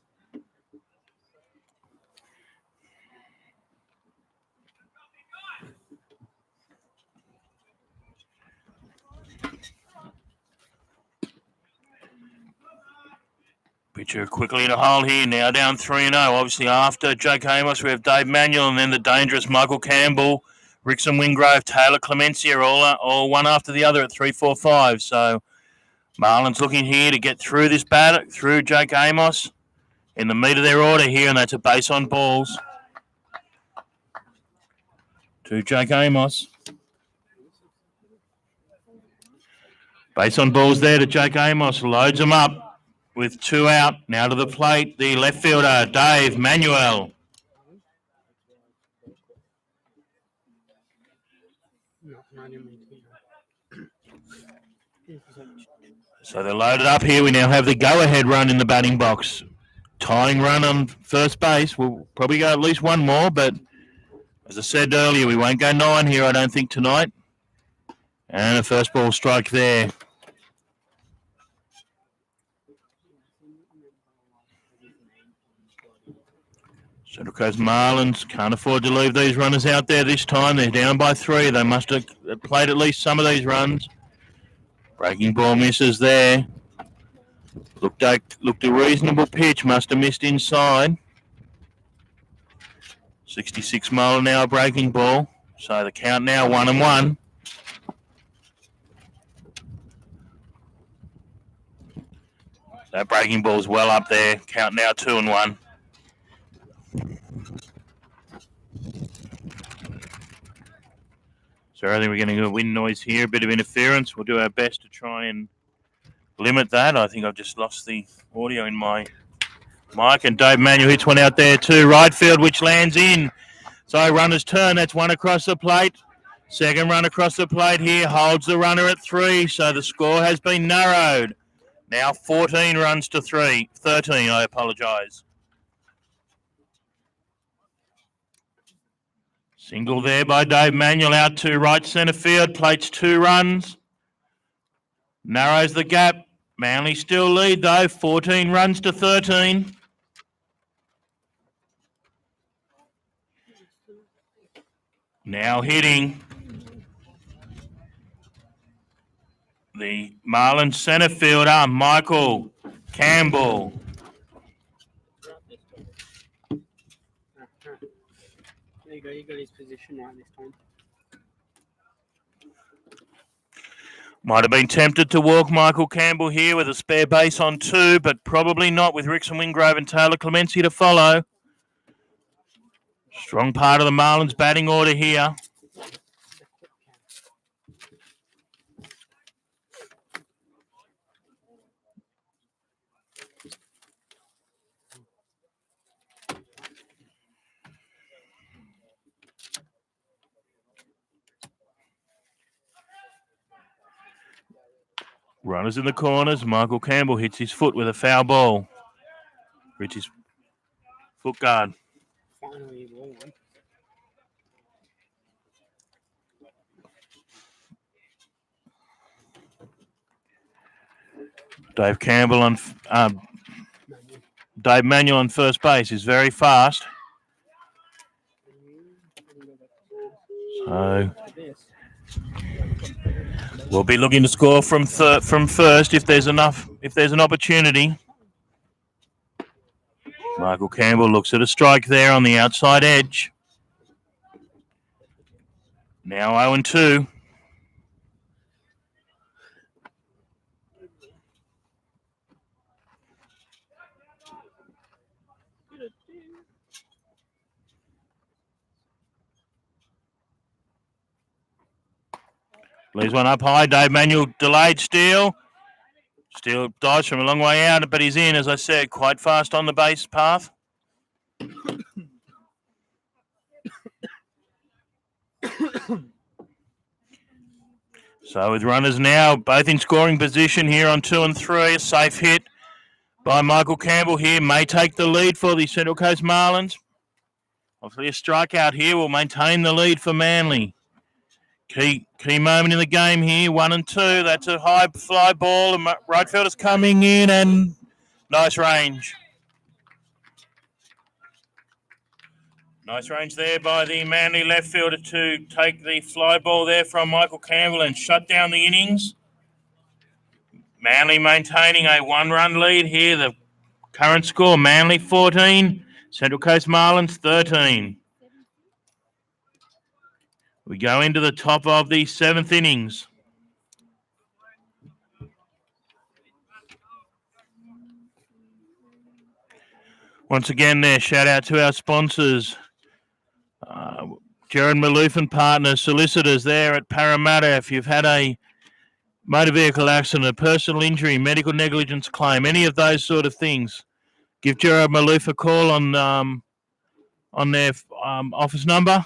Pitcher quickly in a hole here, now down 3-0. Obviously after Jake Amos, we have Dave Manuel and then the dangerous Michael Campbell, Rickson Wingrove, Taylor Clemencia, all one after the other at 3-4-5. So Marlins looking here to get through this batter, through Jake Amos in the meat of their order here, and that's a base on balls to Jake Amos. Base on balls there to Jake Amos, loads them up. With 2 out, now to the plate, the left fielder, Dave Manuel. So they're loaded up here. We now have the go-ahead run in the batting box. Tying run on first base. We'll probably go at least one more, but as I said earlier, we won't go 9 here, I don't think, tonight. And a first ball strike there. Central Coast Marlins can't afford to leave these runners out there this time. They're down by 3. They must have played at least some of these runs. Breaking ball misses there. Looked a reasonable pitch. Must have missed inside. 66 mile an hour breaking ball. So the count now 1-1. That breaking ball's well up there. Count now 2-1. So I think we're getting a wind noise here, a bit of interference. We'll do our best to try and limit that. I think I've just lost the audio in my mic, and Dave Manuel hits one out there too. Right field, which lands in. So runner's turn. That's one across the plate. Second run across the plate here holds the runner at 3. So the score has been narrowed. Now 14 runs to 13, I apologise. Single there by Dave Manuel out to right centre field. Plates 2 runs. Narrows the gap. Manly still lead though. 14 runs to 13. Now hitting the Marlins centre fielder, Michael Campbell. There you go, you got his position right this time. Might have been tempted to walk Michael Campbell here with a spare base on 2, but probably not with Rickson Wingrove and Taylor Clemencia to follow. Strong part of the Marlins batting order here. Runners in the corners. Michael Campbell hits his foot with a foul ball. Richie's foot guard. Finally, ball one. Dave Manuel on first base is very fast. So We'll be looking to score from first if there's an opportunity. Michael Campbell looks at a strike there on the outside edge. Now 0-2. Leaves one up high. Dave Manuel delayed steal. Steele dives from a long way out, but he's in, as I said, quite fast on the base path. So with runners now both in scoring position here on 2 and 3, a safe hit by Michael Campbell here may take the lead for the Central Coast Marlins. Obviously a strikeout here will maintain the lead for Manly. Key moment in the game here, 1 and 2. That's a high fly ball. The right fielder's coming in and nice range. Nice range there by the Manly left fielder to take the fly ball there from Michael Campbell and shut down the innings. Manly maintaining a 1-run lead here. The current score, Manly 14, Central Coast Marlins 13. We go into the top of the 7th innings. Once again there, shout out to our sponsors. Jared Maloof and Partners, solicitors there at Parramatta. If you've had a motor vehicle accident, a personal injury, medical negligence claim, any of those sort of things, give Jared Maloof a call on their office number.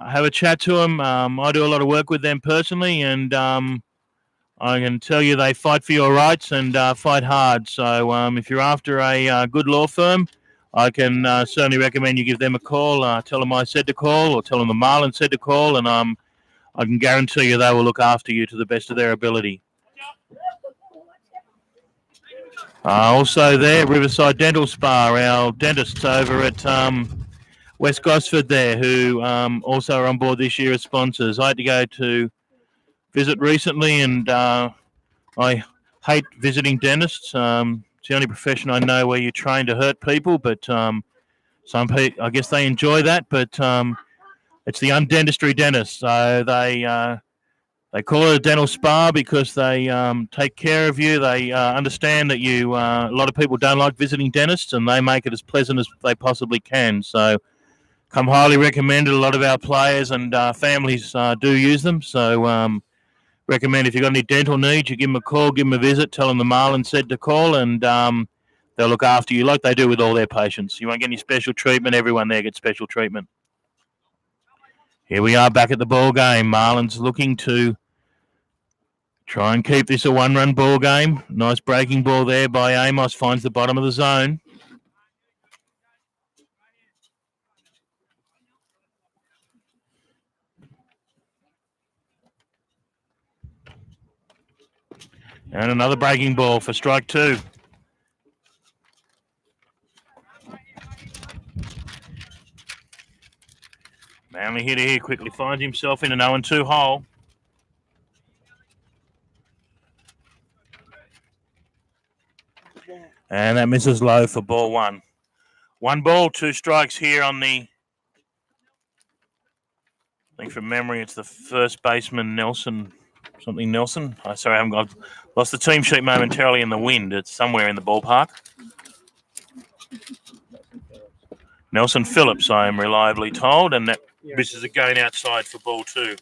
Have a chat to them. I do a lot of work with them personally, and I can tell you they fight for your rights and fight hard. So if you're after a good law firm, I can certainly recommend you give them a call. Tell them I said to call, or tell them the Marlins said to call, and I can guarantee you they will look after you to the best of their ability. Also there, Riverside Dental Spa, our dentists over at West Gosford there, who also are on board this year as sponsors. I had to go to visit recently, and I hate visiting dentists. It's the only profession I know where you train to hurt people, but some people, I guess they enjoy that, but it's the undentistry dentist. So they call it a dental spa because they take care of you. They understand that a lot of people don't like visiting dentists, and they make it as pleasant as they possibly can. So come highly recommended. A lot of our players and families do use them. So recommend if you've got any dental needs, you give them a call, give them a visit, tell them the Marlins said to call, and they'll look after you like they do with all their patients. You won't get any special treatment. Everyone there gets special treatment. Here we are back at the ball game. Marlins looking to try and keep this a 1-run ball game. Nice breaking ball there by Amos. Finds the bottom of the zone. And another breaking ball for strike 2. Manly hitter here quickly finds himself in an 0-2 hole. And that misses low for ball 1. 1 ball, 2 strikes here on the, I think from memory, it's the first baseman, Nelson. Sorry, I've lost the team sheet momentarily in the wind. It's somewhere in the ballpark. Nelson Phillips, I am reliably told, and that misses again outside for ball 2.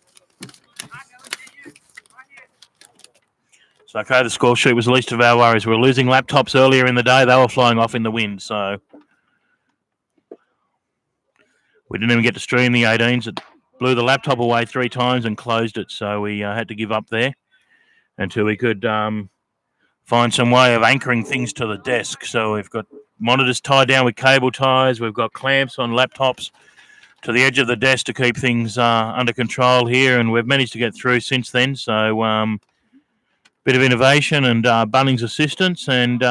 So, okay, the score sheet was the least of our worries. We were losing laptops earlier in the day. They were flying off in the wind, so we didn't even get to stream the 18s. It blew the laptop away 3 times and closed it, so we had to give up there until we could find some way of anchoring things to the desk. So we've got monitors tied down with cable ties. We've got clamps on laptops to the edge of the desk to keep things under control here, and we've managed to get through since then. So bit of innovation and Bunnings assistance, and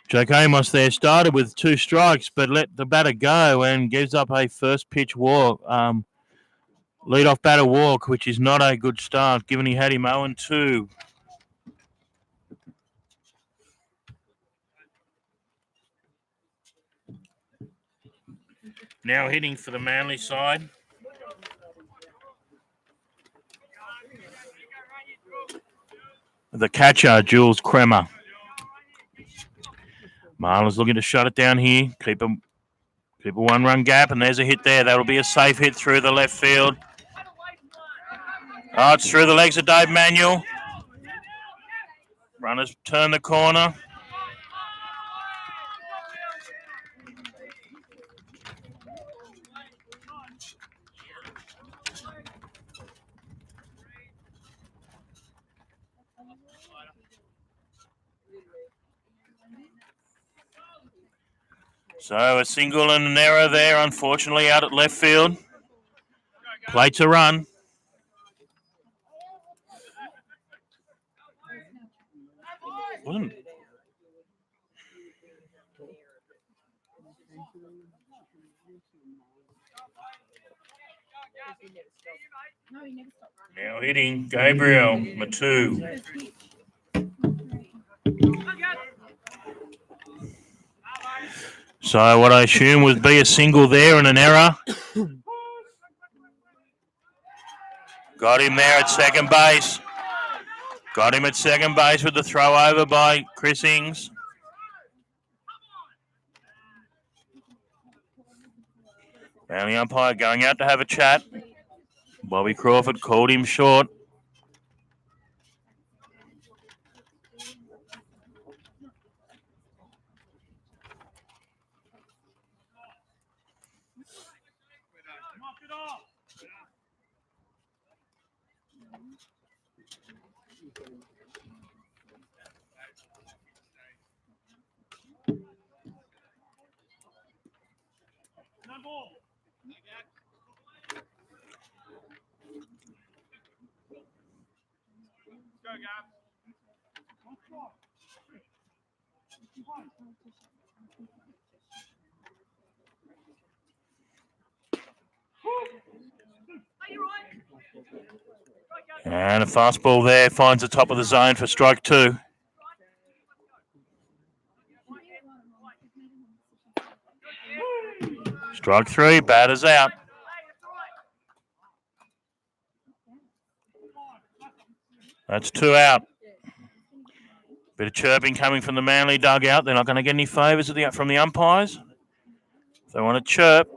Jake Amos there started with 2 strikes, but let the batter go and gives up a first pitch walk. Lead-off batter walk, which is not a good start, given he had him 0-2. Now hitting for the Manly side. The catcher, Jules Kremer. Marlins looking to shut it down here. Keep a one-run gap, and there's a hit there. That'll be a safe hit through the left field. Oh, it's through the legs of Dave Manuel. Runners turn the corner. So a single and an error there, unfortunately, out at left field. Plates a run. Wasn't now hitting Gabriel Matu. So what I assume would be a single there and an error. Got him there at second base. Got him at second base with the throw over by Chris Ings. And the umpire going out to have a chat. Bobby Crawford called him short. And a fastball there finds the top of the zone for strike two. Strike three, batter's out. That's two out. Bit of chirping coming from the Manly dugout. They're not going to get any favours from the umpires. If they want to chirp.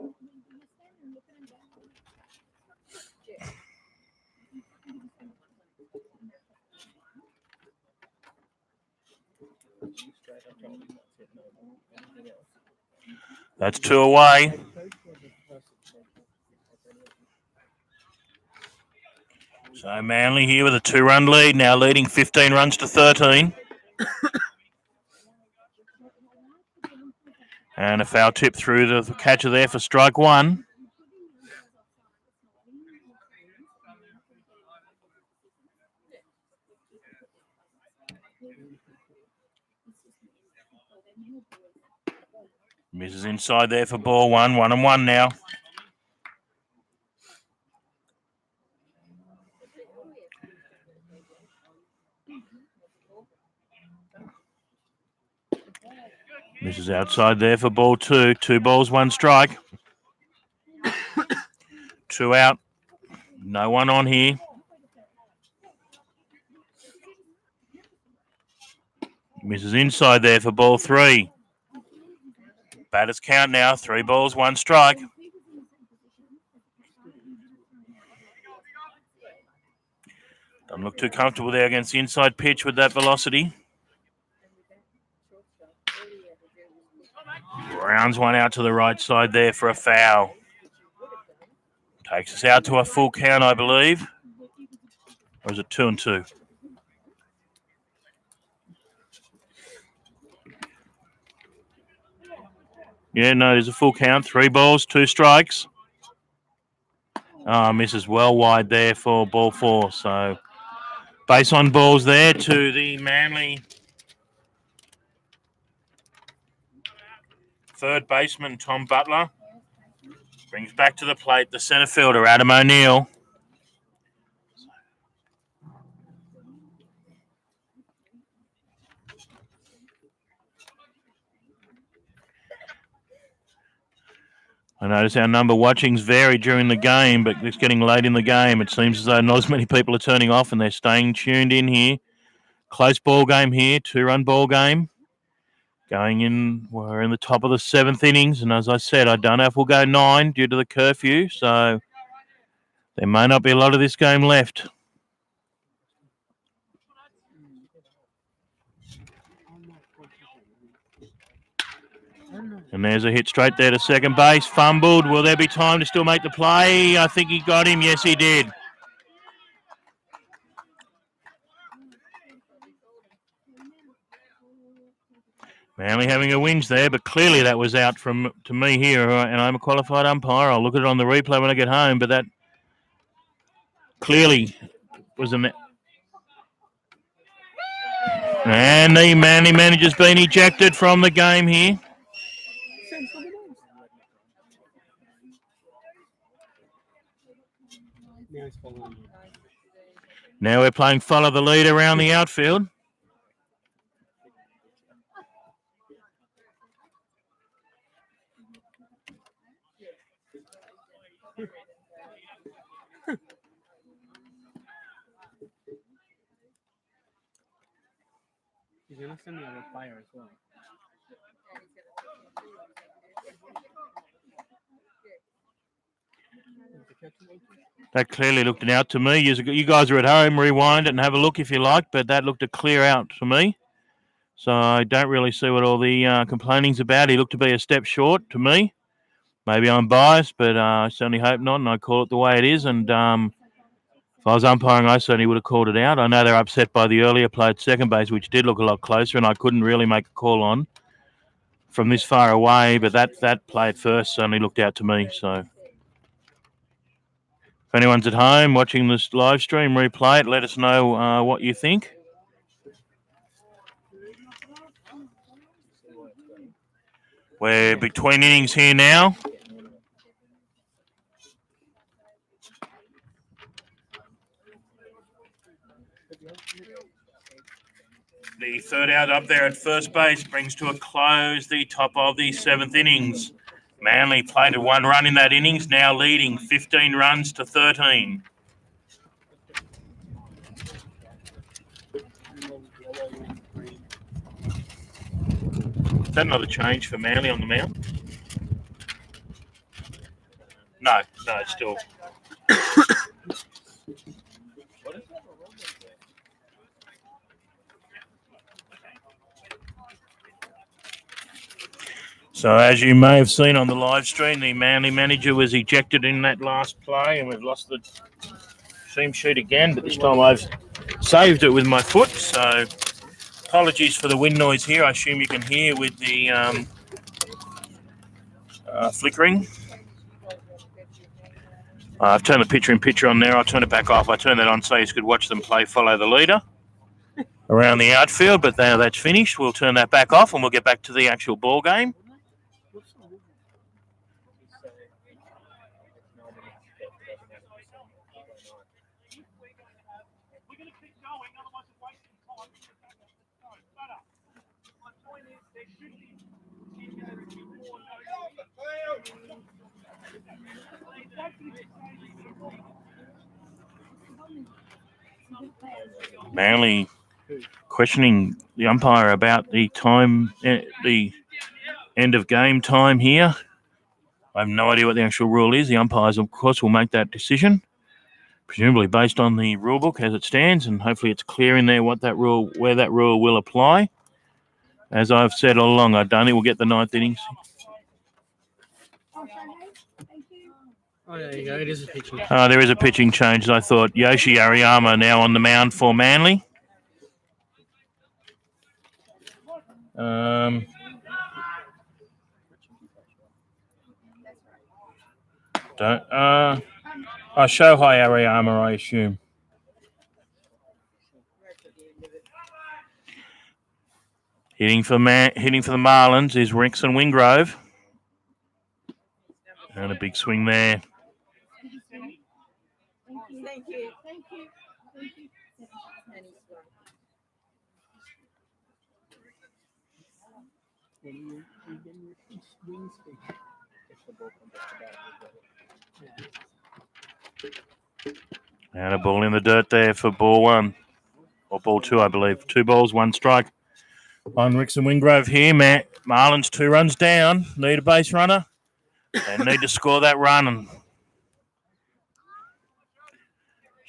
That's two away. So Manly here with a 2-run lead, now leading 15 runs to 13. And a foul tip through the catcher there for strike one. Misses inside there for ball one. 1-1 now. Misses outside there for ball two. 2 balls, 1 strike. 2 out. No one on here. Misses inside there for ball 3. Batters count now. 3 balls, 1 strike. Doesn't look too comfortable there against the inside pitch with that velocity. Rounds one out to the right side there for a foul. Takes us out to a full count, I believe. Or is it 2-2? Yeah, no, there's a full count. 3 balls, 2 strikes. Misses well wide there for ball 4. So base on balls there to the Manly third baseman, Tom Butler. Brings back to the plate the centre fielder, Adam O'Neill. I notice our number watchings vary during the game, but it's getting late in the game. It seems as though not as many people are turning off and they're staying tuned in here. Close ball game here, 2-run ball game. Going in, we're in the top of the 7th innings, and as I said, I don't know if we'll go 9 due to the curfew, so there may not be a lot of this game left. And there's a hit straight there to second base. Fumbled. Will there be time to still make the play? I think he got him. Yes, he did. Manly having a whinge there, but clearly that was out to me here, and I'm a qualified umpire. I'll look at it on the replay when I get home, but that clearly was a... And the Manly manager's been ejected from the game here. Now we're playing follow the lead around the outfield. He's going to send me a fire as well. That clearly looked an out to me. You guys are at home, rewind it and have a look if you like, but that looked a clear out to me. So I don't really see what all the complaining's about. He looked to be a step short to me. Maybe I'm biased, but I certainly hope not, and I call it the way it is. And if I was umpiring, I certainly would have called it out. I know they're upset by the earlier play at second base, which did look a lot closer, and I couldn't really make a call on from this far away, but that play at first certainly looked out to me. So if anyone's at home watching this live stream, replay it, let us know what you think. We're between innings here now. The third out up there at first base brings to a close the top of the 7th innings. Manly played a 1 run in that innings, now leading 15 runs to 13. Is that another change for Manly on the mound? No, it's still... So as you may have seen on the live stream, the Manly manager was ejected in that last play, and we've lost the seam sheet again, but this time I've saved it with my foot. So apologies for the wind noise here. I assume you can hear with the flickering. I've turned the picture-in-picture on there. I'll turn it back off. I turned that on so you could watch them play follow the leader around the outfield, but now that's finished. We'll turn that back off and we'll get back to the actual ball game. Manly questioning the umpire about the time, the end of game time here. I have no idea what the actual rule is. The umpires, of course, will make that decision, presumably based on the rule book as it stands, and hopefully it's clear in there what that rule, where that rule will apply. As I've said all along, I don't think we'll get the 9th innings. Oh, there you go. It is a pitching. There is a pitching change. I thought Yoshi Ariyama now on the mound for Manly. Shohei Ariyama, I assume. Hitting for the Marlins is Rickson Wingrove. And a big swing there. Thank you. the ball comes off the bat. And a ball in the dirt there for ball one. Or ball two, I believe. 2 balls, 1 strike. On Rickson Wingrove here, Marlins 2 runs down. Need a base runner. They need to score that run. And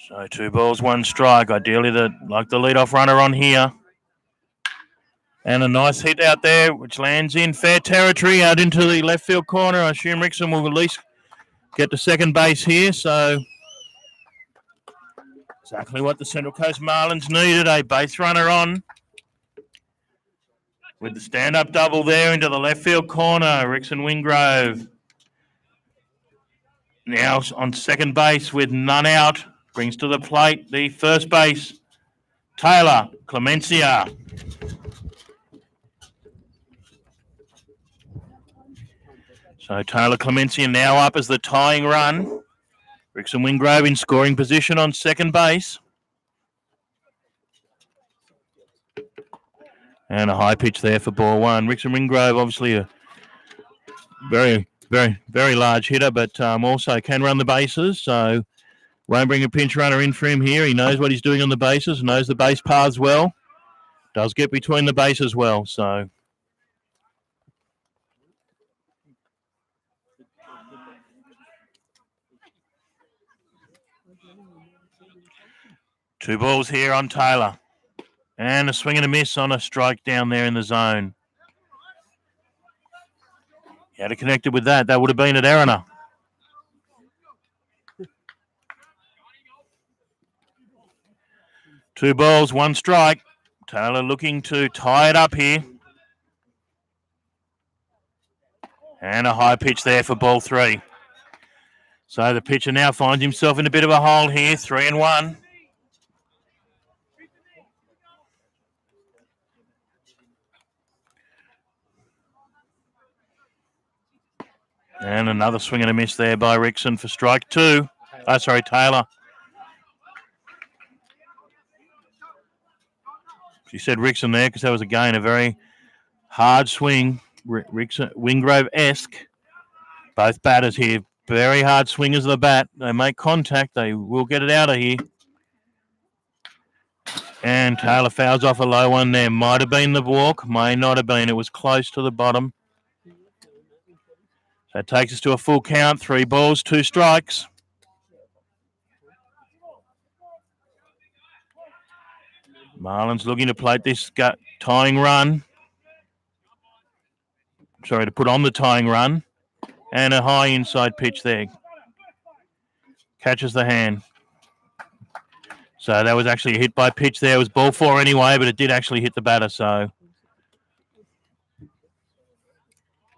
so 2 balls, 1 strike. Ideally, the leadoff runner on here. And a nice hit out there, which lands in fair territory out into the left field corner. I assume Rickson will at least get to second base here. So exactly what the Central Coast Marlins needed, a base runner on. With the stand-up double there into the left field corner, Rickson Wingrove. Now on second base with none out. Brings to the plate the first base, Taylor Clemencia. So Taylor Clemencia now up as the tying run. Rickson Wingrove in scoring position on second base. And a high pitch there for ball one. Rickson Wingrove, obviously a very, very, very large hitter, but also can run the bases. So won't bring a pinch runner in for him here. He knows what he's doing on the bases, knows the base paths well. Does get between the bases well. So 2 balls here on Taylor. And a swing and a miss on a strike down there in the zone. He had it connected with that. That would have been at Erina. Two balls, 1 strike. Taylor looking to tie it up here. And a high pitch there for ball 3. So the pitcher now finds himself in a bit of a hole here, 3-1. And another swing and a miss there by Rickson for strike 2. Taylor. She said Rickson there because that was, again, a very hard swing. Rickson, Wingrove-esque. Both batters here, very hard swingers of the bat. They make contact. They will get it out of here. And Taylor fouls off a low one there. Might have been the walk. May not have been. It was close to the bottom. So that takes us to a full count. 3 balls, 2 strikes. Marlins looking to plate this tying run. Sorry, to put on the tying run. And a high inside pitch there. Catches the hand. So that was actually a hit by pitch there. It was ball 4 anyway, but it did actually hit the batter. So,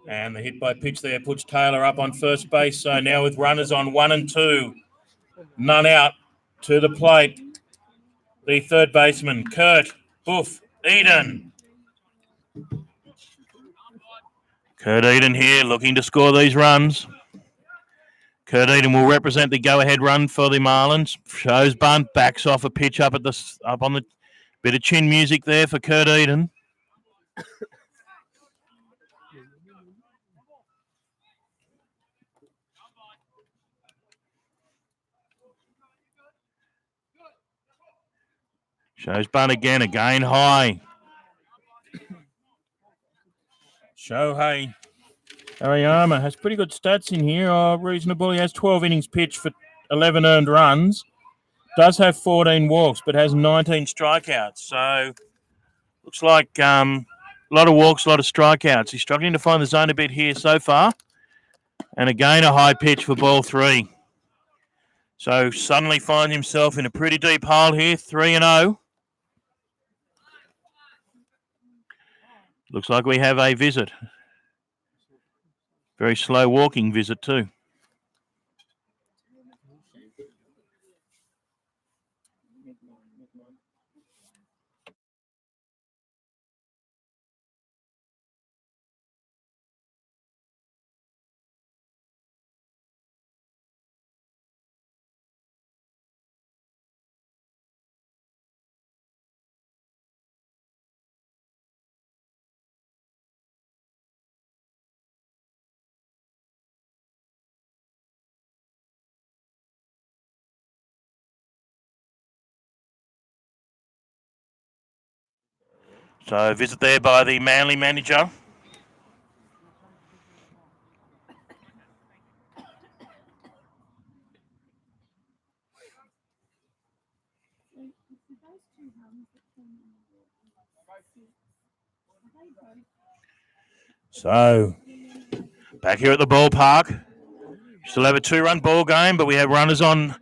and the hit by pitch there puts Taylor up on first base. So now with runners on 1 and 2, none out, to the plate, the third baseman, Kurt Eden. Kurt Eden here looking to score these runs. Kurt Eden will represent the go-ahead run for the Marlins. Shows bunt, backs off a pitch up on the bit of chin music there for Kurt Eden. Shows bunt again high. Shohei Ariyama has pretty good stats in here. Reasonable. He has 12 innings pitched for 11 earned runs. Does have 14 walks, but has 19 strikeouts. So looks like a lot of walks, a lot of strikeouts. He's struggling to find the zone a bit here so far. And again, a high pitch for ball 3. So suddenly finds himself in a pretty deep hole here, 3-0. Looks like we have a visit. Very slow walking visit too. So visit there by the Manly manager. So back here at the ballpark. Still have a 2-run ball game, but we have runners on.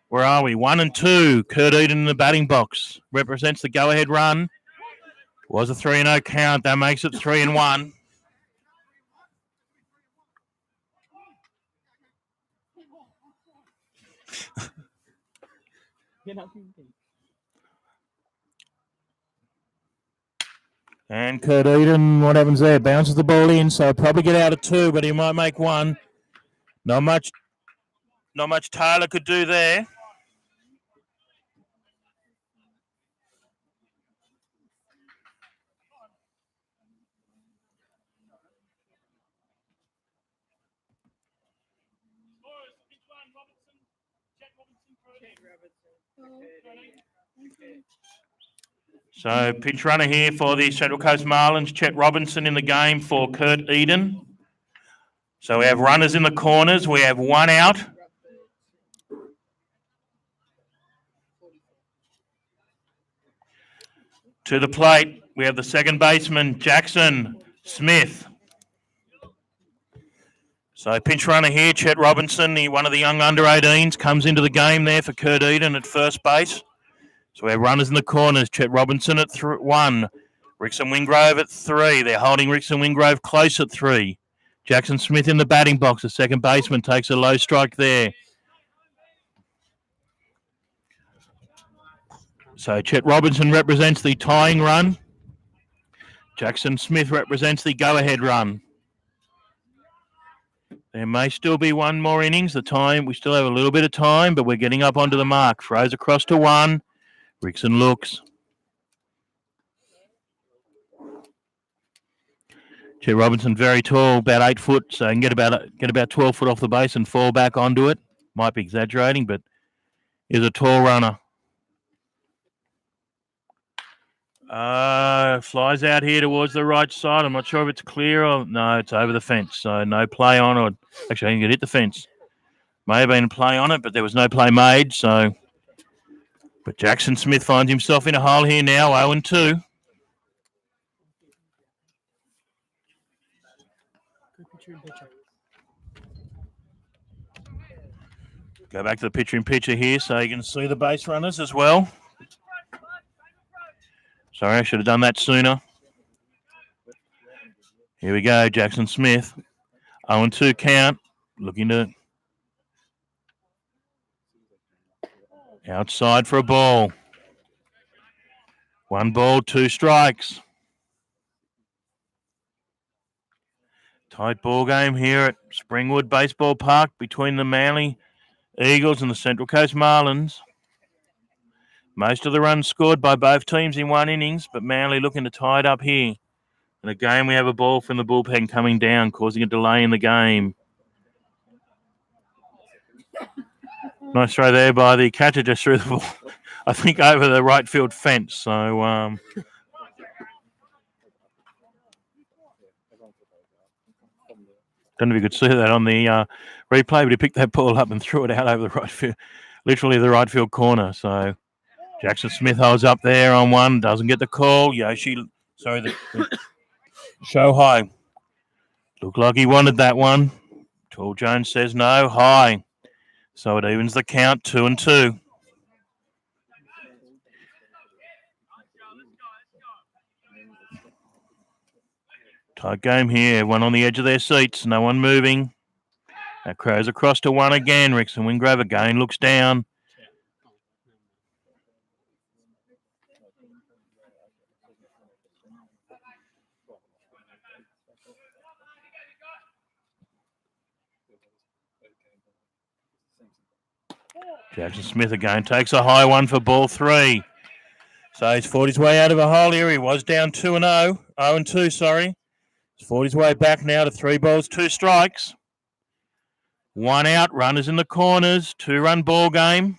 Where are we? 1 and 2. Kurt Eden in the batting box represents the go-ahead run. Was a 3-0 count. That makes it 3-1. And Kurt Eden, what happens there? Bounces the ball in, so probably get out of 2, but he might make 1. Not much Taylor could do there. So pitch runner here for the Central Coast Marlins, Chet Robinson in the game for Kurt Eden. So we have runners in the corners. We have 1 out. To the plate, we have the second baseman, Jackson Smith. So pinch runner here, Chet Robinson, one of the young under-18s, comes into the game there for Kurt Eden at first base. So we have runners in the corners, Chet Robinson at 1, Rickson Wingrove at 3. They're holding Rickson Wingrove close at 3. Jackson Smith in the batting box, the second baseman, takes a low strike there. So Chet Robinson represents the tying run. Jackson Smith represents the go-ahead run. There may still be 1 more innings. We still have a little bit of time, but we're getting up onto the mark. Throws across to 1. Rickson looks. Chet Robinson very tall, about 8 foot, so he can get about 12 foot off the base and fall back onto it. Might be exaggerating, but is a tall runner. Flies out here towards the right side. I'm not sure if it's clear or no, it's over the fence. So no play on it. Actually, I think it hit the fence. May have been a play on it, but there was no play made. So, but Jackson Smith finds himself in a hole here now, 0-2. Go back to the pitcher in pitcher here so you can see the base runners as well. Sorry, I should have done that sooner. Here we go, Jackson Smith. 0-2 count. Looking to outside for a ball. 1 ball, 2 strikes. Tight ball game here at Springwood Baseball Park between the Manly Eagles and the Central Coast Marlins. Most of the runs scored by both teams in 1 innings, but Manly looking to tie it up here. And again, we have a ball from the bullpen coming down, causing a delay in the game. Nice throw there by the catcher, just threw the ball, I think, over the right field fence. So, don't know if you could see that on the replay, but he picked that ball up and threw it out over the right field, literally the right field corner. So Jackson Smith holds up there on 1, doesn't get the call. The show high. Looked like he wanted that one. Tall Jones says no, high. So it evens the count, 2-2. Tight game here. Everyone on the edge of their seats. No one moving. That crow's across to 1 again. Rickson Wingrove again looks down. Jackson Smith again takes a high one for ball 3. So he's fought his way out of a hole here. He was down 2-0. 0-2, sorry. He's fought his way back now to 3 balls, 2 strikes. 1 out, runners in the corners, 2-run ball game.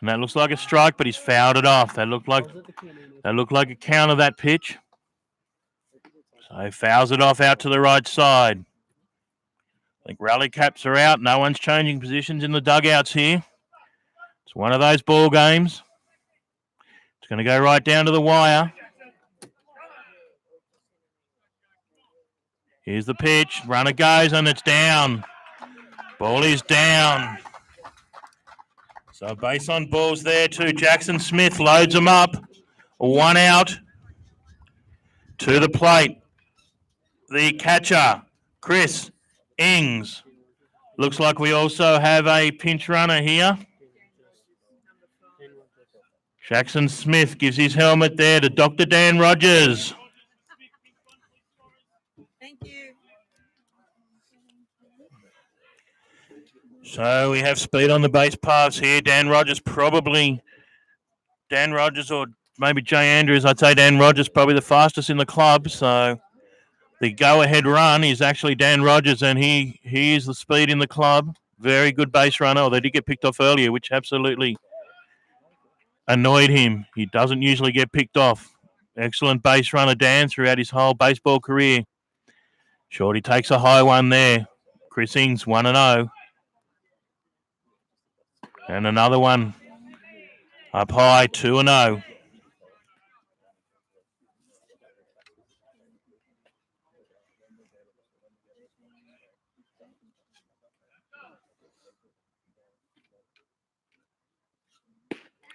And that looks like a strike, but he's fouled it off. That looked like a count of that pitch. So he fouls it off out to the right side. I think rally caps are out. No one's changing positions in the dugouts here. It's one of those ball games. It's going to go right down to the wire. Here's the pitch. Runner goes and it's down. Ball is down. So base on balls there too. Jackson Smith loads them up. 1 out. To the plate. The catcher, Chris Ings. Looks like we also have a pinch runner here. Jackson Smith gives his helmet there to Dr. Dan Rogers. Thank you. So we have speed on the base paths here. Dan Rogers or maybe Jay Andrews. I'd say Dan Rogers probably the fastest in the club. So the go-ahead run is actually Dan Rogers, and he is the speed in the club. Very good base runner. Although they did get picked off earlier, which absolutely annoyed him. He doesn't usually get picked off. Excellent base runner, Dan, throughout his whole baseball career. Shorty takes a high one there. Chris Ings 1-0. And another one up high, 2-0.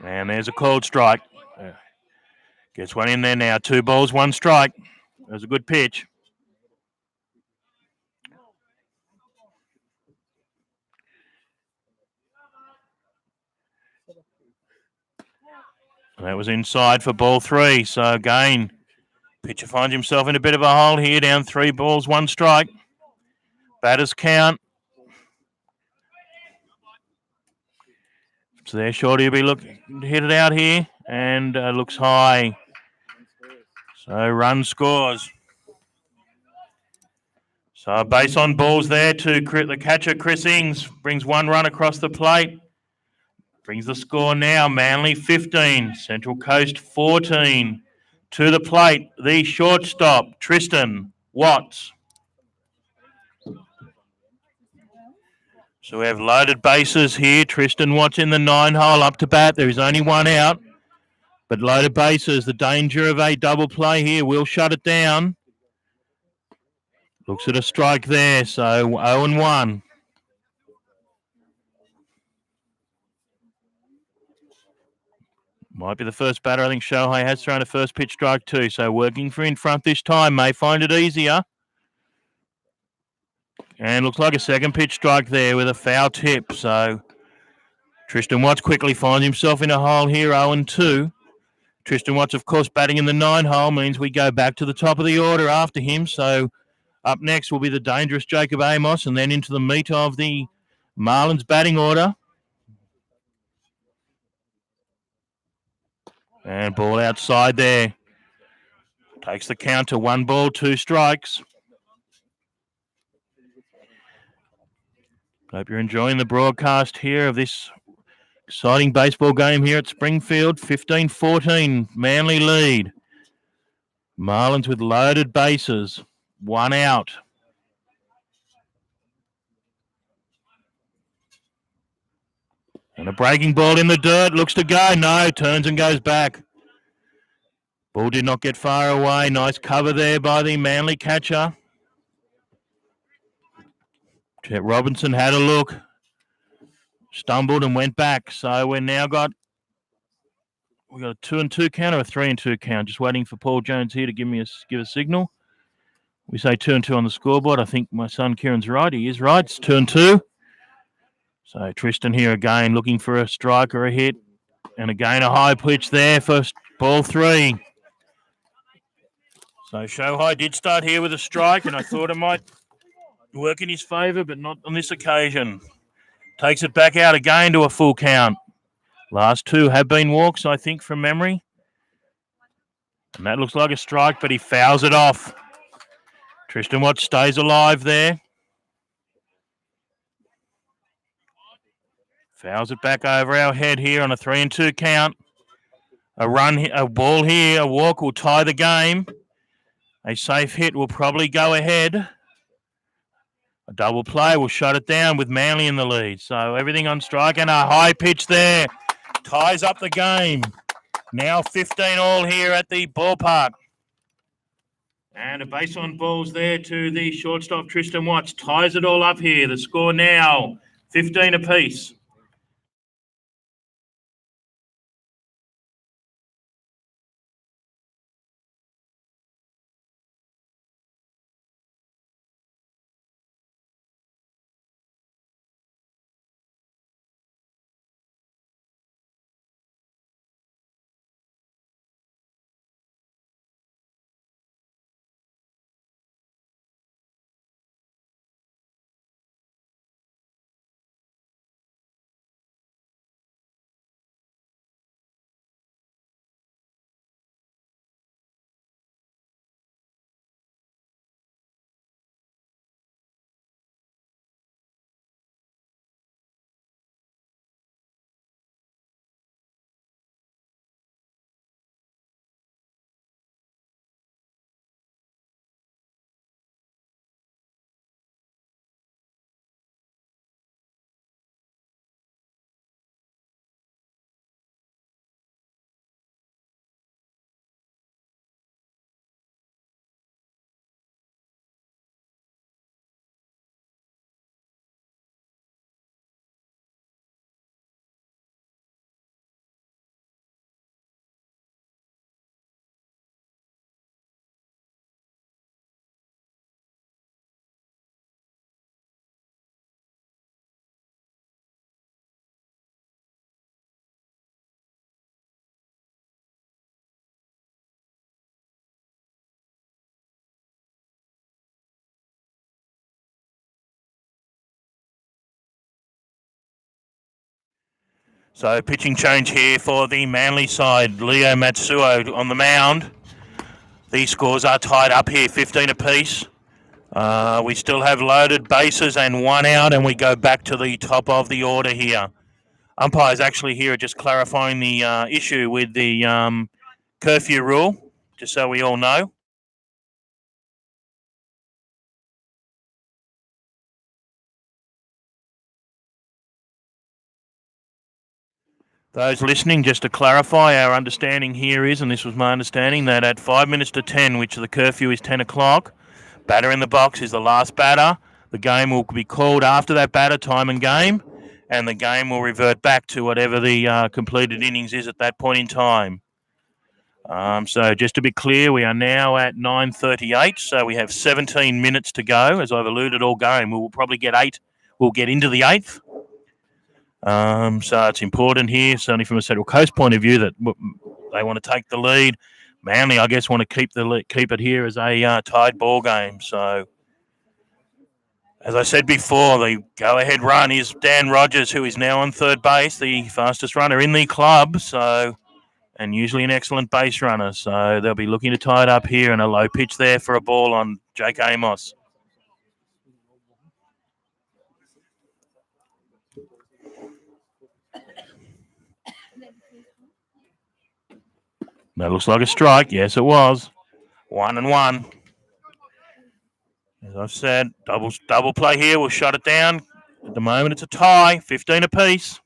And there's a called strike. Gets one in there now. 2 balls, 1 strike. That was a good pitch. That was inside for ball 3. So again, pitcher finds himself in a bit of a hole here. Down 3 balls, 1 strike. Batters count. So there, Shorty will be hit it out here, and looks high. So run scores. So base on balls there to the catcher, Chris Ings. Brings 1 run across the plate. Brings the score now. Manly 15, Central Coast 14. To the plate, the shortstop, Tristan Watts. So we have loaded bases here. Tristan Watts in the 9-hole up to bat. There is only 1 out. But loaded bases, the danger of a double play here will shut it down. Looks at a strike there, so 0-1. Might be the first batter. I think Shohei has thrown a first pitch strike too, so working for in front this time may find it easier. And looks like a second pitch strike there with a foul tip. So Tristan Watts quickly finds himself in a hole here, 0-2. Tristan Watts, of course, batting in the 9-hole means we go back to the top of the order after him. So up next will be the dangerous Jacob Amos, and then into the meat of the Marlins batting order. And ball outside there. Takes the count to 1 ball, 2 strikes. Hope you're enjoying the broadcast here of this exciting baseball game here at Springfield. 15-14, Manly lead. Marlins with loaded bases. 1 out. And a breaking ball in the dirt. Looks to go. No, turns and goes back. Ball did not get far away. Nice cover there by the Manly catcher. Chet Robinson had a look. Stumbled and went back. So we've got a 2-2 count or a 3-2 count. Just waiting for Paul Jones here to give a signal. We say 2-2 on the scoreboard. I think my son Kieran's right. He is right. It's 2-2. So Tristan here again looking for a strike or a hit. And again a high pitch there for ball 3. So Shohei did start here with a strike, and I thought it might work in his favour, but not on this occasion. Takes it back out again to a full count. Last 2 have been walks, I think, from memory. And that looks like a strike, but he fouls it off. Tristan Watts stays alive there. Fouls it back over our head here on a 3-2 count. A ball here, a walk will tie the game. A safe hit will probably go ahead. A double play will shut it down with Manly in the lead. So everything on strike and a high pitch there. Ties up the game. Now 15 all here at the ballpark. And a base on balls there to the shortstop Tristan Watts. Ties it all up here. The score now 15 apiece. So pitching change here for the Manly side. Leo Matsuo on the mound. These scores are tied up here, 15 apiece. We still have loaded bases and one out, and we go back to the top of the order here. Umpires actually here are just clarifying the issue with the curfew rule, just so we all know. Those listening, just to clarify, our understanding here is, and this was my understanding, that at 5 minutes to 10, which the curfew is 10 o'clock, batter in the box is the last batter. The game will be called after that batter, time and game, and the game will revert back to whatever the completed innings is at that point in time. So just to be clear, we are now at 9:38, so we have 17 minutes to go. As I've alluded all game, we will probably get 8. We'll get into the 8th. So it's important here, certainly from a Central Coast point of view, that they want to take the lead. Manly, I guess, want to keep it here as a tied ball game. So, as I said before, the go-ahead run is Dan Rogers, who is now on third base, the fastest runner in the club. So, and usually an excellent base runner. So they'll be looking to tie it up here, and a low pitch there for a ball on Jake Amos. That looks like a strike. Yes, it was. 1-1. As I've said, double play here. We'll shut it down. At the moment, it's a tie. 15 apiece.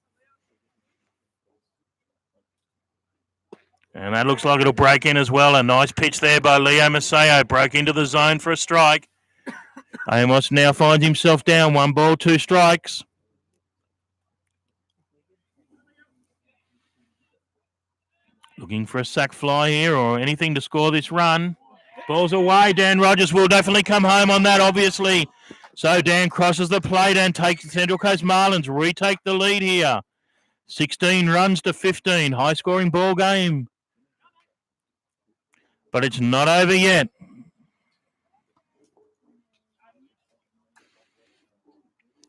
And that looks like it'll break in as well. A nice pitch there by Leo Maseo. Broke into the zone for a strike. Amos now finds himself down. 1 ball, 2 strikes. Looking for a sack fly here or anything to score this run. Ball's away. Dan Rogers will definitely come home on that, obviously. So Dan crosses the plate and takes the Central Coast Marlins. Retake the lead here. 16 runs to 15. High-scoring ball game. But it's not over yet.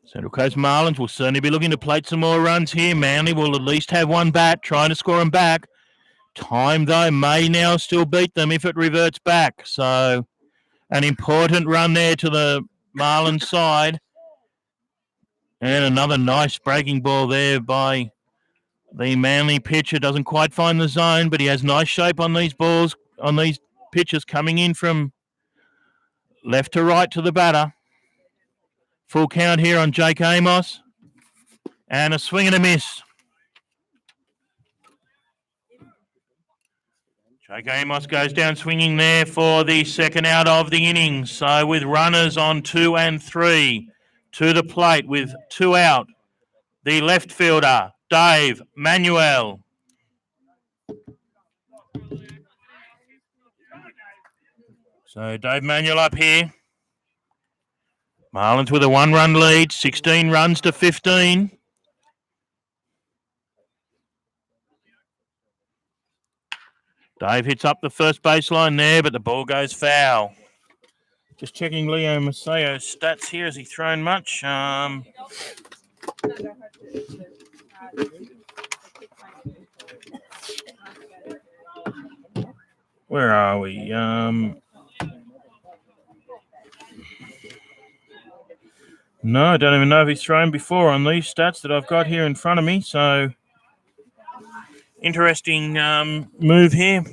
Central Coast Marlins will certainly be looking to plate some more runs here. Manly will at least have one bat, trying to score them back. Time, though, may now still beat them if it reverts back. So an important run there to the Marlins side. And another nice breaking ball there by the Manly pitcher. Doesn't quite find the zone, but he has nice shape on these balls, on these pitches coming in from left to right to the batter. Full count here on Jake Amos. And a swing and a miss. Jake Amos goes down swinging there for the second out of the innings. So with runners on 2 and 3 to the plate with 2 out, the left fielder, Dave Manuel. So Dave Manuel up here. Marlins with a 1-run lead, 16 runs to 15. Dave hits up the first baseline there, but the ball goes foul. Just checking Leo Maceo's stats here. Has he thrown much? Where are we? No, I don't even know if he's thrown before on these stats that I've got here in front of me. So, interesting move here.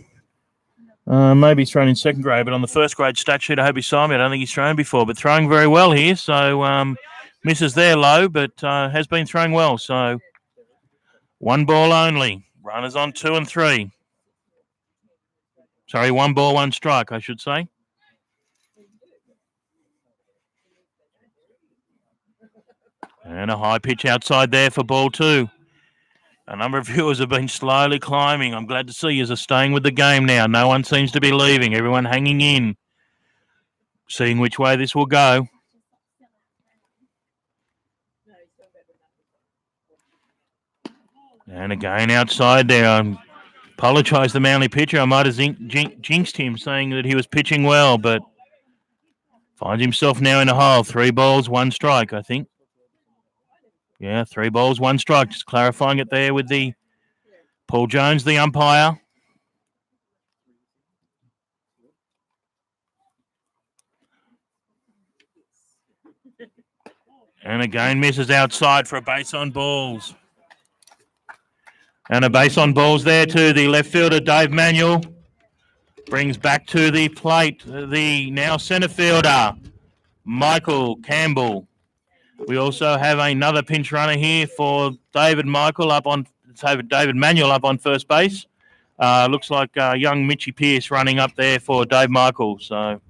Maybe he's thrown in second grade, but on the first grade stat sheet, I hope he saw me. I don't think he's thrown before, but throwing very well here. So, misses there low, but has been throwing well. So, 1 ball only. Runners on 2 and 3. Sorry, 1 ball, 1 strike, I should say. And a high pitch outside there for ball 2. A number of viewers have been slowly climbing. I'm glad to see you are staying with the game now. No one seems to be leaving. Everyone hanging in, seeing which way this will go. And again outside there. I apologise to the Manly pitcher. I might have jinxed him saying that he was pitching well, but finds himself now in a hole. 3 balls, 1 strike, I think. Yeah, 3 balls, 1 strike. Just clarifying it there with the Paul Jones, the umpire. And again misses outside for a base on balls. And a base on balls there to the left fielder, Dave Manuel. Brings back to the plate the now centre fielder, Michael Campbell. We also have another pinch runner here for David Manuel up on first base. Looks like young Mitchie Pearce running up there for Dave Michael. So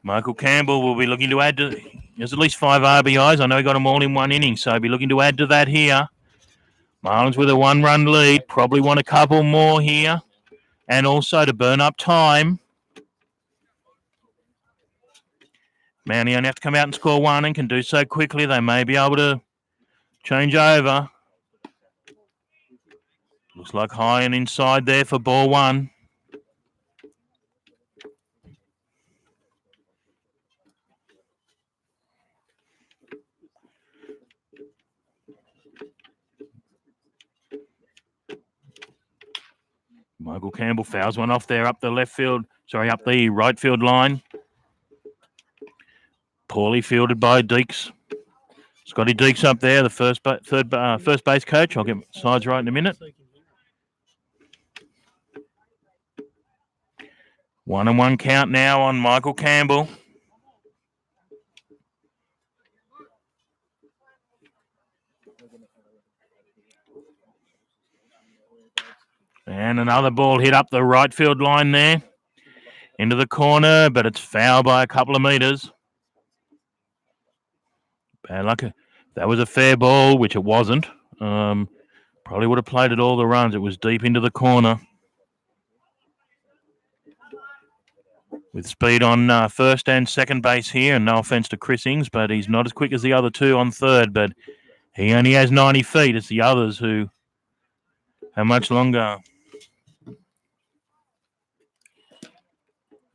Michael Campbell will be looking to add to. There's at least 5 RBIs. I know he got them all in 1 inning, so he'll be looking to add to that here. Marlins with a 1-run lead. Probably want a couple more here, and also to burn up time. Manly only have to come out and score 1 and can do so quickly. They may be able to change over. Looks like high and inside there for ball 1. Michael Campbell fouls one off there up the right field line. Poorly fielded by Deeks. Scotty Deeks up there, the first base coach. I'll get sides right in a minute. 1-1 count now on Michael Campbell. And another ball hit up the right field line there. Into the corner, but it's foul by a couple of metres. Bad luck. That was a fair ball, which it wasn't. Probably would have played it all the runs. It was deep into the corner. With speed on first and second base here, and no offence to Chris Ings, but he's not as quick as the other 2 on third, but he only has 90 feet. It's the others who are much longer.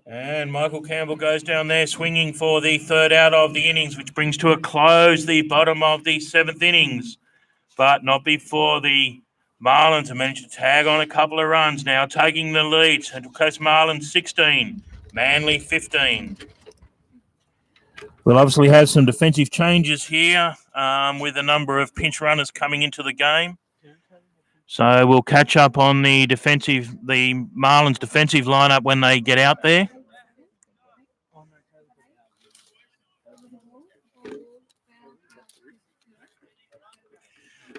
And Michael Campbell goes down there swinging for the 3rd out of the innings, which brings to a close the bottom of the 7th innings. But not before the Marlins have managed to tag on a couple of runs now, taking the lead. Central Coast Marlins 16, Manly 15. We'll obviously have some defensive changes here with a number of pinch runners coming into the game. So we'll catch up on the Marlins defensive lineup when they get out there.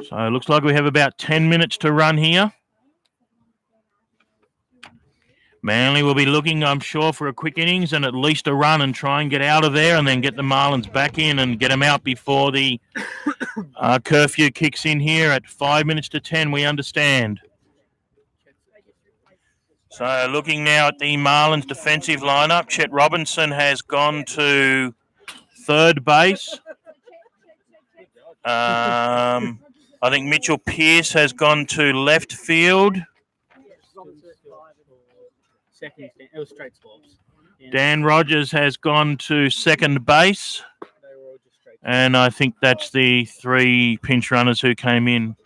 So it looks like we have about 10 minutes to run here. Manly will be looking, I'm sure, for a quick innings and at least a run and try and get out of there and then get the Marlins back in and get them out before the curfew kicks in here at 5 minutes to 10, we understand. So looking now at the Marlins defensive lineup, Chet Robinson has gone to third base. I think Mitchell Pearce has gone to left field. Second, it was straight swaps. Dan Rogers has gone to second base. And I think that's the three pinch runners who came in,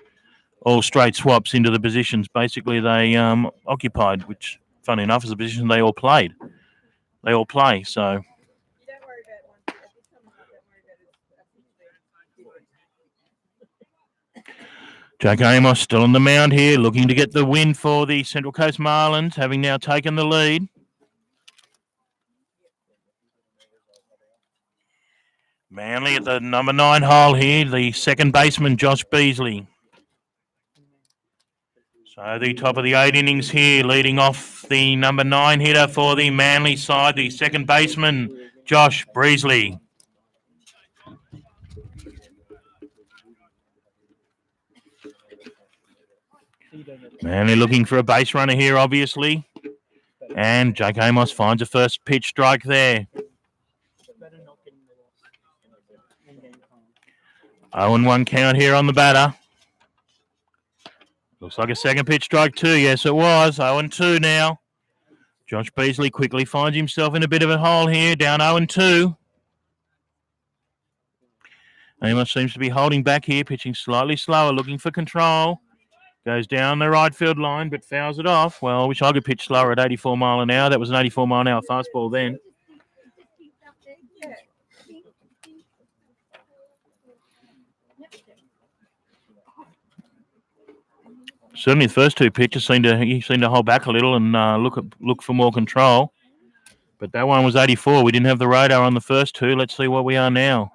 all straight swaps into the positions. Basically, they occupied, which, funny enough, is a position they all played. They all play, so... Jack Amos still on the mound here, looking to get the win for the Central Coast Marlins, having now taken the lead. Manly at the number 9 hole here, the second baseman, Josh Beasley. So the top of the 8 innings here, leading off the number 9 hitter for the Manly side, the second baseman, Josh Beasley. Manly looking for a base runner here, obviously. And Jake Amos finds a first pitch strike there. 0-1 count here on the batter. Looks like a second pitch strike too. Yes, it was. 0-2 now. Josh Beasley quickly finds himself in a bit of a hole here, down 0-2. Amos seems to be holding back here, pitching slightly slower, looking for control. Goes down the right field line, but fouls it off. Well, I wish I could pitch slower at 84 mile an hour. That was an 84 mile an hour fastball then. Certainly the first two pitches seemed to hold back a little and look for more control. But that one was 84. We didn't have the radar on the first two. Let's see what we are now.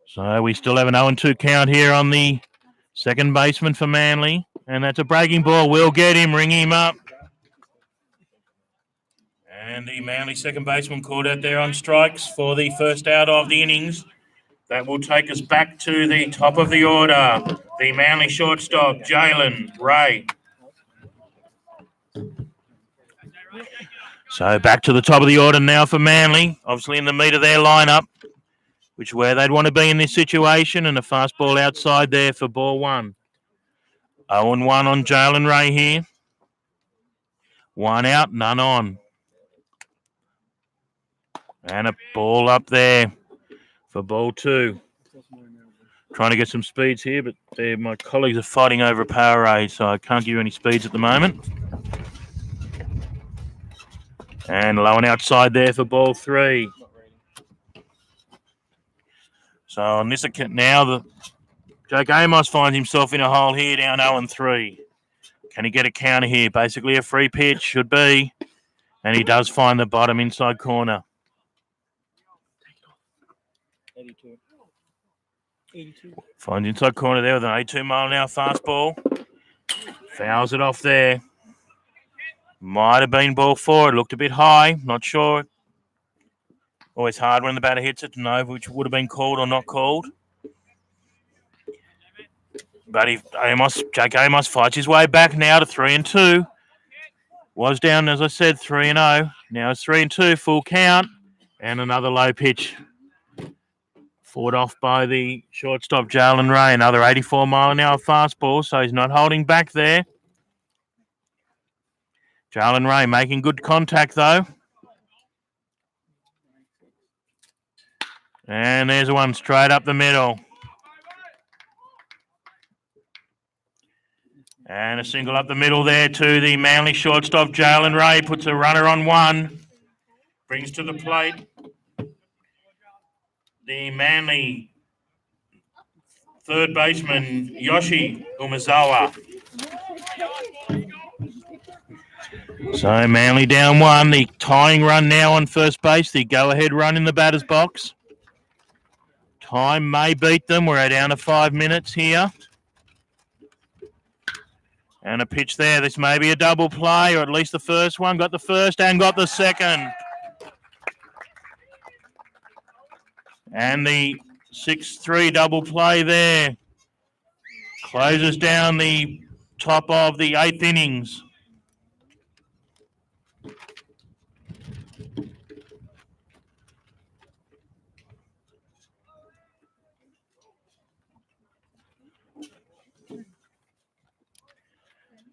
So we still have an 0-2 count here on the second baseman for Manly. And that's a breaking ball. We'll get him, ring him up. And the Manly second baseman called out there on strikes for the first out of the innings. That will take us back to the top of the order. The Manly shortstop, Jalen Ray. So back to the top of the order now for Manly. Obviously in the meat of their lineup, which is where they'd want to be in this situation. And a fastball outside there for ball one. 0-1 on Jalen Ray here. One out, none on. And a ball up there for ball two. Trying to get some speeds here, but my colleagues are fighting over a Powerade, so I can't give you any speeds at the moment. And low and outside there for ball three. So on this account now, Jake Amos finds himself in a hole here, down 0-3. Can he get a counter here? Basically a free pitch, should be. And he does find the bottom inside corner. 82. Finds inside corner there with an 82 mile an hour fastball. Fouls it off there. Might have been ball four. It looked a bit high. Not sure. Always hard when the batter hits it to know which would have been called or not called. But Jake Amos fights his way back now to 3-2. Was down, as I said, 3-0. Now it's 3-2, full count. And another low pitch. Fought off by the shortstop, Jalen Ray. Another 84 mile an hour fastball, so he's not holding back there. Jalen Ray making good contact, though. And there's one straight up the middle. And a single up the middle there to the Manly shortstop, Jalen Ray. Puts a runner on one. Brings to the plate the Manly third baseman, Yoshi Umezawa. So Manly down 1. The tying run now on first base. The go-ahead run in the batter's box. Time may beat them. We're down to 5 minutes here. And a pitch there. This may be a double play, or at least the first one. Got the first and got the second. And the 6-3 double play there closes down the top of the 8th innings.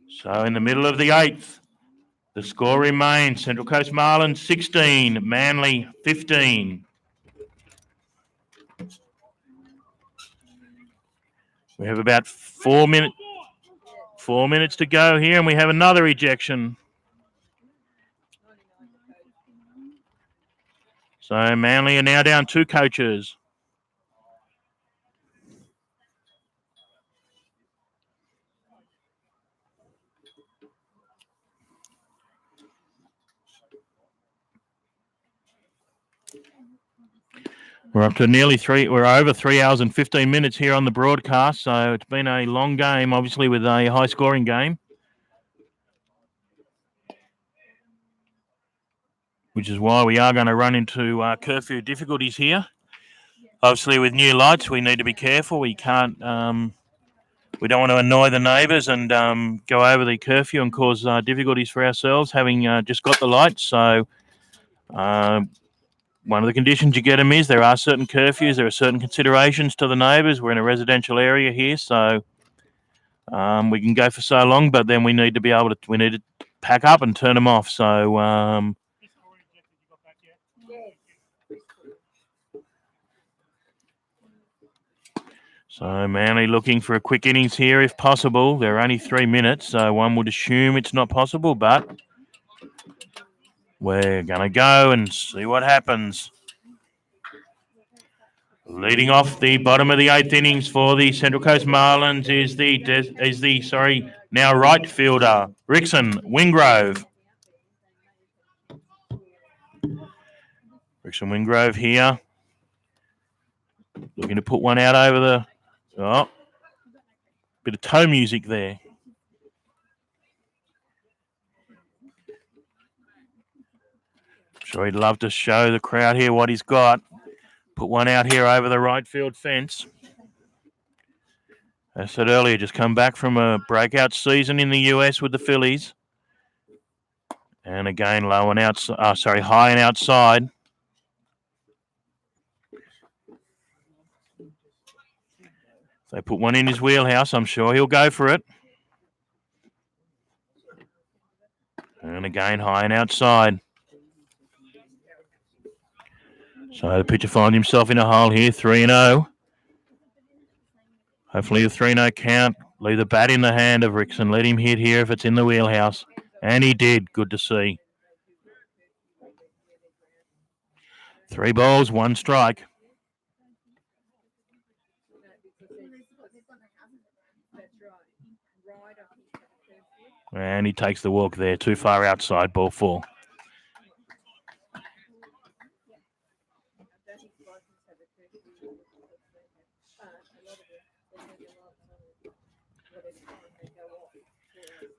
So in the middle of the 8th, the score remains Central Coast Marlins 16, Manly 15. We have about 4 minutes to go here, and we have another ejection. So Manly are now down 2 coaches. We're up to we're over 3 hours and 15 minutes here on the broadcast, so it's been a long game, obviously, with a high-scoring game. Which is why we are going to run into curfew difficulties here. Obviously, with new lights, we need to be careful. We can't, we don't want to annoy the neighbours and go over the curfew and cause difficulties for ourselves, having just got the lights. So, one of the conditions you get them is there are certain curfews, there are certain considerations to the neighbours. We're in a residential area here, so we can go for so long, but then we need to pack up and turn them off. So, So Manly looking for a quick innings here if possible. They're only 3 minutes, so one would assume it's not possible, but we're going to go and see what happens. Leading off the bottom of the 8th innings for the Central Coast Marlins is the now right fielder, Rickson Wingrove. Rickson Wingrove here. Looking to put one out over the... Oh, bit of toe music there. Sure he'd love to show the crowd here what he's got. Put one out here over the right field fence. As I said earlier, just come back from a breakout season in the US with the Phillies. And again, high and outside. They put one in his wheelhouse. I'm sure he'll go for it. And again, high and outside. So the pitcher finds himself in a hole here, 3-0. Hopefully a 3-0 count. Leave the bat in the hand of Rickson. Let him hit here if it's in the wheelhouse. And he did. Good to see. 3 balls, 1 strike. And he takes the walk there. Too far outside, ball 4.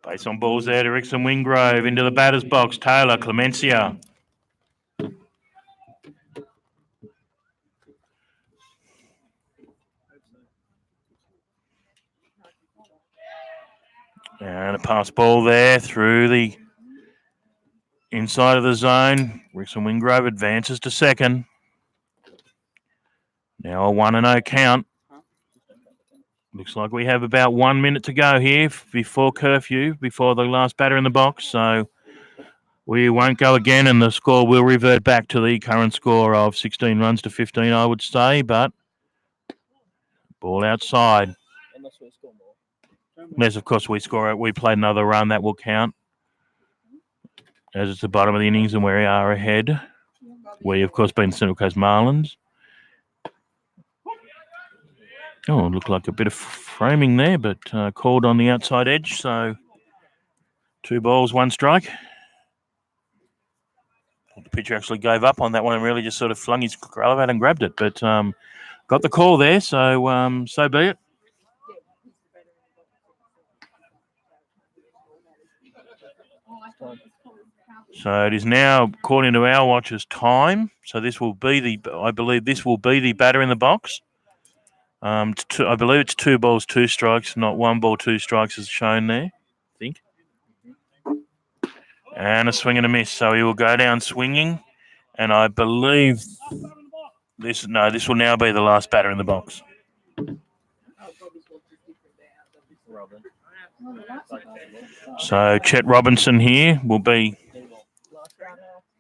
Base on balls there to Rickson Wingrove. Into the batter's box, Taylor Clemencia. And a pass ball there through the inside of the zone. Rickson Wingrove advances to second. Now a 1-0 count. Looks like we have about 1 minute to go here before curfew, before the last batter in the box. So we won't go again, and the score will revert back to the current score of 16 runs to 15, I would say. But ball outside. Unless, of course, we played another run, that will count. As it's the bottom of the innings and we are ahead. We, of course, being the Central Coast Marlins. Oh, it looked like a bit of framing there, but called on the outside edge. So 2 balls, 1 strike. The pitcher actually gave up on that one and really just sort of flung his glove out and grabbed it. But got the call there, so so be it. So it is now, according to our watchers, time. So this will be I believe this will be the batter in the box. I believe it's 2 balls, 2 strikes, not 1 ball, 2 strikes as shown there, I think. And a swing and a miss. So he will go down swinging. And I believe this will now be the last batter in the box. So Chet Robinson here will be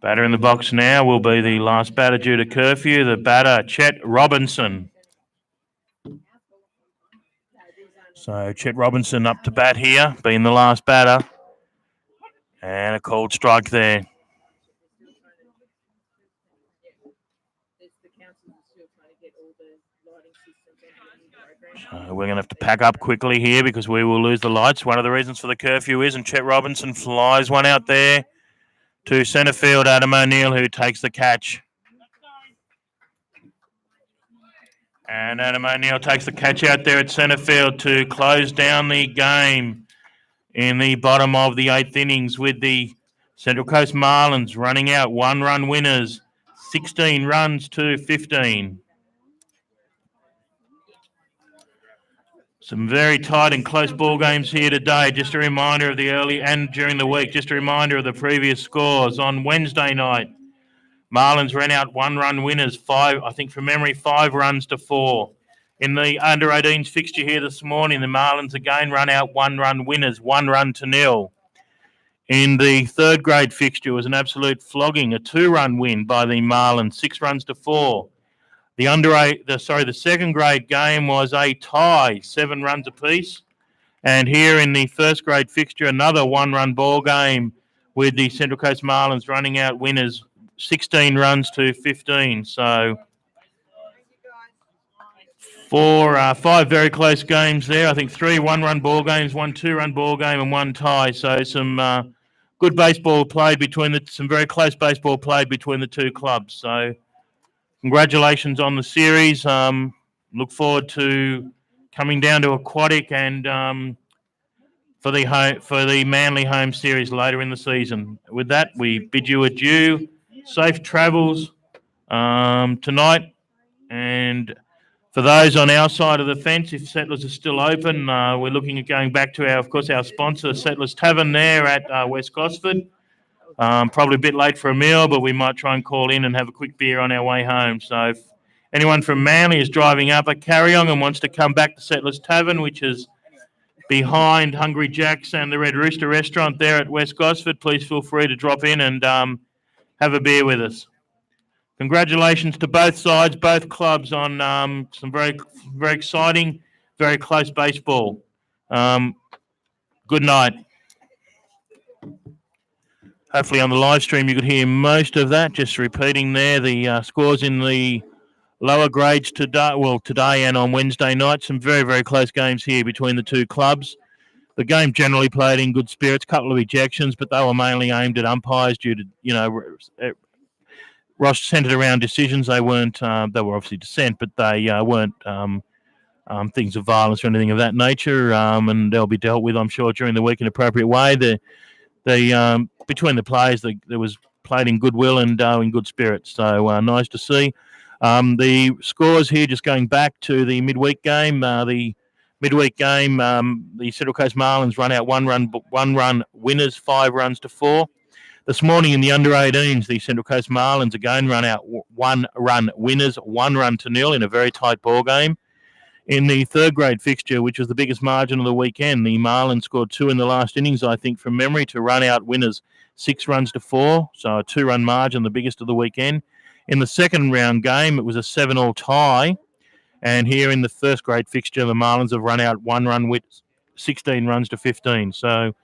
batter in the box now, will be the last batter due to curfew. The batter, Chet Robinson. So Chet Robinson up to bat here, being the last batter. And a called strike there. So we're going to have to pack up quickly here because we will lose the lights. One of the reasons for the curfew is, and Chet Robinson flies one out there to centre field, Adam O'Neill, who takes the catch. And Adam O'Neill takes the catch out there at centre field to close down the game in the bottom of the 8th innings with the Central Coast Marlins running out 1-run winners, 16 runs to 15. Some very tight and close ball games here today. Just a reminder of the early and during the week. Just a reminder of the previous scores. On Wednesday night, Marlins ran out 1-run winners, 5 runs to 4. In the under-18s fixture here this morning, the Marlins again run out 1-run winners, 1 run to 0. In the 3rd grade fixture was an absolute flogging, a 2-run win by the Marlins, 6 runs to 4. The 2nd grade game was a tie, 7 runs apiece. And here in the 1st grade fixture, another 1-run ball game with the Central Coast Marlins running out winners, 16 runs to 15. So 5 very close games there. I think 3 1-run ball games, 1 2-run ball game, and 1 tie. So some good baseball played some very close baseball played between the 2 clubs. So congratulations on the series. Look forward to coming down to Aquatic and for the Manly home series later in the season. With that, we bid you adieu. Safe travels tonight. And for those on our side of the fence, if Settlers are still open, we're looking at going back to our sponsor, Settlers Tavern there at West Gosford. Probably a bit late for a meal, but we might try and call in and have a quick beer on our way home. So if anyone from Manly is driving up at Carryong and wants to come back to Settlers Tavern, which is behind Hungry Jack's and the Red Rooster restaurant there at West Gosford, please feel free to drop in and have a beer with us. Congratulations to both sides, both clubs on some very, very exciting, very close baseball. Good night. Hopefully on the live stream you could hear most of that. Just repeating there, the scores in the lower grades today and on Wednesday night. Some very, very close games here between the 2 clubs. The game generally played in good spirits, a couple of ejections, but they were mainly aimed at umpires due to, Ross centred around decisions. They weren't, they were obviously dissent, but they weren't things of violence or anything of that nature, and they'll be dealt with, I'm sure, during the week in an appropriate way. Between the players, there was played in goodwill and in good spirits. So nice to see. The scores here, just going back to the midweek game. The Central Coast Marlins run out 1-run winners, 5 runs to 4. This morning in the under-18s, the Central Coast Marlins again run out 1-run winners, 1 run to 0 in a very tight ball game. In the 3rd grade fixture, which was the biggest margin of the weekend, the Marlins scored 2 in the last innings, I think, from memory, to run out winners 6 runs to 4, so a 2-run margin, the biggest of the weekend. In the 2nd round game, it was a 7-all tie, and here in the 1st grade fixture, the Marlins have run out 1-run winners, 16 runs to 15. So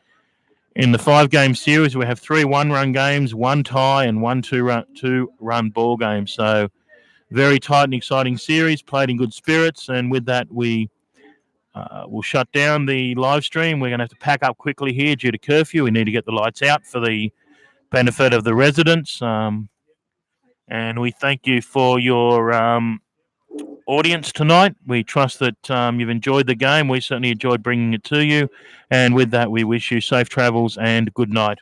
In the 5-game series, we have 3 one-run games, 1 tie, and 1 two-run ball game. So very tight and exciting series, played in good spirits. And with that, we will shut down the live stream. We're going to have to pack up quickly here due to curfew. We need to get the lights out for the benefit of the residents. And we thank you for your audience tonight. We trust that you've enjoyed the game. We certainly enjoyed bringing it to you. And with that, we wish you safe travels and good night.